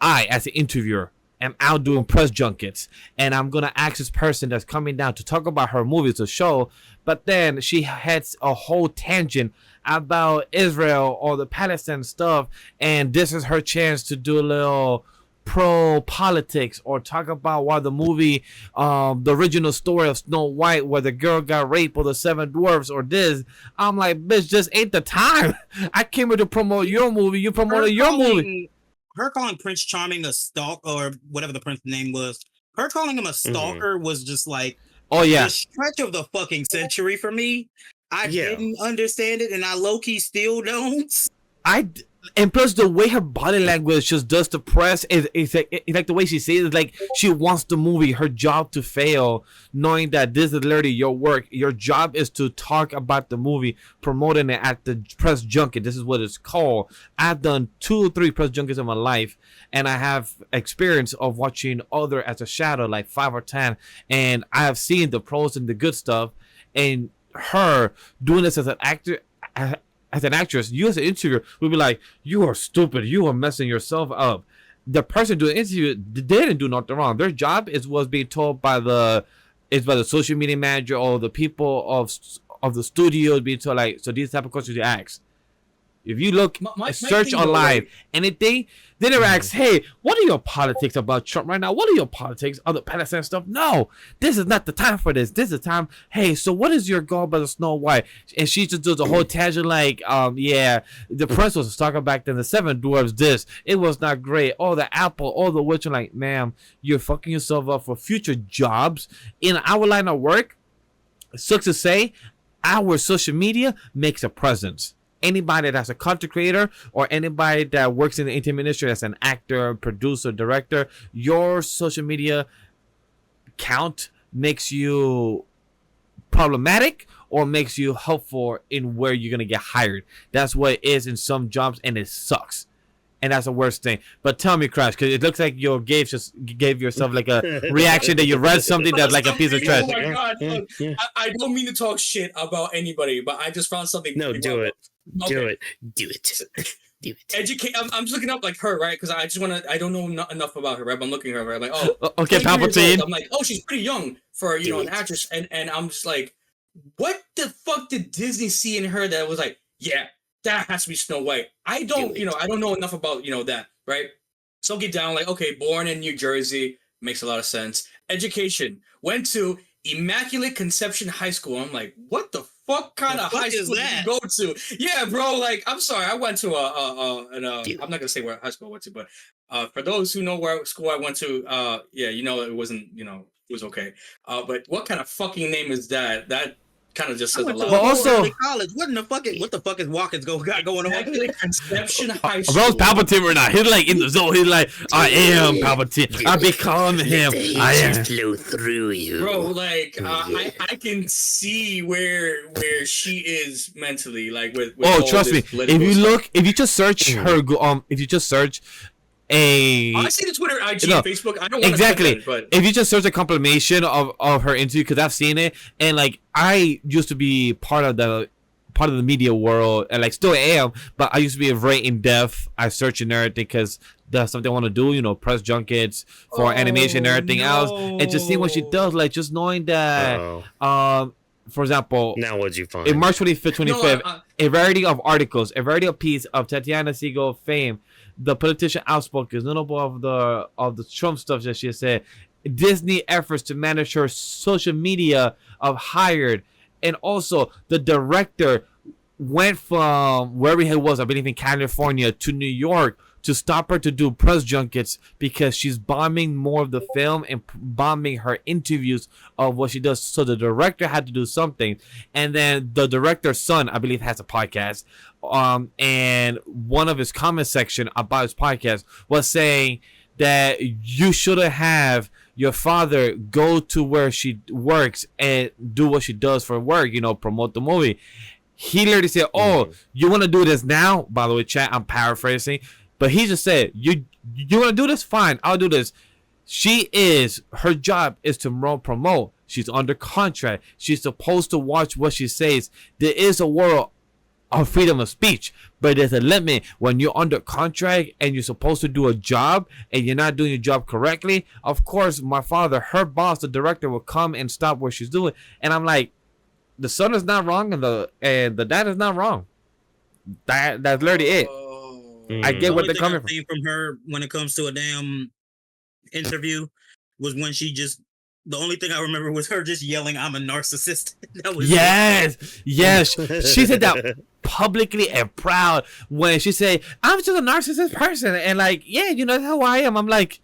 I, as an interviewer, am out doing press junkets, and I'm gonna ask this person that's coming down to talk about her movies or show, but then she heads a whole tangent about Israel or the Palestine stuff, and this is her chance to do a little pro politics or talk about why the movie, the original story of Snow White, where the girl got raped, or the Seven Dwarfs, or this. I'm like, bitch, just ain't the time. I came here to promote your movie. You promoted your movie. Her calling Prince Charming a stalker, or whatever the prince's name was, her calling him a stalker was just like, oh yeah, the stretch of the fucking century for me. I didn't understand it, and I low-key still don't. And plus, the way her body language just does the press is like the way she says it, like she wants the movie, her job to fail, knowing that this is literally your work. Your job is to talk about the movie, promoting it at the press junket. This is what it's called. I've done 2 or 3 press junkets in my life, and I have experience of watching other as a shadow, like 5 or 10, and I have seen the pros and the good stuff. And her doing this as an actor. As an actress, you as an interviewer would be like, you are stupid, you are messing yourself up. The person doing the interview, they didn't do nothing wrong. Their job was being told by the social media manager or the people of the studio, being told like, so these type of questions you ask. If you look, search online, anything, they never ask, hey, what are your politics about Trump right now? What are your politics of the Palestine stuff? No, this is not the time for this. This is the time, hey, so what is your goal by the Snow White? And she just does a whole tangent like, yeah, the press was talking back then, the 7 Dwarfs, this, it was not great. Oh, the Apple, oh, the Witch. I'm like, ma'am, you're fucking yourself up for future jobs. In our line of work, sucks to say, our social media makes a presence. Anybody that's a content creator or anybody that works in the entertainment industry as an actor, producer, director, your social media count makes you problematic or makes you helpful in where you're going to get hired. That's what it is in some jobs, and it sucks. And that's the worst thing. But tell me, Crash, because it looks like you gave yourself like a reaction that you read something that's like a piece of trash. Oh my God! Look, I don't mean to talk shit about anybody, but I just found something. No, do it. Okay. Do it. Educate. I'm just looking up like her, right? Because I just want to. I don't know enough about her, right? But I'm looking at her. I'm like, oh, okay, Palpatine. I'm like, oh, she's pretty young for an actress, and I'm just like, what the fuck did Disney see in her that was like, yeah, that has to be Snow White. I don't know enough about that, right? So get down, like, okay, born in New Jersey, makes a lot of sense. Education, went to Immaculate Conception High School. I'm like, what the fuck kind of high school did you go to? Yeah, bro, like, I'm sorry, I went to I'm not gonna say where high school I went to, but for those who know where school I went to, it wasn't, it was okay. But what kind of fucking name is that? That kind of just says a lot. But also, college. What the fuck is Whawkins got going on? Conception High School. Bro's Palpatine or not? He's like in the zone. He's like, I am Palpatine. I become him. I am. Flow through you, bro. Like, I can see where she is mentally. Like with oh, trust me. If you just search her, if you just search. I see the Twitter, IG, and Facebook. I don't want exactly. To but if you just search a compilation of her interview, because I've seen it, and like I used to be part of the media world, and like still am, but I used to be very in depth. I search and everything because that's something I want to do. Press junkets for animation and everything else, and just seeing what she does, like just knowing that. For example, now what'd you find? In March 25th, a variety of articles, a variety of pieces of Tatiana Siegel fame. The politician outspoken, notable of the Trump stuff that she said. Disney efforts to manage her social media of hired, and also the director went from wherever he was, I believe in California, to New York to stop her to do press junkets because she's bombing more of the film and bombing her interviews of what she does. So the director had to do something, and then the director's son, I believe, has a podcast. And one of his comment section about his podcast was saying that you shouldn't have your father go to where she works and do what she does for work, promote the movie. He literally said, oh, you want to do this now? By the way, chat, I'm paraphrasing. But he just said, you want to do this? Fine, I'll do this. Her job is to promote. She's under contract. She's supposed to watch what she says. There is a world of freedom of speech, but there's a limit when you're under contract and you're supposed to do a job and you're not doing your job correctly. Of course, my father, her boss, the director, will come and stop what she's doing. And I'm like, the son is not wrong and the dad is not wrong. That's literally it. I get what they're coming from her when it comes to a damn interview was when the only thing I remember was her just yelling, I'm a narcissist. That was yes. She said that publicly and proud when she said, I'm just a narcissist person. And like, yeah, that's how I am. I'm like,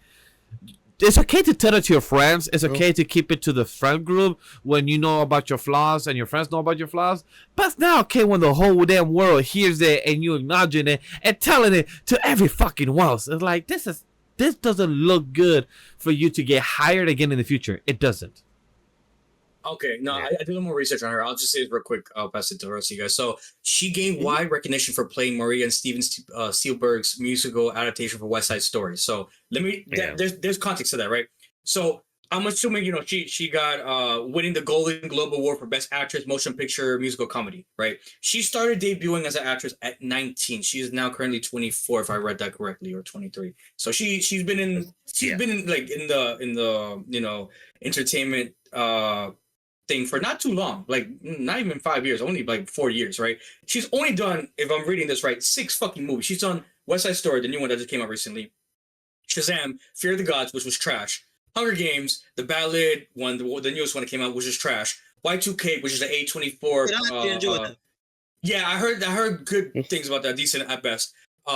it's okay to tell it to your friends. It's okay to keep it to the friend group when you know about your flaws and your friends know about your flaws. But it's not okay when the whole damn world hears it and you acknowledging it and telling it to every fucking once. It's like, this doesn't look good for you to get hired again in the future. It doesn't. Okay, no, I did a little more research on her. I'll just say it real quick. I'll pass it to the rest of you guys. So she gained wide recognition for playing Maria in Steven Spielberg's musical adaptation for West Side Story. So there's context to that, right? So I'm assuming she got winning the Golden Globe Award for Best Actress Motion Picture Musical Comedy, right? She started debuting as an actress at 19. She is now currently 24, if I read that correctly, or 23. So she's been in like in the entertainment thing for not too long, like not even 5 years, only like 4 years, right? She's only done, if I'm reading this right, 6 fucking movies. She's done West Side Story, the new one that just came out recently, Shazam, Fear of the Gods, which was trash, Hunger Games, the Ballad one, the newest one that came out, which is trash, Y2K, which is the A24. Yeah, I heard good things about that, decent at best.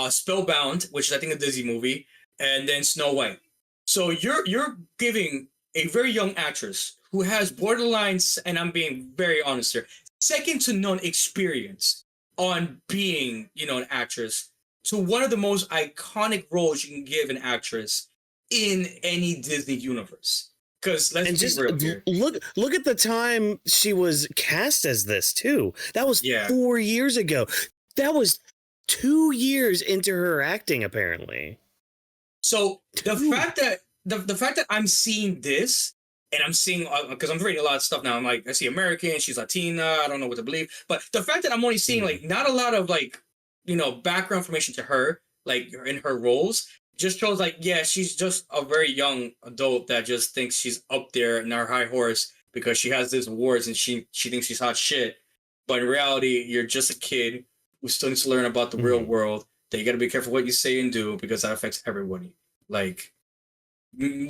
Spellbound, which is I think a Disney movie, and then Snow White. So you're giving a very young actress who has borderlines, and I'm being very honest here, second to none experience on being, an actress, to one of the most iconic roles you can give an actress in any Disney universe. Because let's be real here. Look at the time she was cast as this too. That was 4 years ago. That was 2 years into her acting, apparently. So the fact that I'm seeing this, and I'm seeing, because I'm reading a lot of stuff now, I'm like, I see American, she's Latina, I don't know what to believe. But the fact that I'm only seeing like not a lot of like, background information to her, like in her roles, just shows like, yeah, she's just a very young adult that just thinks she's up there in her high horse because she has these awards and she thinks she's hot shit. But in reality, you're just a kid who still needs to learn about the real world, that you got to be careful what you say and do because that affects everybody. Like,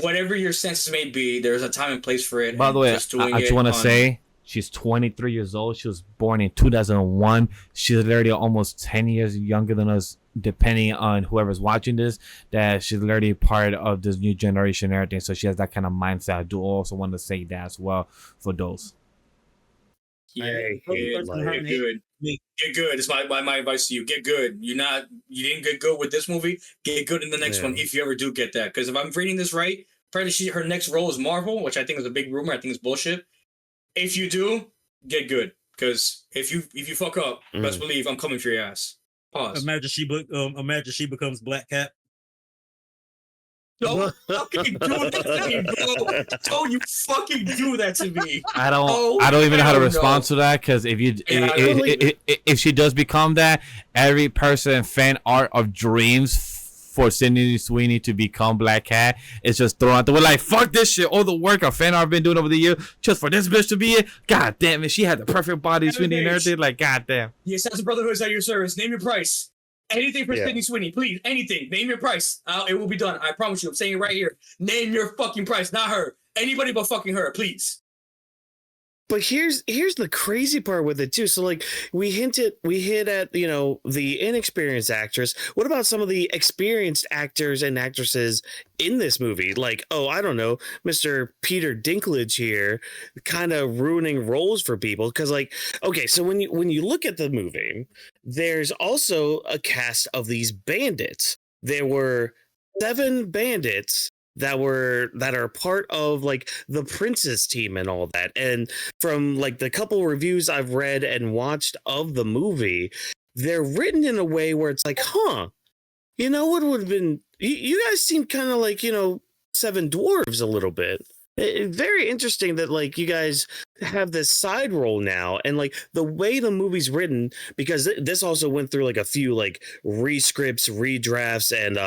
whatever your senses may be, there's a time and place for it. By the way, I just want to say she's 23 years old. She was born in 2001. She's literally almost 10 years younger than us, depending on whoever's watching this, that she's literally part of this new generation and everything. So she has that kind of mindset. I do also want to say that as well for those. Yeah, good. Get good. It's my advice to you. Get good. You didn't get good with this movie. Get good in the next one if you ever do get that. Because if I'm reading this right, apparently her next role is Marvel, which I think is a big rumor. I think it's bullshit. If you do, get good. Because if you fuck up, best believe I'm coming for your ass. Pause. Imagine she becomes Black Cat. Don't fucking do that to me, bro. Don't you fucking do that to me. I don't even know how to respond to that, because if she does become that, every person fan art of dreams for Sydney Sweeney to become Black Cat is just thrown out the way. Like, fuck this shit. All the work a fan art I've been doing over the year just for this bitch to be it. God damn it. She had the perfect body, Sweeney, and everything. Like, god damn. The Assassin Brotherhood is at your service. Name your price. Anything for Sydney Sweeney, please. Anything. Name your price. It will be done. I promise you. I'm saying it right here. Name your fucking price, not her. Anybody but fucking her, please. But here's the crazy part with it too. So like we hit at the inexperienced actress. What about some of the experienced actors and actresses in this movie? Like, I don't know, Mr. Peter Dinklage here, kind of ruining roles for people. Because like, okay, so when you look at the movie, there's also a cast of these bandits. There were 7 bandits that are part of like the Princess team and all that. And from like the couple reviews I've read and watched of the movie, they're written in a way where it's like, what would have been, you guys seem kind of like, 7 dwarves a little bit. Very interesting that like you guys have this side role now, and like the way the movie's written, because this also went through like a few like rescripts, redrafts, and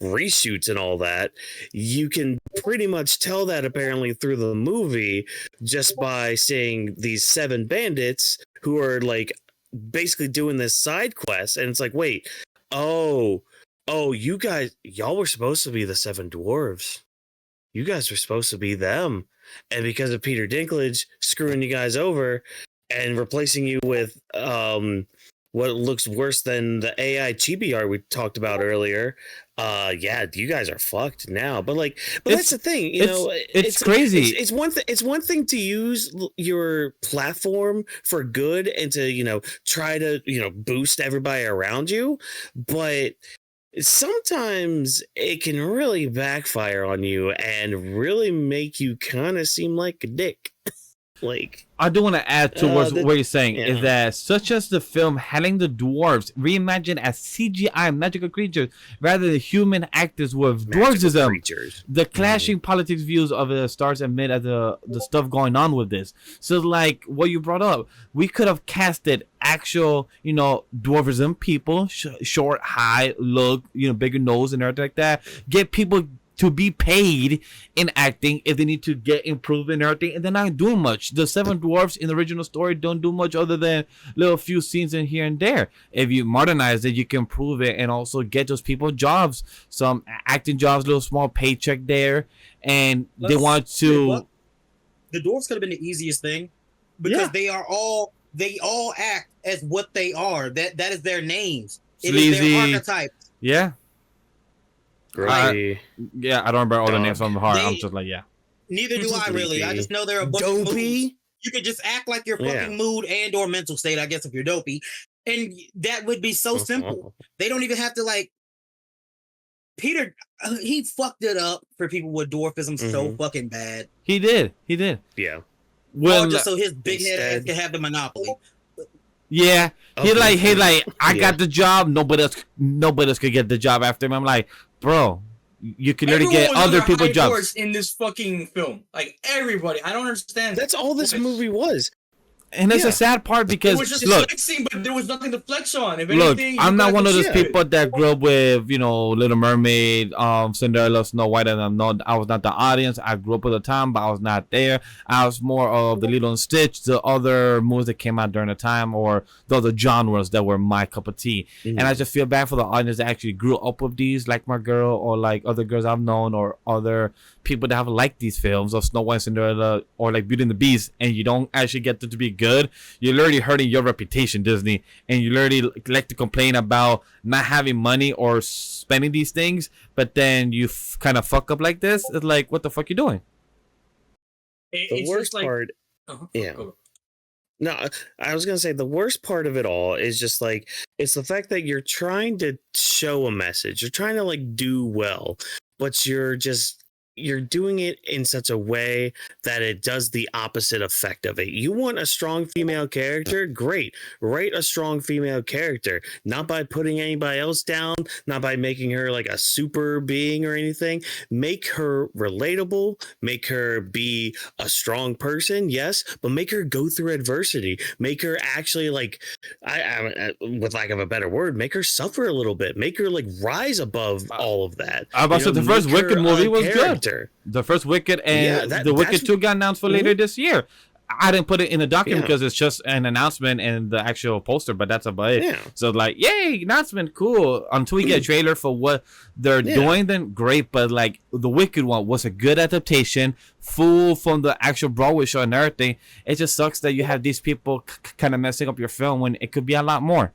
reshoots and all that. You can pretty much tell that apparently through the movie just by seeing these 7 bandits who are like basically doing this side quest, and it's like, wait, y'all were supposed to be the 7 dwarves. You guys were supposed to be them. And because of Peter Dinklage screwing you guys over and replacing you with what looks worse than the AI chibi art we talked about earlier. Yeah, you guys are fucked now. But that's the thing, it's crazy. It's one thing to use your platform for good and to try to boost everybody around you, but sometimes it can really backfire on you and really make you kind of seem like a dick. I do want to add to what you're saying is that such as the film having the dwarves reimagined as CGI magical creatures rather than human actors with dwarfism, the clashing politics views of the stars admit at the stuff going on with this. So like what you brought up, we could have casted actual dwarfism people, short, high, look, bigger nose and everything like that. Get people to be paid in acting if they need to get improved in everything, and they're not doing much. The seven dwarfs in the original story don't do much other than little few scenes in here and there. If you modernize it, you can improve it and also get those people jobs, some acting jobs, little small paycheck there, and they want to. The dwarfs could have been the easiest thing because they all act as what they are. That is their names. Sleazy. It is their archetypes. Yeah. I don't remember all the names on the heart. I'm just like, yeah. Neither do I really. I just know there are a bunch of moods. You could just act like your fucking mood and or mental state, I guess, if you're dopey. And that would be so simple. They don't even have to Peter, he fucked it up for people with dwarfism so fucking bad. He did. Yeah. Well, just so his big head ass can have the monopoly. Yeah. He I got the job. Nobody else could get the job after him. I'm like, bro, you can literally get other people jobs in this fucking film. Like everybody, I don't understand. That's all this movie was. And that's a sad part because it was just flexing, but there was nothing to flex on. If anything, I'm not one of those people that grew up with Little Mermaid, Cinderella, Snow White, and I was not the audience. I grew up with the time, but I was not there. I was more of the Lilo and Stitch, the other movies that came out during the time, or the other genres that were my cup of tea. And I just feel bad for the audience that actually grew up with these, like my girl, or like other girls I've known, or other people that have liked these films of Snow White, Cinderella, or like Beauty and the Beast, and you don't actually get them to be good. You're literally hurting your reputation, Disney, and you literally like to complain about not having money or spending these things, but then you kind of fuck up like this. It's like, what the fuck you doing? The worst part, No, I was gonna say the worst part of it all is just it's the fact that you're trying to show a message, you're trying to do well, but you're doing it in such a way that it does the opposite effect of it. You want a strong female character? Great. Write a strong female character. Not by putting anybody else down, not by making her like a super being or anything. Make her relatable, make her be a strong person, yes, but make her go through adversity. Make her actually I with lack of a better word, make her suffer a little bit. Make her rise above all of that. I was about to say the first Wicked movie was good. The first Wicked and the Wicked 2 got announced for later this year. I didn't put it in the document because it's just an announcement and the actual poster, but that's about it. So yay, announcement, cool. Until we get a trailer for what they're doing, then great. But the Wicked one was a good adaptation, full from the actual Broadway show and everything. It just sucks that you have these people kind of messing up your film when it could be a lot more.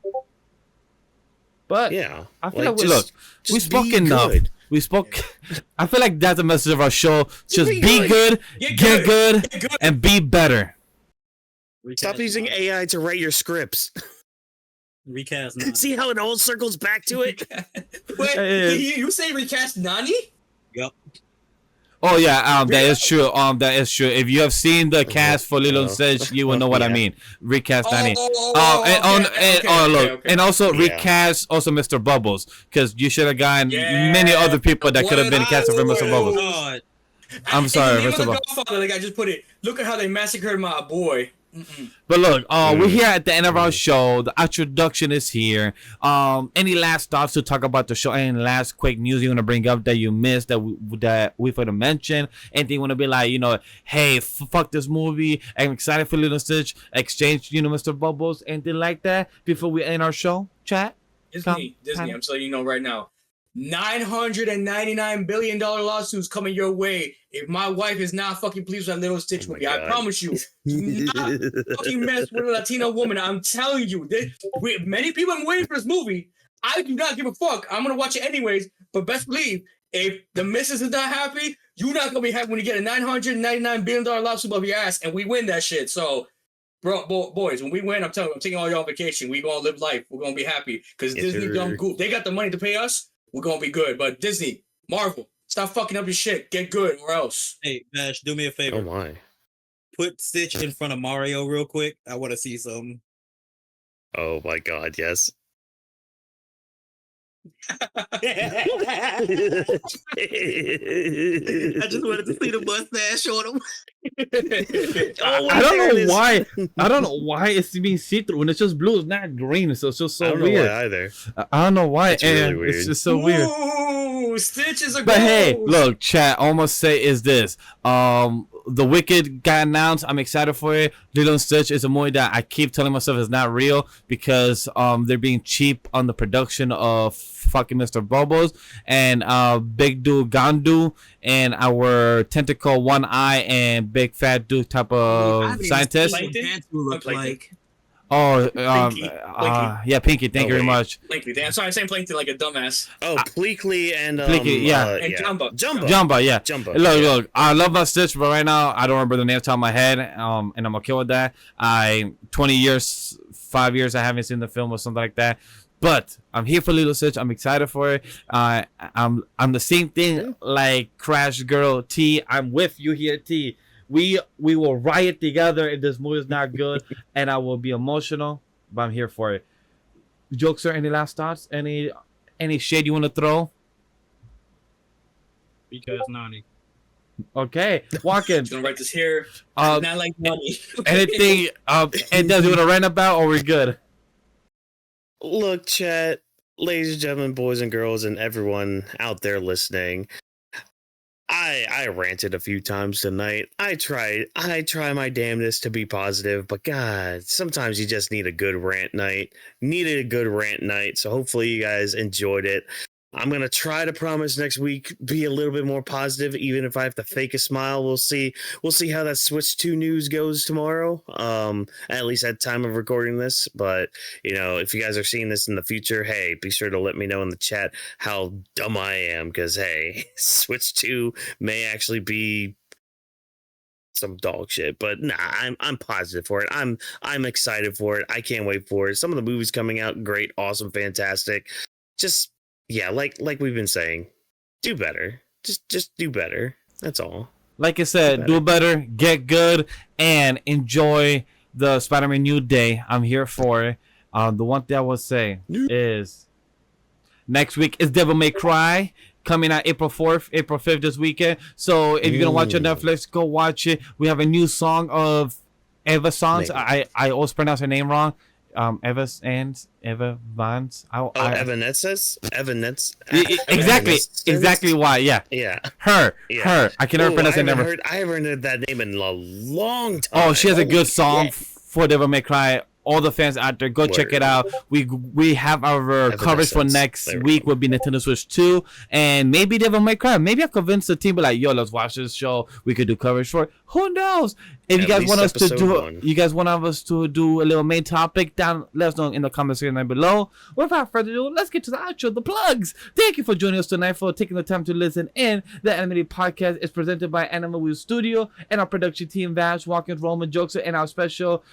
But I feel we spoke enough. We spoke. I feel like that's the message of our show. Just be good, get good, and be better. Stop using AI to write your scripts. Recast Nani. See how it all circles back to it? Wait, you say recast Nani? Yep. Oh yeah, that is true. That is true. If you have seen the cast for Lilo and Stitch, you will know what I mean. Recast Danny. And also recast also Mr. Bubbles, because you should have gotten many other people that could have been casted for Mr. Bubbles. God. I'm sorry, Mr. Bubbles. I just put it. Look at how they massacred my boy. But look, we're here at the end of our show. The introduction is here. Any last thoughts to talk about the show? Any last quick news you want to bring up that you missed that we forgot to mention? Anything you want to be like, hey, fuck this movie. I'm excited for Little Stitch. Exchange, Mr. Bubbles, anything like that before we end our show? Chat. Disney. I'm letting you know right now. $999 billion lawsuits coming your way if my wife is not fucking pleased with that little Stitch movie. I promise you. Do not fucking mess with a Latina woman. I'm telling you. Many people are waiting for this movie. I do not give a fuck. I'm going to watch it anyways. But best believe, if the missus is not happy, you're not going to be happy when you get a $999 billion lawsuit up your ass and we win that shit. So, boys, when we win, I'm telling you, I'm taking all y'all on vacation. We're going to live life. We're going to be happy because Disney dumb goof. They got the money to pay us. We're going to be good. But Disney, Marvel, stop fucking up your shit. Get good or else. Hey, Vash, do me a favor. Oh, my. Put Stitch in front of Mario real quick. I want to see something. Oh, my God, yes. I just wanted to see the mustache on him. I don't know why. I don't know why it's being see-through when it's just blue. It's not green, so it's just so weird. I don't know why either. I don't know why, it's really weird. It's just so weird. Ooh, Stitch is a But ghost. hey, look, chat. All I'm gonna say is this: The Wicked got announced. I'm excited for it. Lilo and Stitch is a movie that I keep telling myself is not real because they're being cheap on the production of fucking Mr. Bubbles and Big Dude Gandu and our tentacle one eye and big fat dude type of scientist. Look like. Oh, Pinky. yeah, Pinky. Thank you very much. Plankly. I'm sorry, I'm saying Plankton like a dumbass. Oh, Pleakley and Pleakley, yeah. And Jumbo. Jumbo, yeah. Jumbo. Look, I love my Stitch, but right now I don't remember the name off the top of my head. And I'm okay with that. 5 years I haven't seen the film or something like that. But I'm here for Lilo Stitch. I'm excited for it. I'm the same thing like Crash Girl T. I'm with you here, T. We will riot together if this movie is not good, and I will be emotional, but I'm here for it. Jokester, any last thoughts? Any shade you want to throw? Because Nani. Okay, Whawkins. Gonna write this here. Not like money. Anything? And does you want to rant about, or we're good? Look, chat, ladies and gentlemen, boys and girls, and everyone out there listening. I ranted a few times tonight. I try my damnedest to be positive, but God, sometimes you just need a good rant night. Needed a good rant night, so hopefully you guys enjoyed it. I'm gonna try to promise next week be a little bit more positive, even if I have to fake a smile. We'll see how that Switch 2 news goes tomorrow. At least at the time of recording this. But if you guys are seeing this in the future, hey, be sure to let me know in the chat how dumb I am, because hey, Switch 2 may actually be some dog shit. But nah, I'm positive for it. I'm excited for it. I can't wait for it. Some of the movies coming out, great, awesome, fantastic. Just yeah, like we've been saying, do better. Just do better. That's all. Like I said, do better, get good, and enjoy the Spider-Man New Day. I'm here for it. The one thing I will say is next week is Devil May Cry coming out April 4th, April 5th this weekend. So if you're gonna watch it on Netflix, go watch it. We have a new song of Eva songs. I always pronounce her name wrong. Eva Vance. Evanescence. Exactly why. Yeah. Her. I can never pronounce her name. I haven't heard that name in a long time. Oh, she has a good song for Devil May Cry. All the fans out there, go check it out. We have our coverage for next week will be Nintendo Switch 2 and maybe Devil May Cry. Maybe I'll convince the team, be like, yo, let's watch this show. We could do coverage for it. Who knows? If you guys want us to do a little main topic down, let us know in the comments section down below. Without further ado, let's get to the outro, the plugs. Thank you for joining us tonight, for taking the time to listen in. The Animated Podcast is presented by AniMa Studio and our production team, Vash, Whawkins, Roman, Jokester, and our special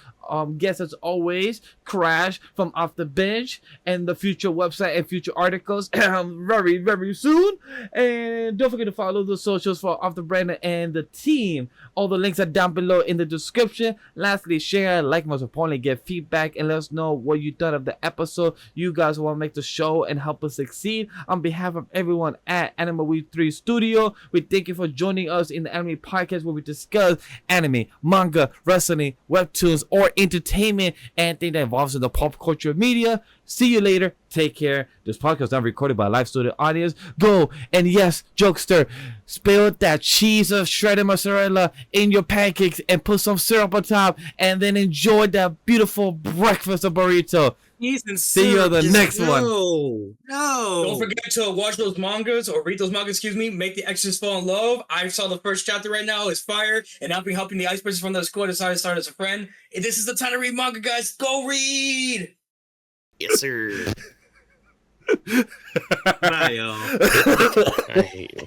guest as always, Crash from Off the Bench, and the future website and future articles very, very soon. And don't forget to follow the socials for Off the Brand and the team. All the links are down below in the description. Lastly, share, like, most importantly, get feedback and let us know what you thought of the episode. You guys want to make the show and help us succeed. On behalf of everyone at Anime Week 3 Studio, we thank you for joining us in the Anime Podcast, where we discuss anime, manga, wrestling, webtoons, or entertainment, anything that involves in the pop culture media. See you later. Take care. This podcast is not recorded by a live studio audience. Go and yes, Jokester, spill that cheese of shredded mozzarella in your pancakes and put some syrup on top, and then enjoy that beautiful breakfast of burrito. See you on the next one. No. Don't forget to watch those mangas or read those mangas, Make the extras fall in love. I saw the first chapter right now. It's fire. And I'll be helping the icebreakers from the squad decide to start as a friend. And this is the time to read manga, guys. Go read! Yes, sir. Bye, y'all. I hate you.